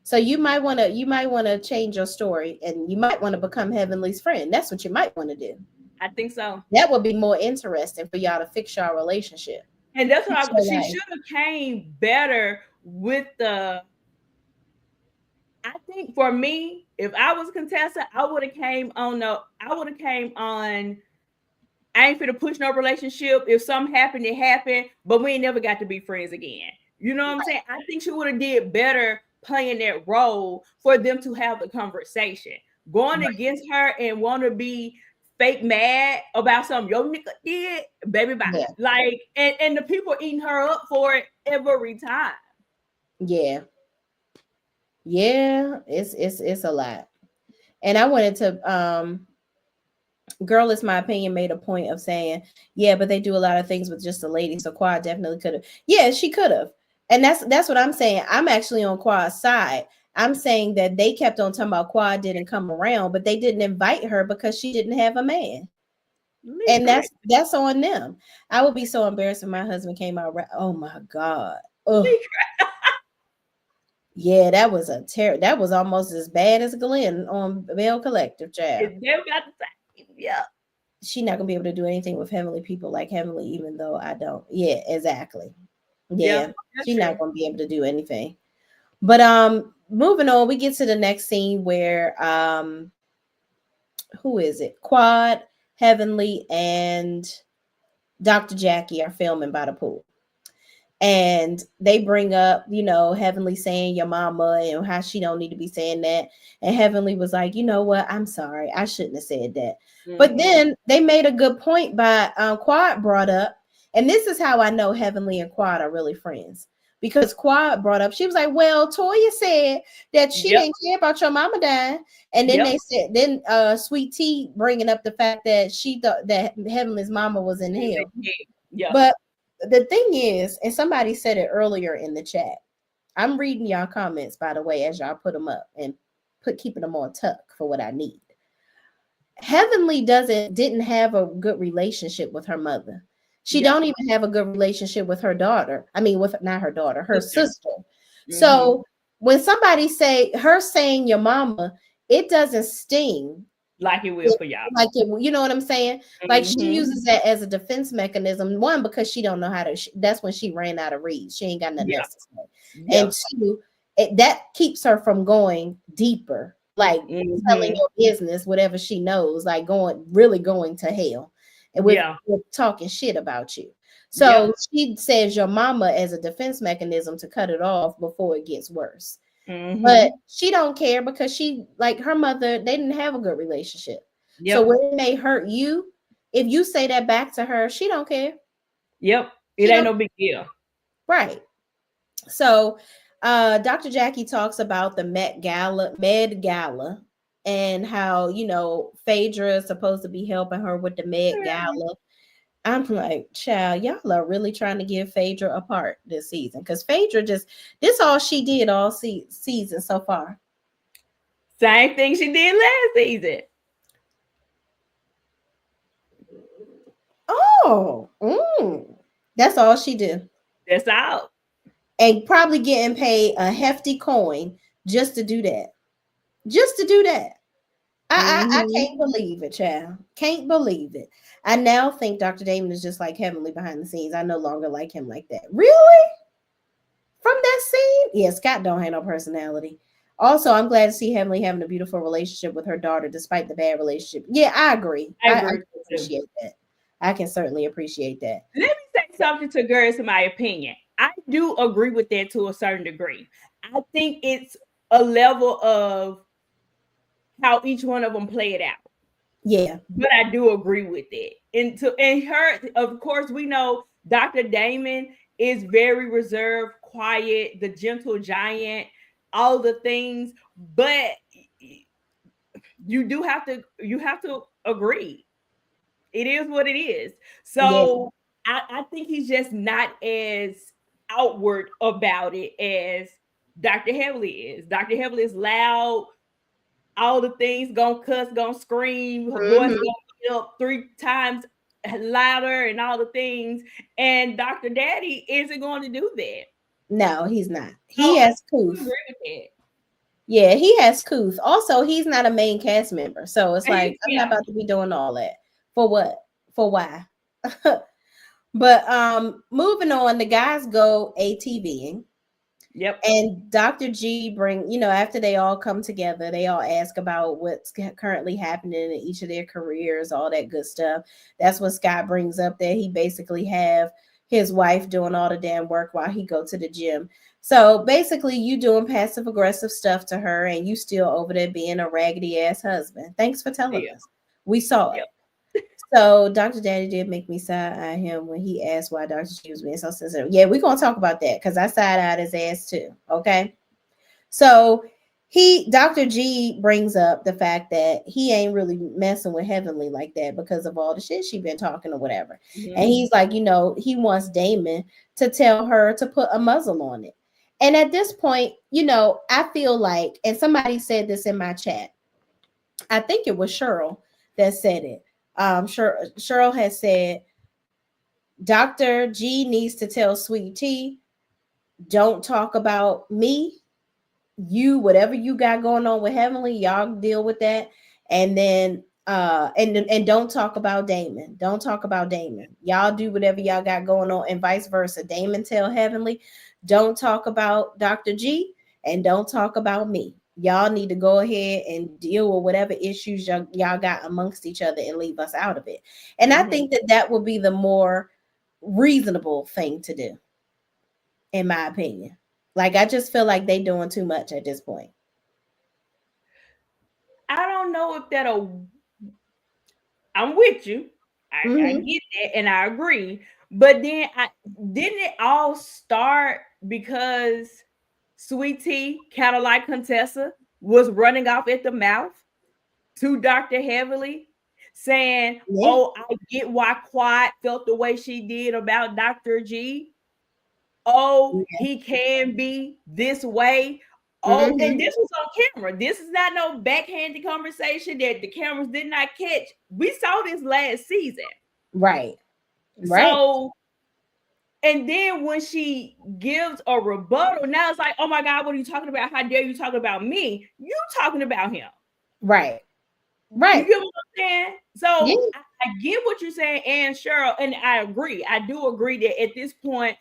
S1: So you might want to change your story, and you might want to become Heavenly's friend. That's what you might want to do.
S2: I think so.
S1: That would be more interesting for y'all to fix your relationship.
S2: And that's what she should have came better with the. I think for me, if I was Contessa, I would have came on. I ain't finna push no relationship. If something happened, it happened. But we ain't never got to be friends again. You know what I'm saying? I think she would have did better playing that role for them to have the conversation. Going against her and want to be fake mad about something your nigga did, baby bye. Yeah. Like, and the people eating her up for it every time.
S1: Yeah. Yeah, it's a lot. And I wanted to Girl Is My Opinion made a point of saying, yeah, but they do a lot of things with just the ladies. So Quad definitely could have. Yeah, she could have. And that's what I'm saying. I'm actually on Quad's side. I'm saying that they kept on talking about Quad didn't come around, but they didn't invite her because she didn't have a man. And that's on them. I would be so embarrassed if my husband came out. Oh my God. Yeah, that was a terror. That was almost as bad as Glenn on Belle Collective, child.
S2: Yeah.
S1: She's not gonna be able to do anything with Heavenly people like Heavenly, even though I don't. Yeah, exactly. Yeah, she's not gonna be able to do anything. But moving on, we get to the next scene where who is it? Quad, Heavenly, and Dr. Jackie are filming by the pool. And they bring up, Heavenly saying your mama and how she don't need to be saying that. And Heavenly was like, you know what? I'm sorry. I shouldn't have said that. Mm-hmm. But then they made a good point by Quad brought up. And this is how I know Heavenly and Quad are really friends. Because Quad brought up, she was like, well, Toya said that she didn't care about your mama dying. And then they said, then Sweet Tea bringing up the fact that she thought that Heavenly's mama was in hell. Yeah. But the thing is, and somebody said it earlier in the chat, I'm reading y'all comments, by the way, as y'all put them up and keeping them on tuck for what I need. Heavenly didn't have a good relationship with her mother. She don't even have a good relationship with her daughter. I mean, not her daughter, her sister. Mm-hmm. So when somebody say her saying your mama, it doesn't sting
S2: like it will for y'all.
S1: Like you know what I'm saying? Mm-hmm. Like she uses that as a defense mechanism. One, because she don't know how to. That's when she ran out of reads. She ain't got nothing else to say. And two, that keeps her from going deeper, like telling your business, whatever she knows, like really going to hell, and with talking shit about you. So she says your mama as a defense mechanism to cut it off before it gets worse. Mm-hmm. But she don't care because she, like her mother, they didn't have a good relationship. So when it may hurt you, if you say that back to her, she don't care.
S2: It ain't no big deal.
S1: Right. So Dr. Jackie talks about the Met Gala and how, Phaedra is supposed to be helping her with the Met Gala. I'm like, child, y'all are really trying to give Phaedra apart this season because Phaedra this all she did all season so far.
S2: Same thing she did last season.
S1: Oh, that's all she did.
S2: That's all.
S1: And probably getting paid a hefty coin just to do that. Just to do that. I can't believe it, child. Can't believe it. I now think Dr. Damon is just like Heavenly behind the scenes. I no longer like him like that. Really? From that scene? Yeah, Scott don't have no personality. Also, I'm glad to see Heavenly having a beautiful relationship with her daughter despite the bad relationship. Yeah, I agree. I appreciate that. I can certainly appreciate that.
S2: Let me say something to girls, in my opinion. I do agree with that to a certain degree. I think it's a level of how each one of them play it out.
S1: Yeah.
S2: But I do agree with it. And her, of course, we know Dr. Damon is very reserved, quiet, the gentle giant, all the things, but you have to agree. It is what it is. So yeah. I think he's just not as outward about it as Dr. Heavenly is. Dr. Heavenly is loud, all the things, gonna cuss, gonna scream, her voice gonna be up 3 times louder and all the things. And Dr. Daddy isn't going to do that.
S1: No, he's not. He has couth.
S2: Agree with that.
S1: Yeah, he has couth. Also, he's not a main cast member. So it's like, I'm not about to be doing all that. For what? For why? But moving on, the guys go ATVing.
S2: Yep.
S1: And Dr. G after they all come together, they all ask about what's currently happening in each of their careers, all that good stuff. That's what Scott brings up, that he basically have his wife doing all the damn work while he go to the gym. So basically you doing passive aggressive stuff to her and you still over there being a raggedy ass husband. Thanks for telling us. We saw it. So Dr. Daddy did make me side-eye him when he asked why Dr. G was being so sensitive. Yeah, we're going to talk about that because I side-eyed his ass too, okay? So Dr. G brings up the fact that he ain't really messing with Heavenly like that because of all the shit she been talking or whatever. Mm-hmm. And he's like, he wants Damon to tell her to put a muzzle on it. And at this point, I feel like, and somebody said this in my chat, I think it was Cheryl that said it. Cheryl has said Dr. G needs to tell Sweet Tea, don't talk about me. You, whatever you got going on with Heavenly, y'all deal with that. And then and don't talk about Damon. Don't talk about Damon. Y'all do whatever y'all got going on, and vice versa. Damon tell Heavenly, don't talk about Dr. G and don't talk about me. Y'all need to go ahead and deal with whatever issues y'all got amongst each other and leave us out of it. And I think that would be the more reasonable thing to do, in my opinion. Like, I just feel like they doing too much at this point.
S2: I don't know if I'm with you. I get that and I agree. But then didn't it all start because Sweet Tea, kind of like Contessa, was running off at the mouth to Dr. Heavenly, saying, oh, I get why Quad felt the way she did about Dr. G. Oh, he can be this way. Oh, and this was on camera. This is not no backhanded conversation that the cameras did not catch. We saw this last season.
S1: Right.
S2: So, and then when she gives a rebuttal, now it's like, oh my God, what are you talking about? How dare you talk about me? You talking about him.
S1: Right.
S2: You get what I'm saying? So I get what you're saying, and Cheryl, and I agree. I do agree that at this point,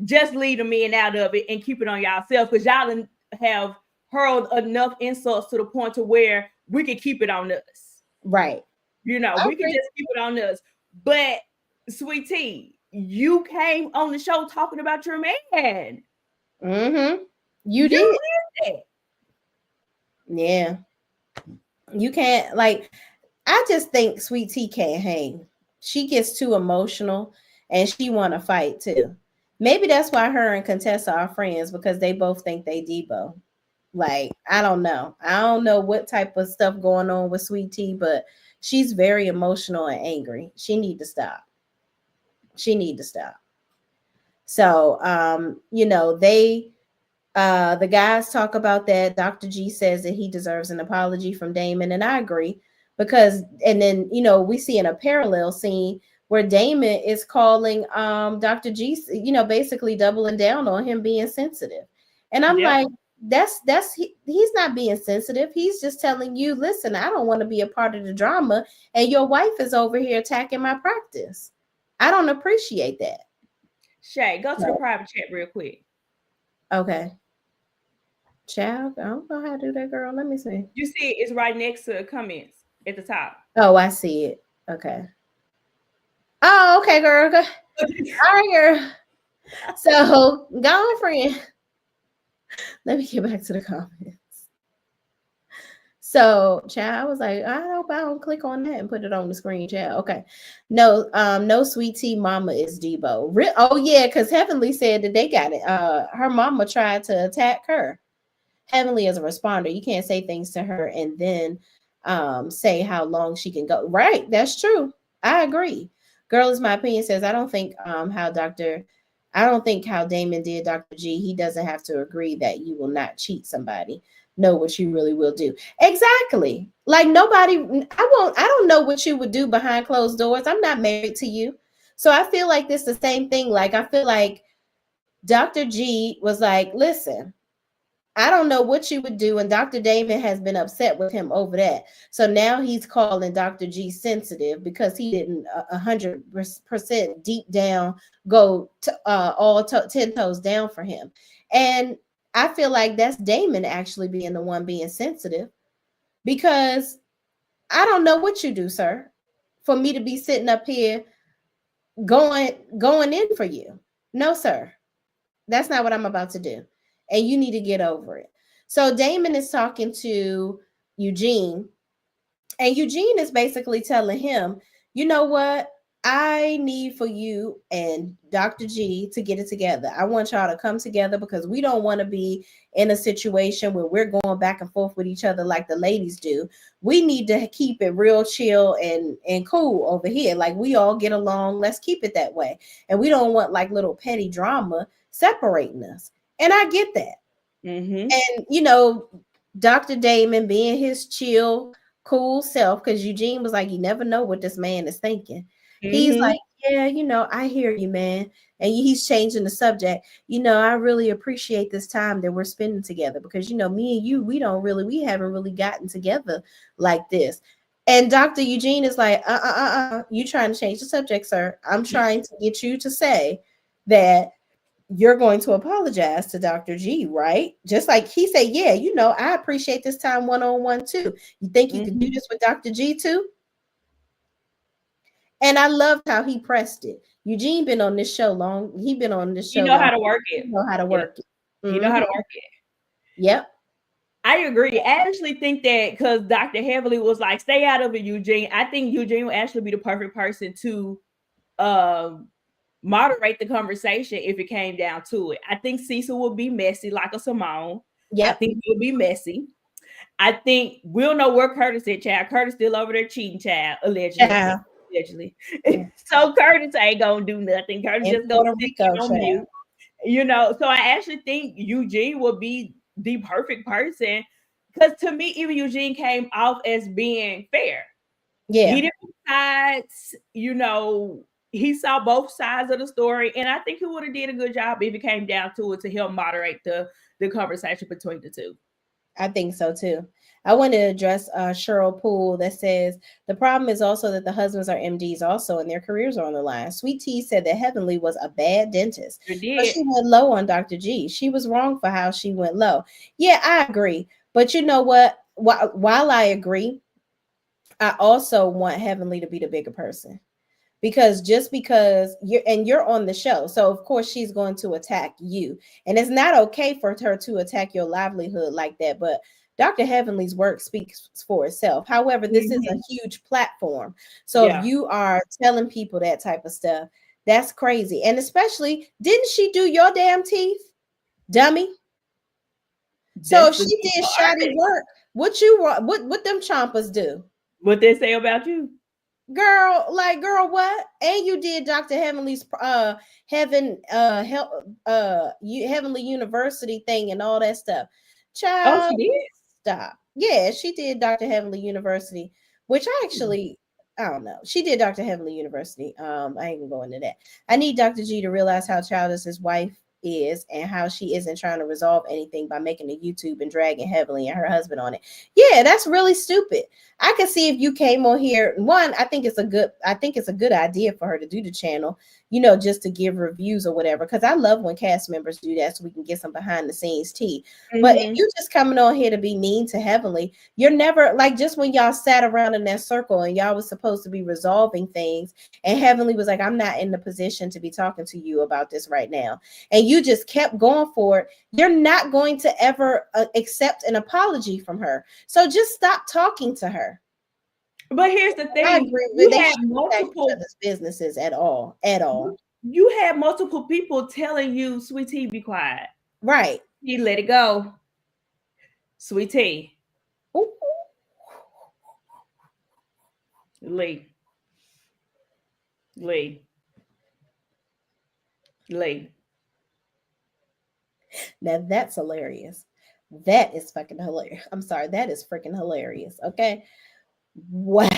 S2: just leave the men out of it and keep it on yourself, because y'all have hurled enough insults to the point to where we can keep it on us.
S1: Right.
S2: We can just keep it on us. But Sweet Tea, you came on the show talking about your man.
S1: You did that. Yeah. You can't, like, I just think Sweet Tea can't hang. She gets too emotional and she want to fight too. Maybe that's why her and Contessa are friends, because they both think they Debo. Like, I don't know. I don't know what type of stuff going on with Sweet Tea, but she's very emotional and angry. She need to stop. She need to stop. So, they the guys talk about that. Dr. G says that he deserves an apology from Damon, and I agree because, and then we see in a parallel scene where Damon is calling Dr. G, basically doubling down on him being sensitive, and I'm like, he's not being sensitive. He's just telling you, listen, I don't want to be a part of the drama, and your wife is over here attacking my practice. I don't appreciate that.
S2: Shay, go to the private chat real quick.
S1: Okay. Child, I don't know how to do that, girl. Let me see.
S2: You see it's right next to comments at the top.
S1: Oh, I see it. Okay. Oh, okay, girl. All right, girl. So, go on, friend. Let me get back to the comments. So, child, I was like, I hope I don't click on that and put it on the screen, child. Okay. No, sweet tea mama is Debo. Oh, yeah, because Heavenly said that they got it. Her mama tried to attack her. Heavenly as a responder, you can't say things to her and then say how long she can go. Right, that's true. I agree. Girl is my opinion says I don't think how Damon did Dr. G. He doesn't have to agree that you will not cheat somebody. Know what you really will do. Exactly. Like nobody, I don't know what you would do behind closed doors. I'm not married to you. So I feel like this is the same thing. Like I feel like Dr. G was like, listen, I don't know what you would do. And Dr. Damon has been upset with him over that. So now he's calling Dr. G sensitive because he didn't 100% deep down go to 10 toes down for him. And I feel like that's Damon actually being the one being sensitive because I don't know what you do, sir, for me to be sitting up here going in for you. No, sir. That's not what I'm about to do. And you need to get over it. So Damon is talking to Eugene, and Eugene is basically telling him, you know what? I need for you and Dr. G to get it together. I want y'all to come together because we don't want to be in a situation where we're going back and forth with each other like the ladies do. We need to keep it real chill and cool over here. Like we all get along. Let's keep it that way. And we don't want like little petty drama separating us. And I get that.
S2: Mm-hmm.
S1: And, Dr. Damon being his chill, cool self, because Eugene was like, you never know what this man is thinking. Mm-hmm. He's like, yeah, I hear you, man. And he's changing the subject. I really appreciate this time that we're spending together because, me and you, we haven't really gotten together like this. And Dr. Eugene is like, you trying to change the subject, sir. I'm trying to get you to say that you're going to apologize to Dr. G, right? Just like he said, yeah, I appreciate this time one-on-one too. You think you can do this with Dr. G too? And I loved how he pressed it. Eugene been on this show long. He been on this show.
S2: You know how to work it.
S1: You know how to work it.
S2: Mm-hmm. You know how to work it.
S1: Yep.
S2: I agree. I actually think that because Dr. Heavenly was like, stay out of it, Eugene. I think Eugene will actually be the perfect person to moderate the conversation if it came down to it. I think Cecil will be messy like a Simone. Yep. I think he'll be messy. I think we'll know where Curtis is, child. Curtis still over there cheating, child, allegedly. Yeah. Allegedly. So Curtis ain't gonna do nothing. Curtis just gonna stick on mute. So I actually think Eugene will be the perfect person because to me, even Eugene came off as being fair. Yeah. He didn't sides, he saw both sides of the story, and I think he would have did a good job if it came down to it to help moderate the conversation between the two.
S1: I think so too. I want to address Cheryl Poole that says the problem is also that the husbands are MDs also and their careers are on the line. Sweet Tea said that Heavenly was a bad dentist, but she went low on Dr. G. She was wrong for how she went low. Yeah, I agree. But you know what? While I agree, I also want Heavenly to be the bigger person. Because just because you're on the show, so of course she's going to attack you, and it's not okay for her to attack your livelihood like that. But Dr. Heavenly's work speaks for itself. However, this is a huge platform, so if you are telling people that type of stuff, that's crazy. And especially, didn't she do your damn teeth, dummy? So if she did shoddy work, what them chompers do?
S2: What they say about you?
S1: girl, what? And you did Dr. Heavenly's Heavenly University thing and all that stuff.
S2: Oh,
S1: Child,
S2: she did.
S1: stop. Yeah, she did Dr. Heavenly University, which I don't know. She did Dr. Heavenly University. I ain't gonna go into that. I need Dr. G to realize how childish his wife is and how she isn't trying to resolve anything by making a YouTube and dragging Heavenly and her husband on it. Yeah, that's really stupid. I could see if you came on here. One, I think it's a good idea for her to do the channel, just to give reviews or whatever. Because I love when cast members do that so we can get some behind the scenes tea. But if you just coming on here to be mean to Heavenly, you're never like, just when y'all sat around in that circle and y'all was supposed to be resolving things, and Heavenly was like, I'm not in the position to be talking to you about this right now, and you just kept going for it, you're not going to ever accept an apology from her. So just stop talking to her.
S2: But here's the thing:
S1: I agree.
S2: you
S1: They
S2: have
S1: shouldn't
S2: multiple
S1: businesses at all. At all.
S2: You have multiple people telling you, "Sweet tea, be quiet."
S1: Right.
S2: You let it go. Sweet tea.
S1: Ooh.
S2: Lee.
S1: Now that's hilarious. That is fucking hilarious. I'm sorry. That is freaking hilarious. Okay. What?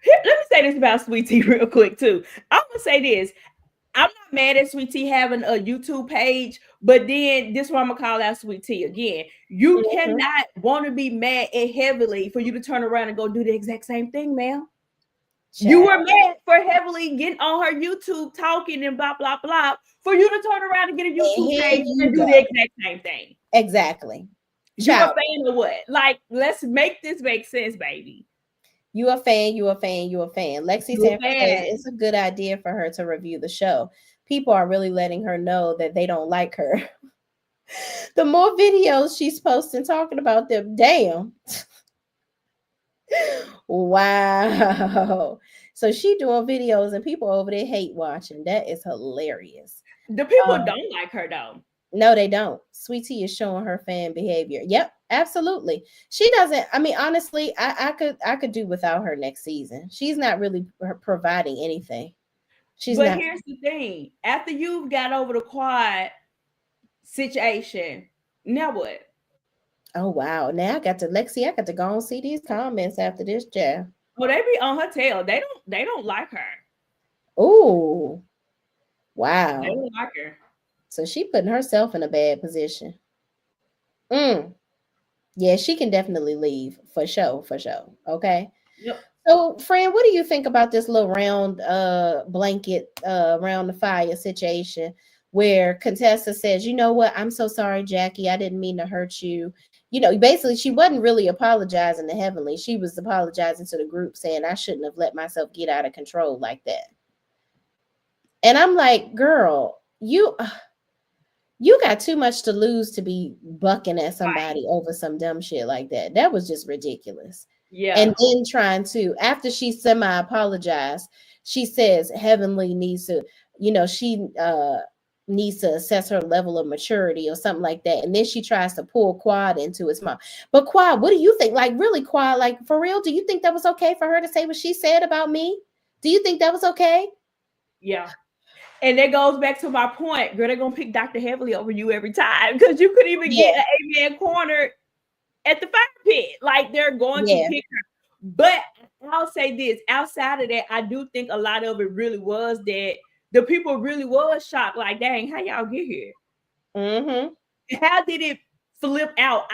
S2: Let me say this about Sweet Tea real quick too. I'm gonna say this. I'm not mad at Sweet Tea having a YouTube page, but then this is where I'm gonna call out Sweet Tea again. You cannot want to be mad at Heavenly for you to turn around and go do the exact same thing, ma'am. Child. You were mad for Heavenly getting on her YouTube talking and blah blah blah for you to turn around and get a YouTube page and do the exact same thing.
S1: Exactly.
S2: You a fan of what? Like, let's make this make sense, baby.
S1: You a fan. Lexi said it's a good idea for her to review the show. People are really letting her know that they don't like her. The more videos she's posting talking about them, damn. Wow. So she doing videos and people over there hate watching. That is hilarious.
S2: The people don't like her though.
S1: No, they don't. Sweet Tea is showing her fan behavior. Yep, absolutely. She doesn't. I mean, honestly, I could do without her next season. She's not really providing anything.
S2: But here's the thing: after you've got over the quad situation, now what?
S1: Oh wow! Now I got to go and see these comments after this, Jeff.
S2: Well, they be on her tail. They don't like her.
S1: Oh, wow!
S2: They don't like her.
S1: So she putting herself in a bad position. Yeah, she can definitely leave for sure. Okay.
S2: Yep.
S1: So, friend, what do you think about this little round blanket around the fire situation where Contessa says, you know what, I'm so sorry, Jackie, I didn't mean to hurt you. Basically she wasn't really apologizing to Heavenly. She was apologizing to the group, saying I shouldn't have let myself get out of control like that. And I'm like, girl, you got too much to lose to be bucking at somebody over some dumb shit like that. That was just ridiculous. Yeah. And then trying to, after she semi-apologized, she says Heavenly needs to, she needs to assess her level of maturity or something like that. And then she tries to pull Quad into his mouth. But Quad, what do you think? Like, really, Quad, like, for real, do you think that was okay for her to say what she said about me? Do you think that was okay?
S2: Yeah. And that goes back to my point, girl, they're going to pick Dr. Heavenly over you every time because you could even get an A-man corner at the fire pit. Like, they're going to pick her. But I'll say this, outside of that, I do think a lot of it really was that the people really was shocked. Like, dang, how y'all get here? How did it flip out?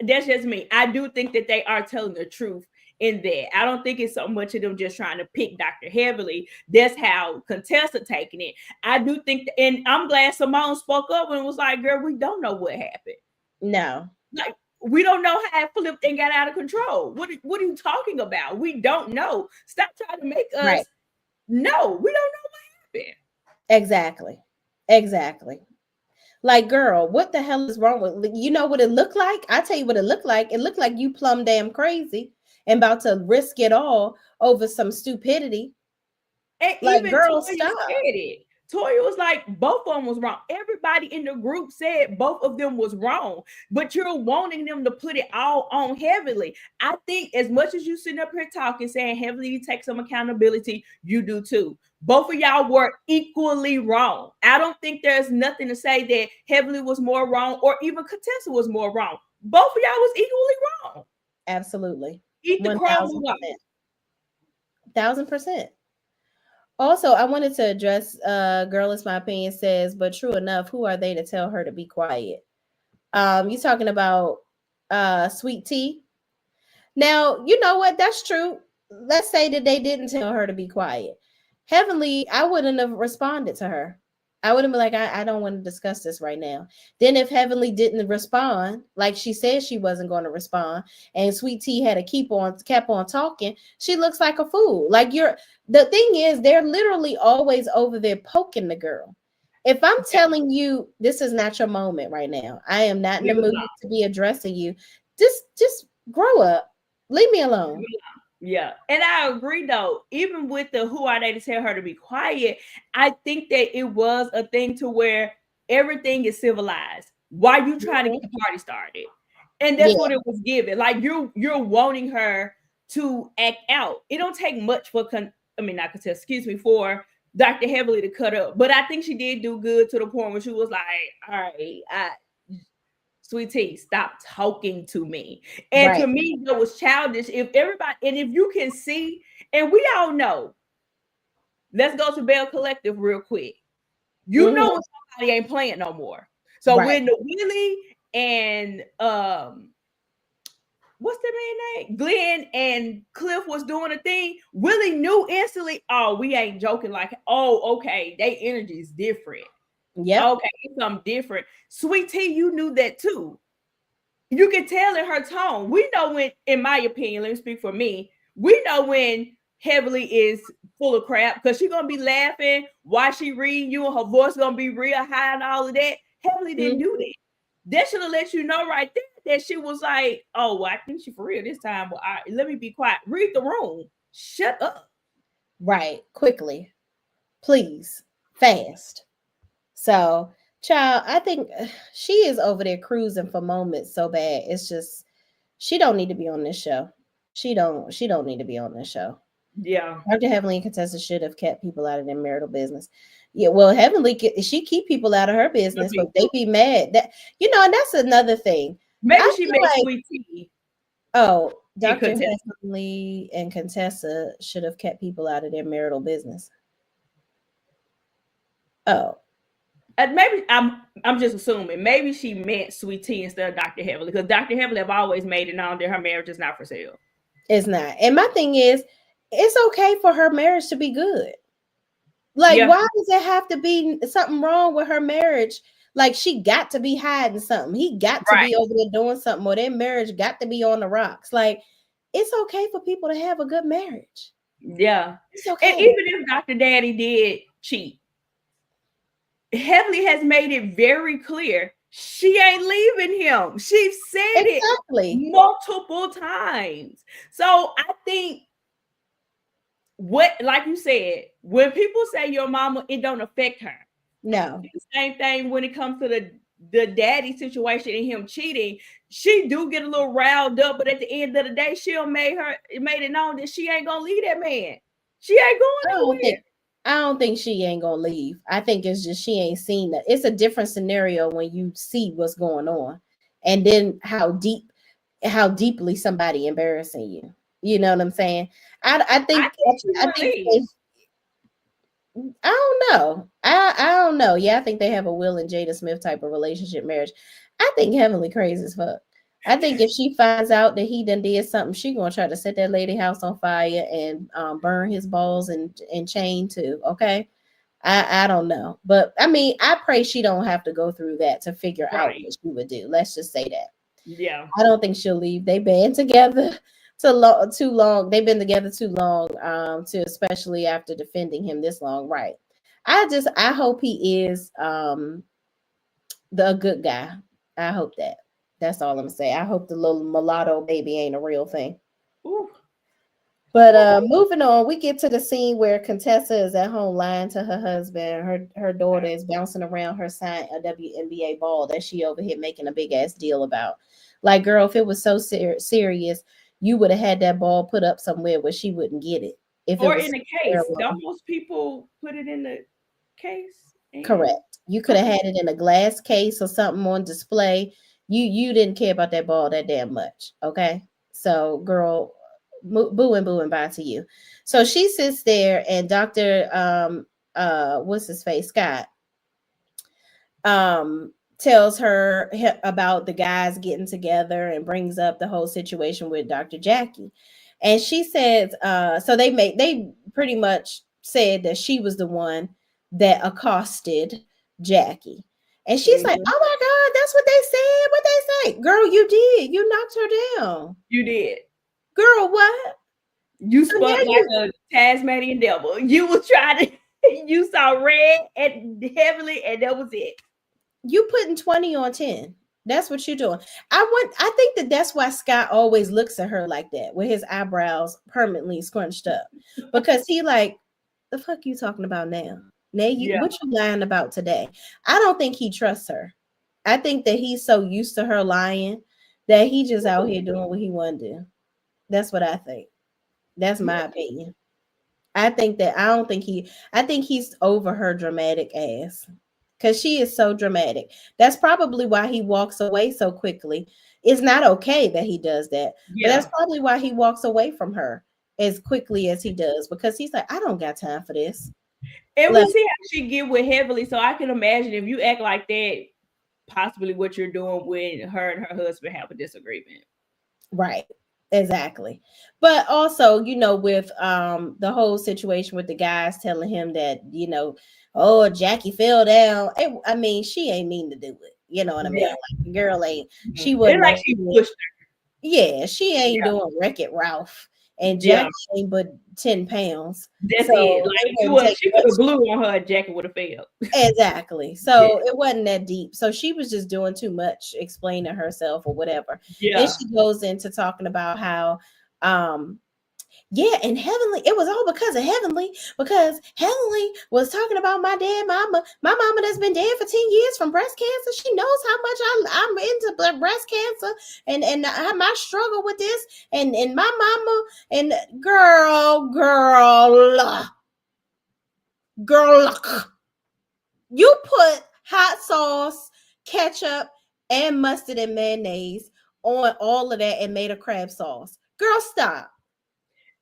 S2: That's just me. I do think that they are telling the truth in that. I don't think it's so much of them just trying to pick Dr. Heavenly. That's how Contessa taking it. I do think, and I'm glad Simone spoke up and was like, girl, we don't know what happened.
S1: No.
S2: Like, we don't know how it flipped and got out of control. What are you talking about? We don't know. Stop trying to make us know. We don't know what happened.
S1: Exactly. Like, girl, what the hell is wrong with, you know what it looked like? I tell you what it looked like. It looked like you plumb damn crazy and about to risk it all over some stupidity.
S2: And like, even girl, stop. Toya was like, both of them was wrong. Everybody in the group said both of them was wrong, but you're wanting them to put it all on Heavenly. I think as much as you sitting up here talking, saying Heavenly take some accountability, you do too. Both of y'all were equally wrong. I don't think there's nothing to say that Heavenly was more wrong or even Contessa was more wrong. Both of y'all was equally wrong.
S1: Absolutely.
S2: Eat the crow, move on.
S1: 1000%. Also, I wanted to address Girl Is My Opinion says, but true enough, who are they to tell her to be quiet? You talking about Sweet Tea? Now, you know what? That's true. Let's say that they didn't tell her to be quiet. Heavenly, I wouldn't have responded to her. I wouldn't be like, I don't want to discuss this right now. Then if Heavenly didn't respond, like she said she wasn't going to respond, and Sweet Tea had to kept on talking, she looks like a fool. Like the thing is, they're literally always over there poking the girl. If I'm telling you this is not your moment right now, I am not in the mood to be addressing you. Just grow up. Leave me alone.
S2: Yeah. And I agree though, even with the who are they to tell her to be quiet, I think that it was a thing to where everything is civilized. Why you trying to get the party started? And that's what it was given. Like you're wanting her to act out. It don't take much for for Dr. Heavenly to cut up. But I think she did do good to the point where she was like, all right, Sweet Tea, stop talking to me. And to me, that was childish. If everybody, and if you can see, and we all know, let's go to Belle Collective real quick. You know when somebody ain't playing no more. So when the Willie and what's the man name? Glenn and Cliff was doing a thing, Willie knew instantly, oh, we ain't joking. Like, oh, okay, they energy is different. Yeah. Okay, it's something different. Sweet Tea, you knew that too. You can tell in her tone. We know when, in my opinion, let me speak for me. We know when Heavenly is full of crap because she's gonna be laughing while she reading you, and her voice gonna be real high and all of that. Heavenly didn't do that. That should have let you know right there that she was like, "Oh, well, I think she for real this time. Well, let me be quiet. Read the room. Shut up."
S1: Right, quickly, please, fast. So, child, I think she is over there cruising for moments so bad. It's just she don't need to be on this show. She don't need to be on this show.
S2: Yeah.
S1: Dr. Heavenly and Contessa should have kept people out of their marital business. Yeah, well, Heavenly, she keep people out of her business, but they be mad that and that's another thing.
S2: Maybe she made Sweet Tea.
S1: Oh, Dr. Heavenly and Contessa should have kept people out of their marital business. Oh.
S2: Maybe I'm just assuming. Maybe she meant Sweet Tea instead of Dr. Heavenly, because Dr. Heavenly have always made it known that her marriage is not for sale.
S1: It's not. And my thing is, it's okay for her marriage to be good. Like, why does it have to be something wrong with her marriage? Like, she got to be hiding something. He got to be over there doing something, or their marriage got to be on the rocks. Like, it's okay for people to have a good marriage.
S2: Yeah. It's okay. And even if Dr. Daddy did cheat, Heavenly has made it very clear she ain't leaving him. She said it multiple times. So I think like you said, when people say your mama, it don't affect her.
S1: No.
S2: The same thing when it comes to the daddy situation and him cheating. She do get a little riled up, but at the end of the day, made it known that she ain't gonna leave that man. She ain't going nowhere.
S1: I don't think she ain't gonna leave. I think it's just she ain't seen that. It's a different scenario when you see what's going on, and then how deeply somebody embarrassing you. You know what I'm saying? I think I don't know. I don't know. Yeah, I think they have a Will and Jada Smith type of relationship marriage. I think Heavenly crazy as fuck. I think if she finds out that he done did something, she gonna try to set that lady house on fire and burn his balls and chain too. Okay, I don't know, but I mean, I pray she don't have to go through that to figure out what she would do. Let's just say that.
S2: Yeah,
S1: I don't think she'll leave. They've been together too long. They've been together too long, to especially after defending him this long. Right. I hope he is the good guy. I hope that. That's all I'm saying. I hope the little mulatto baby ain't a real thing.
S2: Ooh.
S1: But moving on, we get to the scene where Contessa is at home lying to her husband. Her daughter is bouncing around her sign a WNBA ball that she over here making a big ass deal about. Like, girl, if it was so serious, you would have had that ball put up somewhere where she wouldn't get it. If it
S2: Or
S1: was
S2: in the case.
S1: terrible.
S2: Don't most people put it in the case? And
S1: Correct. You could have
S2: okay.
S1: had it in a glass case or something on display. You didn't care about that ball that damn much. Okay. So, girl, boo and boo and bye to you. So she sits there, and Dr. What's his face? Scott tells her about the guys getting together and brings up the whole situation with Dr. Jackie. And she says, so they pretty much said that she was the one that accosted Jackie. And she's like,
S2: Mhm.
S1: oh my God, that's what they said. What they say? Girl, you did. You knocked her down.
S2: You did.
S1: Girl, what?
S2: You
S1: So now
S2: spun like a Tasmanian devil. You was trying to, you saw red and heavily, and that was it.
S1: you putting 20 on 10. That's what you're doing. I think that that's why Scott always looks at her like that, with his eyebrows permanently scrunched up, because he like, the fuck you talking about now? Now you,
S2: Yeah.
S1: what you lying about today? I don't think he trusts her. I think that he's so used to her lying that he just out here doing what he want to do. That's what I think. That's my opinion. I think he's over her dramatic ass, because she is so dramatic. That's probably why he walks away so quickly. It's not okay that he does that, but that's
S2: Yeah.
S1: probably why he walks away from her as quickly as he does, because he's like, I don't got time for this.
S2: And we
S1: Like,
S2: see how she get with Heavenly. So I can imagine if you act like that, possibly what you're doing when her and her husband have a disagreement.
S1: right. Exactly. But also, with the whole situation with the guys telling him that, oh, Jackie fell down. I mean, she ain't mean to do it. You know what I mean?
S2: Yeah.
S1: Like, the girl ain't, she
S2: It's
S1: wasn't
S2: like
S1: on
S2: she
S1: it.
S2: pushed her.
S1: Yeah, she ain't
S2: Yeah.
S1: doing Wreck-It Ralph, and
S2: Yeah.
S1: Jackie ain't but 10 pounds.
S2: That's it.
S1: So
S2: Like
S1: it
S2: it
S1: wouldn't
S2: was,
S1: take
S2: she could
S1: much.
S2: have blew on her, jacket would have failed.
S1: Exactly.
S2: Yeah.
S1: So it wasn't that deep. So she was just doing too much explaining herself or whatever. Then
S2: Yeah.
S1: she goes into talking about how um yeah, and Heavenly, it was all because of Heavenly, because Heavenly was talking about my dead mama, my mama that's been dead for 10 years from breast cancer. She knows how much I'm into breast cancer, and my struggle with this, and my mama, and girl, you put hot sauce, ketchup, and mustard and mayonnaise on all of that and made a crab sauce. Girl, stop.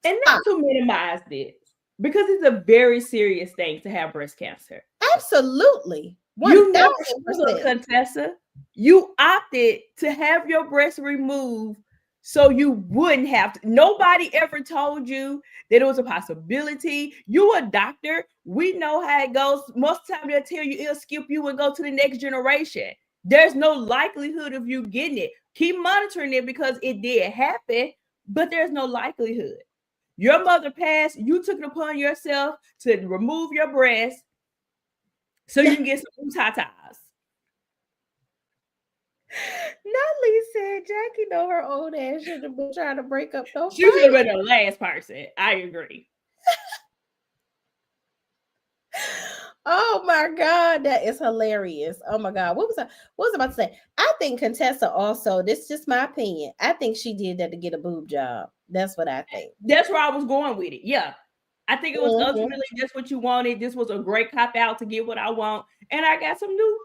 S2: And
S1: Stop.
S2: not to minimize this, because it's a very serious thing to have breast cancer.
S1: Absolutely.
S2: You never struggled,
S1: 1000%.
S2: Contessa. You opted to have your breast removed so you wouldn't have to. Nobody ever told you that it was a possibility. You a doctor. We know how it goes. Most of the time they'll tell you it'll skip you and go to the next generation. There's no likelihood of you getting it. Keep monitoring it because it did happen, but there's no likelihood. Your mother passed. You took it upon yourself to remove your breast so you can get some new tatas.
S1: Natalie said Jackie know her old ass should have been trying to break up no
S2: She should
S1: fight.
S2: have been the last person. I agree.
S1: Oh my God, that is hilarious. Oh my God. What was I about to say? I think Contessa also, this is just my opinion. I think she did that to get a boob job. That's what I think.
S2: That's where I was going with it. Yeah. I think it was
S1: Mhm.
S2: ultimately just what you wanted. This was a great cop out to get what I want. And I got some new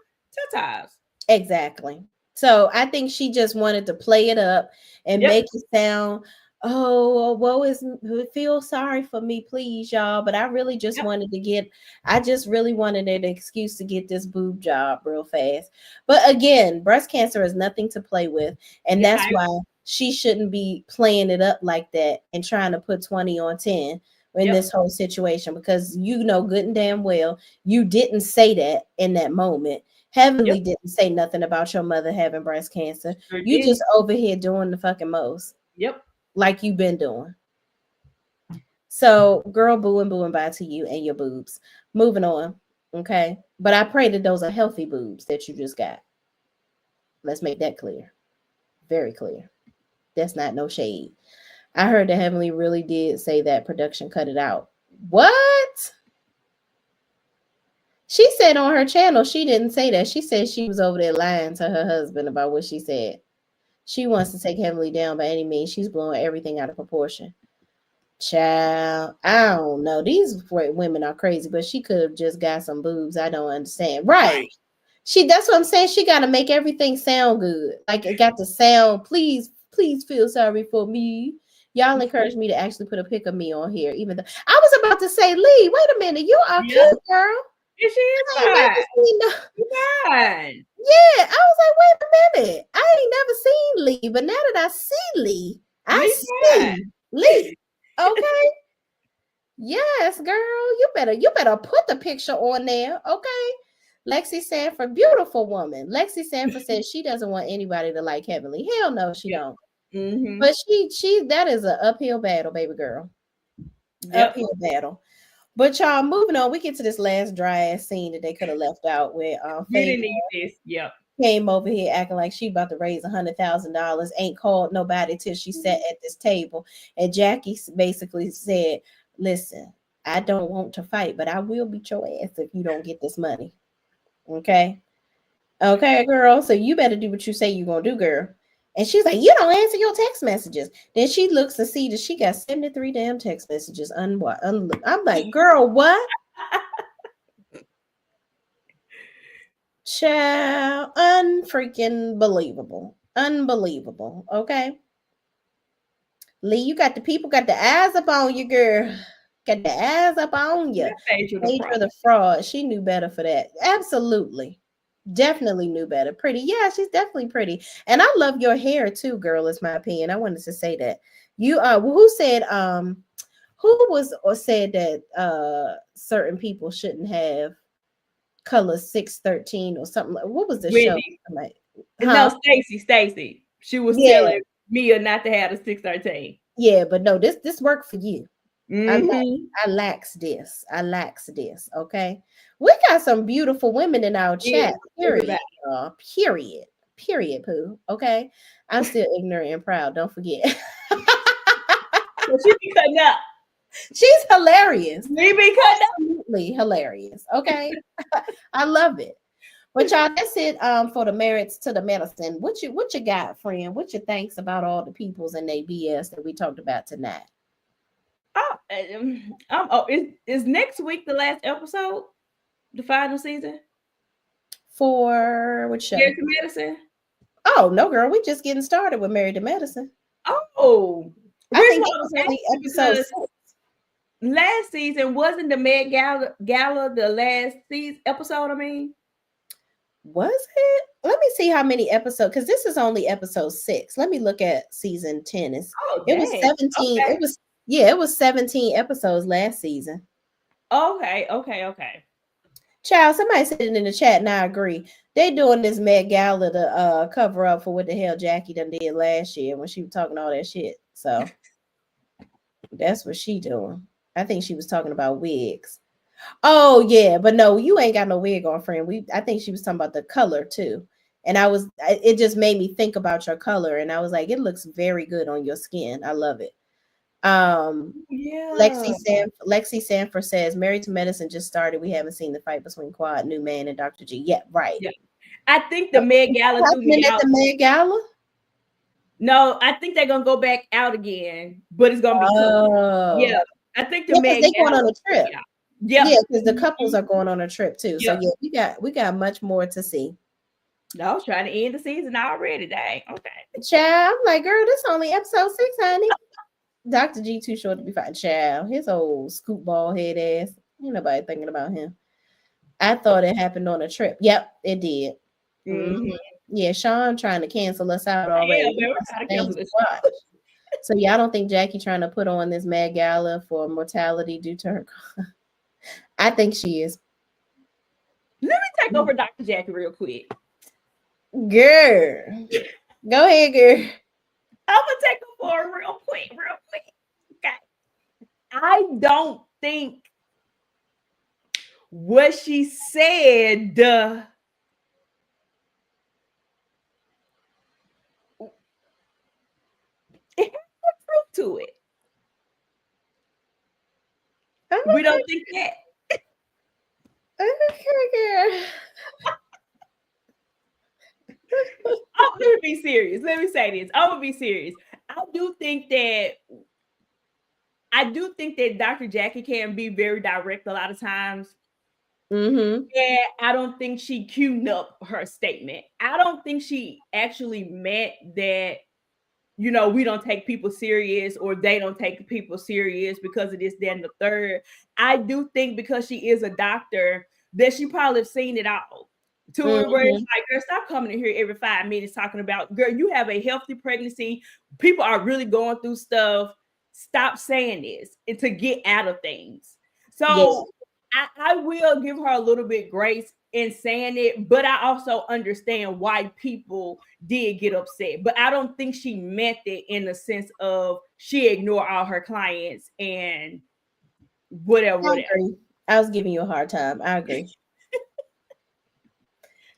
S2: tatas.
S1: Exactly. So I think she just wanted to play it up and
S2: Yep.
S1: make it sound, oh, woe is, feel sorry for me, please, y'all. But
S2: Yep.
S1: I just really wanted an excuse to get this boob job real fast. But again, breast cancer is nothing to play with. And
S2: Yeah.
S1: that's why she shouldn't be playing it up like that and trying to put 20 on 10 in
S2: Yep.
S1: this whole situation, because you know good and damn well you didn't say that in that moment. Heavenly
S2: Yep.
S1: didn't say nothing about your mother having breast cancer.
S2: Sure
S1: You
S2: did.
S1: just over here doing the fucking most,
S2: Yep.
S1: like you've been doing. So, girl, boo and bye to you and your boobs. Moving on, okay? But I pray that those are healthy boobs that you just got. Let's make that clear. Very clear. That's not no shade. I heard that Heavenly really did say that production cut it out. What? She said on her channel she didn't say that. She said she was over there lying to her husband about what she said. She wants to take Heavenly down by any means. She's blowing everything out of proportion. Child, I don't know. These women are crazy, but she could have just got some boobs. I don't understand. Right. That's what I'm saying. She got to make everything sound good. Like it got to sound, please feel sorry for me. Y'all encouraged me to actually put a pic of me on here, even though I was about to say, Lee, wait a minute, you are cute, girl.
S2: Yeah, she is fine. Fine.
S1: Yeah, I was like, wait a minute. I ain't never seen Lee, but now that I see Lee, I see Lee. Okay. Yes, girl. You better put the picture on there. Okay. Lexi Sanford, beautiful woman. Lexi Sanford says she doesn't want anybody to like Heavenly. Hell no, she don't.
S2: Mm-hmm.
S1: But she that is an uphill battle, baby girl. Uphill battle. But y'all, moving on, we get to this last dry ass scene that they could have left out where
S2: didn't need this. Yep.
S1: Came over here acting like she about to raise $100,000, ain't called nobody till she sat at this table. And Jackie basically said, listen, I don't want to fight, but I will beat your ass if you don't get this money. Okay, girl. So you better do what you say you're gonna do, girl. And she's like, you don't answer your text messages. Then she looks and see that she got 73 damn text messages. I'm like, girl, what? Child, unfreaking believable. Unbelievable. Okay. Lee, you got the people got the eyes up on you, girl. Got the eyes up on you. Phaedra the fraud. She knew better for that. Absolutely. Definitely knew better. Pretty. Yeah, she's definitely pretty. And I love your hair too, girl, is my opinion. I wanted to say that. You who said said that certain people shouldn't have color 613 or something. What was the show?
S2: No, Stacy. She was telling Mia not to have a 613.
S1: Yeah, but no, this worked for you.
S2: Mm-hmm.
S1: I lacks this. Okay. We got some beautiful women in our chat. Period. Period, poo. Okay. I'm still ignorant and proud. Don't forget.
S2: She be cutting up.
S1: She's hilarious.
S2: We be cutting up.
S1: Absolutely hilarious. Okay. I love it. But y'all, that's it for the merits to the medicine. What you got, friend? What you thinks about all the peoples and they BS that we talked about tonight?
S2: Is next week the last episode? The final season?
S1: For which show?
S2: Married to Medicine.
S1: Oh no, girl, we just getting started with Married to Medicine.
S2: Oh,
S1: I think it was only episode 6.
S2: Last season wasn't the Met Gala the last season episode. I mean,
S1: was it? Let me see how many episodes, because this is only episode 6. Let me look at season 10. It was 17. Okay. It was 17 episodes last season.
S2: Okay.
S1: Child, somebody said it in the chat, and I agree. They doing this Met Gala to cover up for what the hell Jackie done did last year when she was talking all that shit. So that's what she doing. I think she was talking about wigs. Oh yeah, but no, you ain't got no wig on, friend. I think she was talking about the color too. And it just made me think about your color, and I was like, it looks very good on your skin. I love it. Lexi Sanford says Married to Medicine just started. We haven't seen the fight between Quad, Newman, and Dr. G. Yeah, right.
S2: Yeah. I think the Met Gala threw me out.
S1: The Met Gala?
S2: No, I think they're gonna go back out again, but it's gonna be yeah. I think the Met
S1: Gala going on a trip.
S2: Yeah,
S1: because the couples are going on a trip too. So we got much more to see.
S2: I was trying to end the season already. Dang. Okay.
S1: Child, I'm like, girl, this only episode 6, honey. Dr. G too short to be fighting. Child, his old scoop ball head ass. Ain't nobody thinking about him. I thought it happened on a trip. Yep, it did. Mm-hmm. Yeah, Sean trying to cancel us out already. Yeah, so y'all don't think Jackie trying to put on this Mad Gala for mortality due to her? I think she is.
S2: Let me take over Dr. Jackie real quick.
S1: Girl. Go ahead, girl.
S2: I'm gonna take her for real quick. Okay. I don't think what she said it has some truth to it.
S1: Okay.
S2: We don't think that.
S1: Okay,
S2: Oh, let me be serious. Let me say this. I'm gonna be serious. I do think that Dr. Jackie can be very direct a lot of times.
S1: Mm-hmm.
S2: And I don't think she queued up her statement. I don't think she actually meant that, you know, we don't take people serious or they don't take people serious because of this, that, and the third. I do think because she is a doctor that she probably have seen it all. To it where it's like, girl, stop coming in here every 5 minutes talking about, girl, you have a healthy pregnancy. People are really going through stuff. Stop saying this and to get out of things. So I will give her a little bit grace in saying it, but I also understand why people did get upset. But I don't think she meant it in the sense of she ignored all her clients and whatever.
S1: I was giving you a hard time. I agree.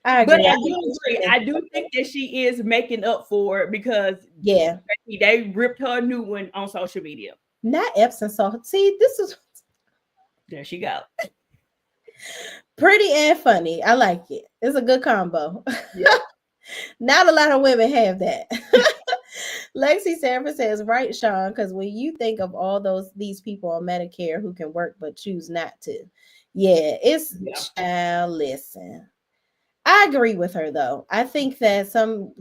S2: But I do agree. I do think that she is making up for it because they ripped her a new one on social media.
S1: Not Epsom salt. See, this is
S2: there she go.
S1: Pretty and funny. I like it. It's a good combo. Yeah. Not a lot of women have that. Lexi Sanford says, right, Sean, because when you think of all these people on Medicare who can work but choose not to. Yeah, child, listen. I agree with her though. I think that some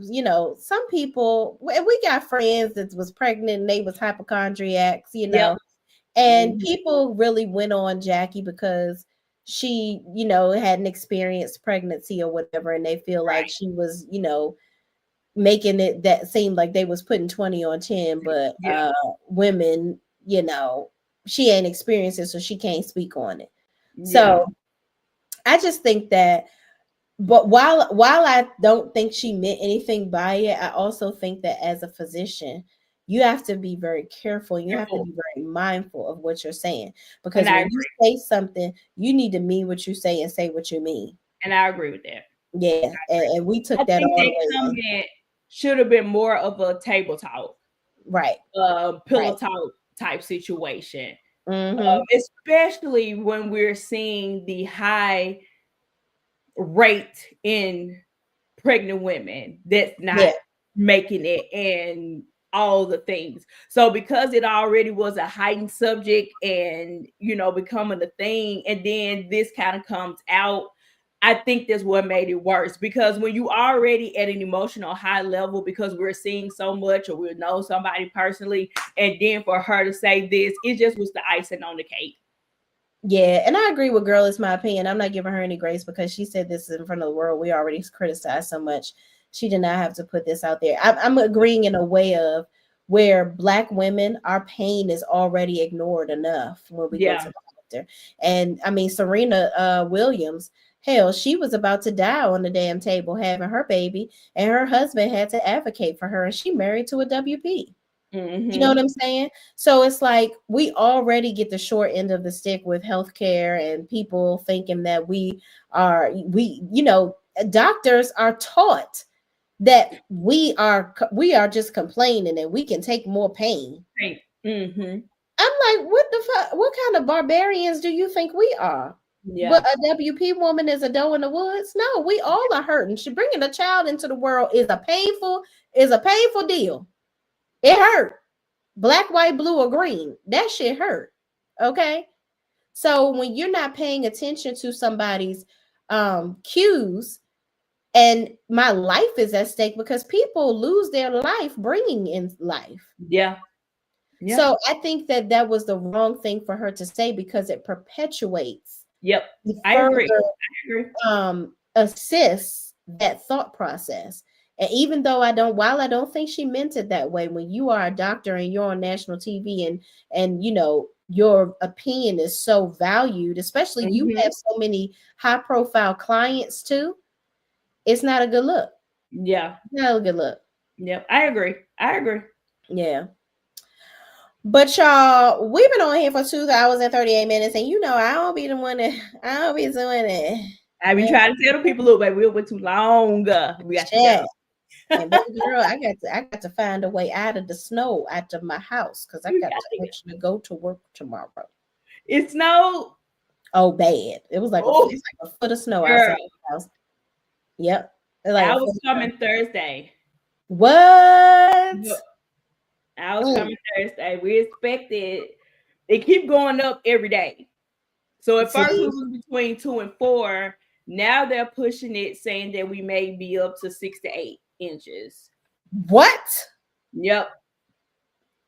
S1: people, we got friends that was pregnant and they was hypochondriacs, and people really went on Jackie because she, had an experienced pregnancy or whatever, and they feel like she was, making it that seemed like they was putting 20 on 10, but women, she ain't experienced it, so she can't speak on it. So I just think that, but while I don't think she meant anything by it, I also think that as a physician, you have to be very careful. You have to be very mindful of what you're saying, because when you say something, you need to mean what you say and say what you mean.
S2: And I agree with that.
S1: Yeah, and we took that all the
S2: way. Should have been more of a table talk,
S1: right?
S2: Pillow talk type situation, especially when we're seeing the high rate in pregnant women that's not making it and all the things. So because it already was a heightened subject and becoming a thing, and then this kind of comes out, I think that's what made it worse, because when you already at an emotional high level because we're seeing so much or we know somebody personally, and then for her to say this, it just was the icing on the cake.
S1: Yeah, and I agree with Girl, it's my opinion. I'm not giving her any grace because she said this in front of the world. We already criticized so much. She did not have to put this out there. I'm agreeing in a way of where Black women, our pain is already ignored enough when we go to the doctor. And I mean, Serena Williams, hell, she was about to die on the damn table having her baby, and her husband had to advocate for her, and she married to a WP. You know what I'm saying? So it's like we already get the short end of the stick with healthcare and people thinking that doctors are taught that we are just complaining and we can take more pain. I'm like, what the fuck? What kind of barbarians do you think we are? Yeah. But a WP woman is a doe in the woods? No, we all are hurting. She bringing a child into the world is a painful deal. It hurt. Black, white, blue, or green. That shit hurt. Okay. So when you're not paying attention to somebody's cues, and my life is at stake because people lose their life bringing in life. Yeah. So I think that was the wrong thing for her to say because it perpetuates. I agree. Assists that thought process. And even though while I don't think she meant it that way, when you are a doctor and you're on national TV and your opinion is so valued, especially you have so many high profile clients too, it's not a good look. Yeah. Not a good look.
S2: Yep. I agree.
S1: Yeah. But y'all, we've been on here for 2 hours and 38 minutes, and I don't be doing it.
S2: I be trying to tell the people, look, baby, we went too long. We got to go.
S1: And baby girl, I got to find a way out of the snow out of my house because I got to actually go to work tomorrow.
S2: It snowed.
S1: Oh, bad! It was like it's like a foot of snow outside the house. Yep,
S2: I was coming Thursday.
S1: What?
S2: I was coming Thursday. We expected they keep going up every day. So at first we was between 2 and 4. Now they're pushing it, saying that we may be up to 6 to 8 inches.
S1: What?
S2: Yep.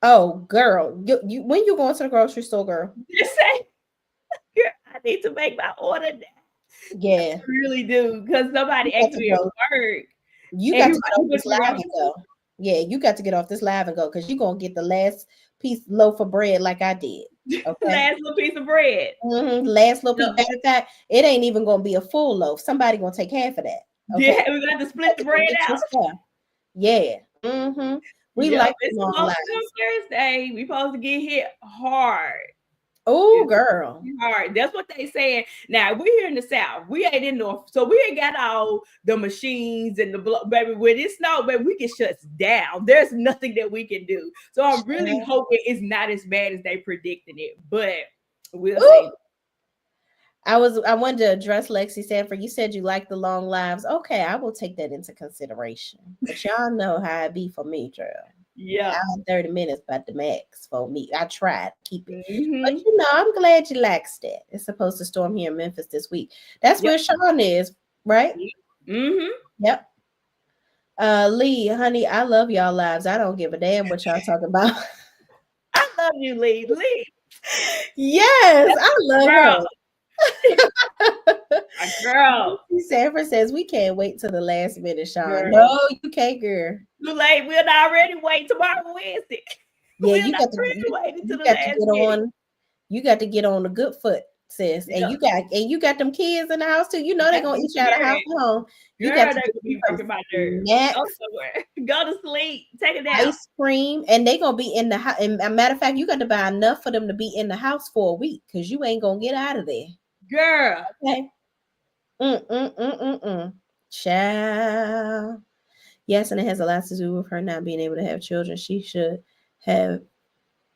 S1: Oh, girl, you when you going to the grocery store, girl?
S2: Just say, girl, I need to make my order now.
S1: Yeah,
S2: I really do, because somebody asked me at work.
S1: You got to get off this live and go. Yeah, you got to get off this live and go because you're gonna get the last loaf of bread like I did. Okay?
S2: Last little piece of bread.
S1: Last little piece. Matter of fact, it ain't even gonna be a full loaf. Somebody gonna take half of that.
S2: Okay? Yeah, we got to split the bread out.
S1: Yeah. We like
S2: it's supposed to come Thursday. We supposed to get hit hard.
S1: Oh, girl.
S2: Hard. That's what they saying. Now we're here in the South. We ain't in North, so we ain't got all the machines and the baby. When it snow, baby, we can shut down. There's nothing that we can do. So I'm really hoping it's not as bad as they predicted it, but we'll see.
S1: I wanted to address Lexi Sanford. You said you like the long lives. Okay, I will take that into consideration. But y'all know how it be for me, girl.
S2: Yeah,
S1: 30 minutes by the max for me. I tried to keep it, but you know, I'm glad you liked that. It's supposed to storm here in Memphis this week. That's where Sean is, right? Yep. Lee, honey, I love y'all lives. I don't give a damn what y'all talking about.
S2: I love you, Lee.
S1: Yes, I love her.
S2: Girl.
S1: Sanford says we can't wait till the last minute, Sean. Girl. No, you can't, girl.
S2: Too late. We'll already wait tomorrow Wednesday.
S1: Yeah, you got to get on the good foot, sis. Yeah. And you got them kids in the house too. You know they're gonna eat you out of house and home. You got to
S2: be working my nerves. Go somewhere. Go to sleep. Take a nap.
S1: Ice cream, and they gonna be in the house. And a matter of fact, you got to buy enough for them to be in the house for a week because you ain't gonna get out of there.
S2: Girl.
S1: Okay. Child. Yes, and it has a lot to do with her not being able to have children. She should have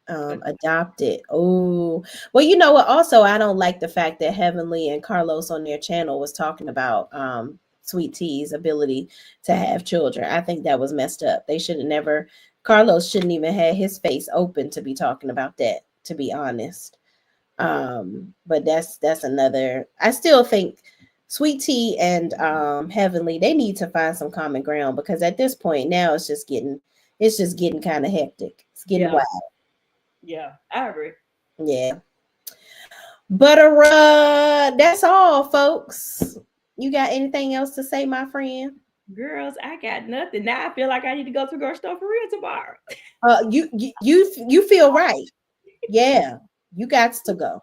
S1: adopted. Oh, well, you know what? Also, I don't like the fact that Heavenly and Carlos on their channel was talking about Sweet Tea's ability to have children. I think that was messed up. They should have never. Carlos shouldn't even have his face open to be talking about that, to be honest. But that's another. I still think Sweet Tea and Heavenly, they need to find some common ground because at this point now it's just getting kind of hectic. It's getting wild.
S2: Yeah, I agree.
S1: Yeah. But that's all, folks. You got anything else to say, my friend?
S2: Girls, I got nothing. Now I feel like I need to go to the grocery store for real tomorrow.
S1: You feel right. Yeah. You got to go.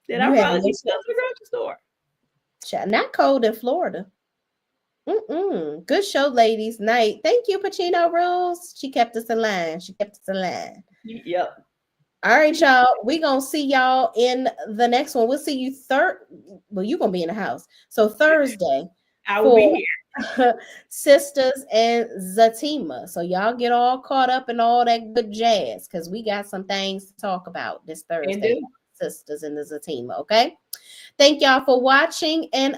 S2: Then I probably need to go to the grocery store.
S1: Not cold in Florida. Good show, ladies. Night. Thank you, Pacino Rules. She kept us in line.
S2: Yep.
S1: All right, y'all. We're going to see y'all in the next one. We'll see you Well, you're going to be in the house. So Thursday.
S2: I will be here.
S1: Sisters and Zatima. So y'all get all caught up in all that good jazz because we got some things to talk about this Thursday. Sisters and the Zatima. Okay. Thank y'all for watching, and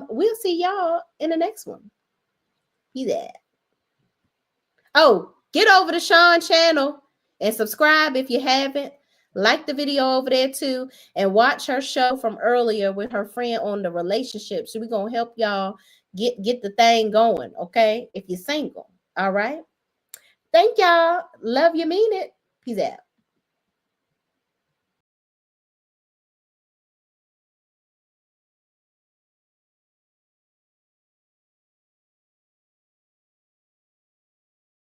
S1: we'll see y'all in the next one. Be there. Oh, get over to Sean's channel and subscribe if you haven't. Like the video over there too, and watch her show from earlier with her friend on the relationship. So we're gonna help y'all get the thing going, okay? If you're single, all right. Thank y'all. Love you, mean it. Peace out.